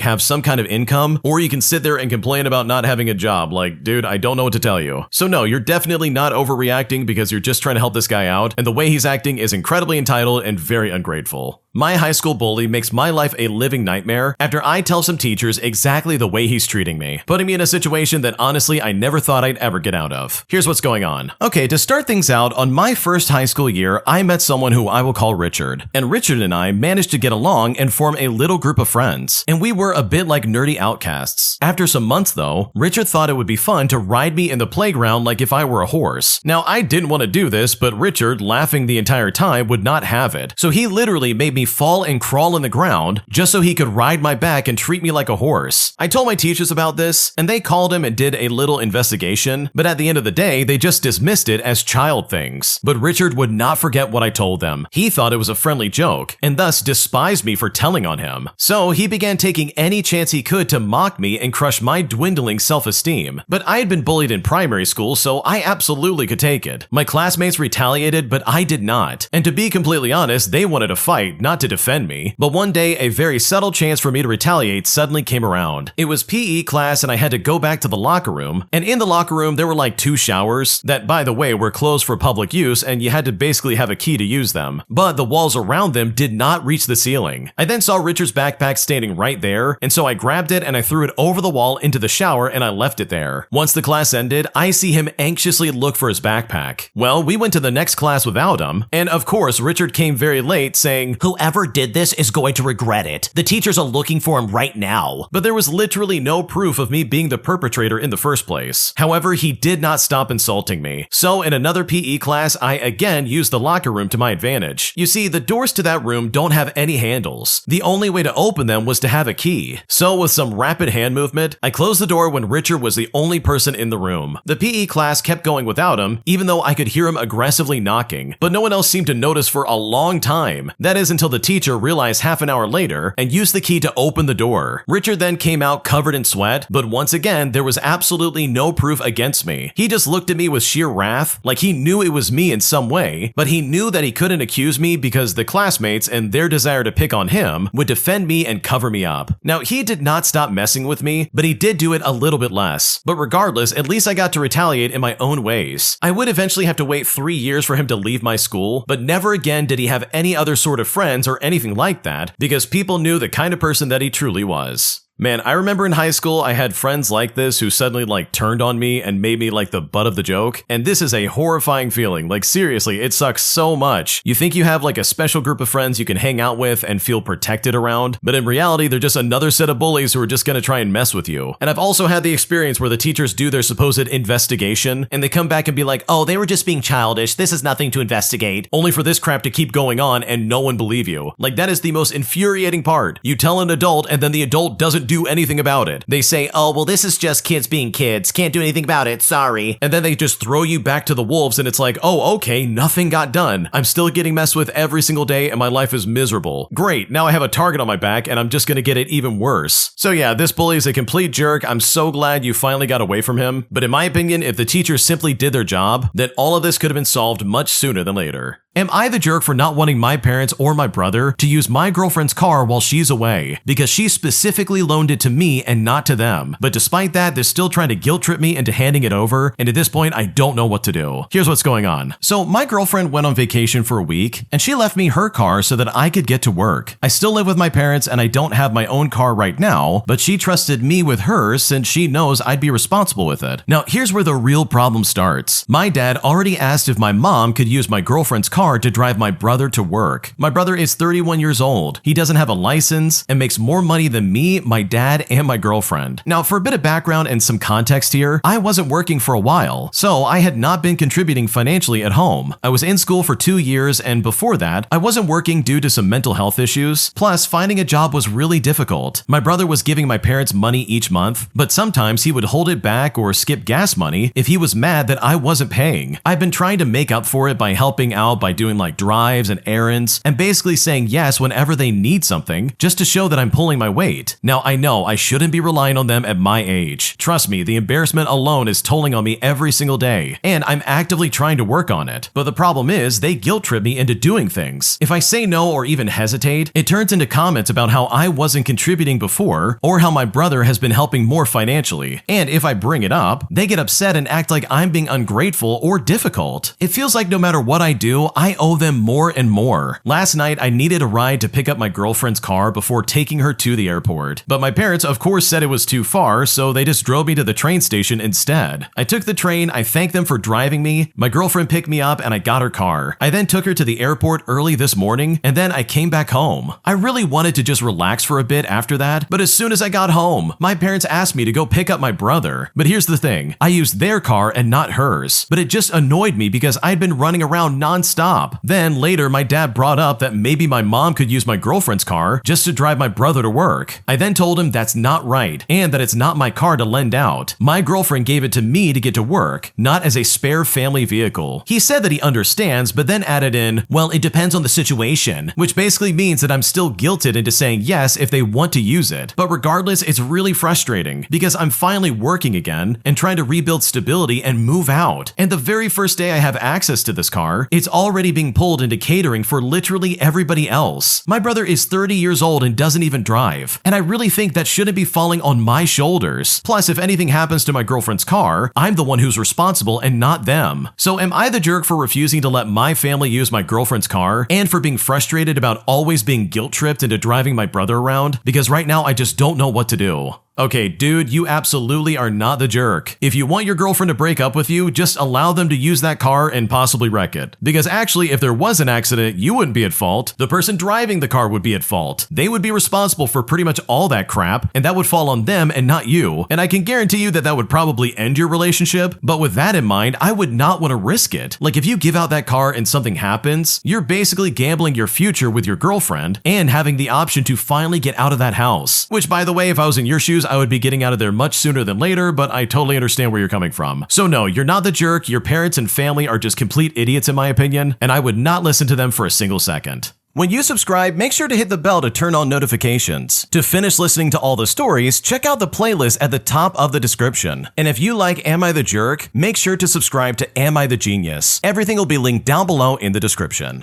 have some kind of income, or you can sit there and complain about not having a job. Like, dude, I don't know what to tell you. So no, you're definitely not overreacting because you're just trying to help this guy out, and the way he's acting is incredibly entitled and very ungrateful. My high school bully makes my life a living nightmare after I tell some teachers exactly the way he's treating me, putting me in a situation that honestly I never thought I'd ever get out of. Here's what's going on. Okay, to start things out, on my first high school year, I met someone who I will call Richard. And Richard and I managed to get along and form a little group of friends. And we were a bit like nerdy outcasts. After some months though, Richard thought it would be fun to ride me in the playground like if I were a horse. Now, I didn't want to do this, but Richard, laughing the entire time, would not have it. So he literally made me fall and crawl in the ground just so he could ride my back and treat me like a horse. I told my teachers about this, and they called him and did a little investigation, but at the end of the day, they just dismissed it as child things. But Richard would not forget what I told them. He thought it was a friendly joke, and thus despised me for telling on him. So he began taking any chance he could to mock me and crush my dwindling self-esteem. But I had been bullied in primary school, so I absolutely could take it. My classmates retaliated, but I did not. And to be completely honest, they wanted to fight, not not to defend me, but one day a very subtle chance for me to retaliate suddenly came around. It was PE class and I had to go back to the locker room, and in the locker room there were like 2 showers that, by the way, were closed for public use and you had to basically have a key to use them, but the walls around them did not reach the ceiling. I then saw Richard's backpack standing right there, and so I grabbed it and I threw it over the wall into the shower and I left it there. Once the class ended, I see him anxiously look for his backpack. Well, we went to the next class without him, and of course Richard came very late saying, "Whoever did this is going to regret it. The teachers are looking for him right now." But there was literally no proof of me being the perpetrator in the first place. However, he did not stop insulting me. So in another PE class, I again used the locker room to my advantage. You see, the doors to that room don't have any handles. The only way to open them was to have a key. So with some rapid hand movement, I closed the door when Richard was the only person in the room. The PE class kept going without him, even though I could hear him aggressively knocking, but no one else seemed to notice for a long time. That is until the teacher realized half an hour later and used the key to open the door. Richard then came out covered in sweat, but once again, there was absolutely no proof against me. He just looked at me with sheer wrath, like he knew it was me in some way, but he knew that he couldn't accuse me because the classmates and their desire to pick on him would defend me and cover me up. Now, he did not stop messing with me, but he did do it a little bit less. But regardless, at least I got to retaliate in my own ways. I would eventually have to wait 3 years for him to leave my school, but never again did he have any other sort of friends or anything like that, because people knew the kind of person that he truly was. Man, I remember in high school, I had friends like this who suddenly turned on me and made me the butt of the joke. And this is a horrifying feeling. Seriously, it sucks so much. You think you have a special group of friends you can hang out with and feel protected around, but in reality, they're just another set of bullies who are just gonna try and mess with you. And I've also had the experience where the teachers do their supposed investigation and they come back and be like, "Oh, they were just being childish. This is nothing to investigate." Only for this crap to keep going on and no one believe you. That is the most infuriating part. You tell an adult and then the adult doesn't do anything about it. They say, "Oh, well, this is just kids being kids. Can't do anything about it. Sorry." And then they just throw you back to the wolves and it's like, "Oh, okay, nothing got done. I'm still getting messed with every single day and my life is miserable. Great, now I have a target on my back and I'm just gonna get it even worse." So yeah, this bully is a complete jerk. I'm so glad you finally got away from him. But in my opinion, if the teachers simply did their job, then all of this could have been solved much sooner than later. Am I the jerk for not wanting my parents or my brother to use my girlfriend's car while she's away? Because she specifically loaned it to me and not to them. But despite that, they're still trying to guilt trip me into handing it over, and at this point, I don't know what to do. Here's what's going on. So my girlfriend went on vacation for a week, and she left me her car so that I could get to work. I still live with my parents and I don't have my own car right now, but she trusted me with hers since she knows I'd be responsible with it. Now, here's where the real problem starts. My dad already asked if my mom could use my girlfriend's car to drive my brother to work. My brother is 31 years old. He doesn't have a license and makes more money than me, my dad, and my girlfriend. Now, for a bit of background and some context here, I wasn't working for a while, so I had not been contributing financially at home. I was in school for 2 years, and before that, I wasn't working due to some mental health issues. Plus, finding a job was really difficult. My brother was giving my parents money each month, but sometimes he would hold it back or skip gas money if he was mad that I wasn't paying. I've been trying to make up for it by helping out by doing drives and errands and basically saying yes whenever they need something just to show that I'm pulling my weight. Now, I know I shouldn't be relying on them at my age. Trust me, the embarrassment alone is tolling on me every single day, and I'm actively trying to work on it. But the problem is they guilt trip me into doing things. If I say no or even hesitate, it turns into comments about how I wasn't contributing before or how my brother has been helping more financially. And if I bring it up, they get upset and act like I'm being ungrateful or difficult. It feels like no matter what I do, I owe them more and more. Last night, I needed a ride to pick up my girlfriend's car before taking her to the airport. But my parents, of course, said it was too far, so they just drove me to the train station instead. I took the train, I thanked them for driving me, my girlfriend picked me up, and I got her car. I then took her to the airport early this morning, and then I came back home. I really wanted to just relax for a bit after that, but as soon as I got home, my parents asked me to go pick up my brother. But here's the thing, I used their car and not hers, but it just annoyed me because I'd been running around non-stop. Then later, my dad brought up that maybe my mom could use my girlfriend's car just to drive my brother to work. I then told him that's not right and that it's not my car to lend out. My girlfriend gave it to me to get to work, not as a spare family vehicle. He said that he understands, but then added in, "Well, it depends on the situation," which basically means that I'm still guilted into saying yes if they want to use it. But regardless, it's really frustrating because I'm finally working again and trying to rebuild stability and move out. And the very first day I have access to this car, it's already already being pulled into catering for literally everybody else. My brother is 30 years old and doesn't even drive, and I really think that shouldn't be falling on my shoulders. Plus, if anything happens to my girlfriend's car, I'm the one who's responsible and not them. So am I the jerk for refusing to let my family use my girlfriend's car and for being frustrated about always being guilt-tripped into driving my brother around? Because right now I just don't know what to do. Okay, dude, you absolutely are not the jerk. If you want your girlfriend to break up with you, just allow them to use that car and possibly wreck it. Because actually, if there was an accident, you wouldn't be at fault. The person driving the car would be at fault. They would be responsible for pretty much all that crap, and that would fall on them and not you. And I can guarantee you that that would probably end your relationship, but with that in mind, I would not want to risk it. Like, if you give out that car and something happens, you're basically gambling your future with your girlfriend and having the option to finally get out of that house. Which, by the way, if I was in your shoes, I would be getting out of there much sooner than later, but I totally understand where you're coming from. So no, you're not the jerk. Your parents and family are just complete idiots in my opinion, and I would not listen to them for a single second. When you subscribe, make sure to hit the bell to turn on notifications. To finish listening to all the stories, check out the playlist at the top of the description. And if you like Am I the Jerk, make sure to subscribe to Am I the Genius. Everything will be linked down below in the description.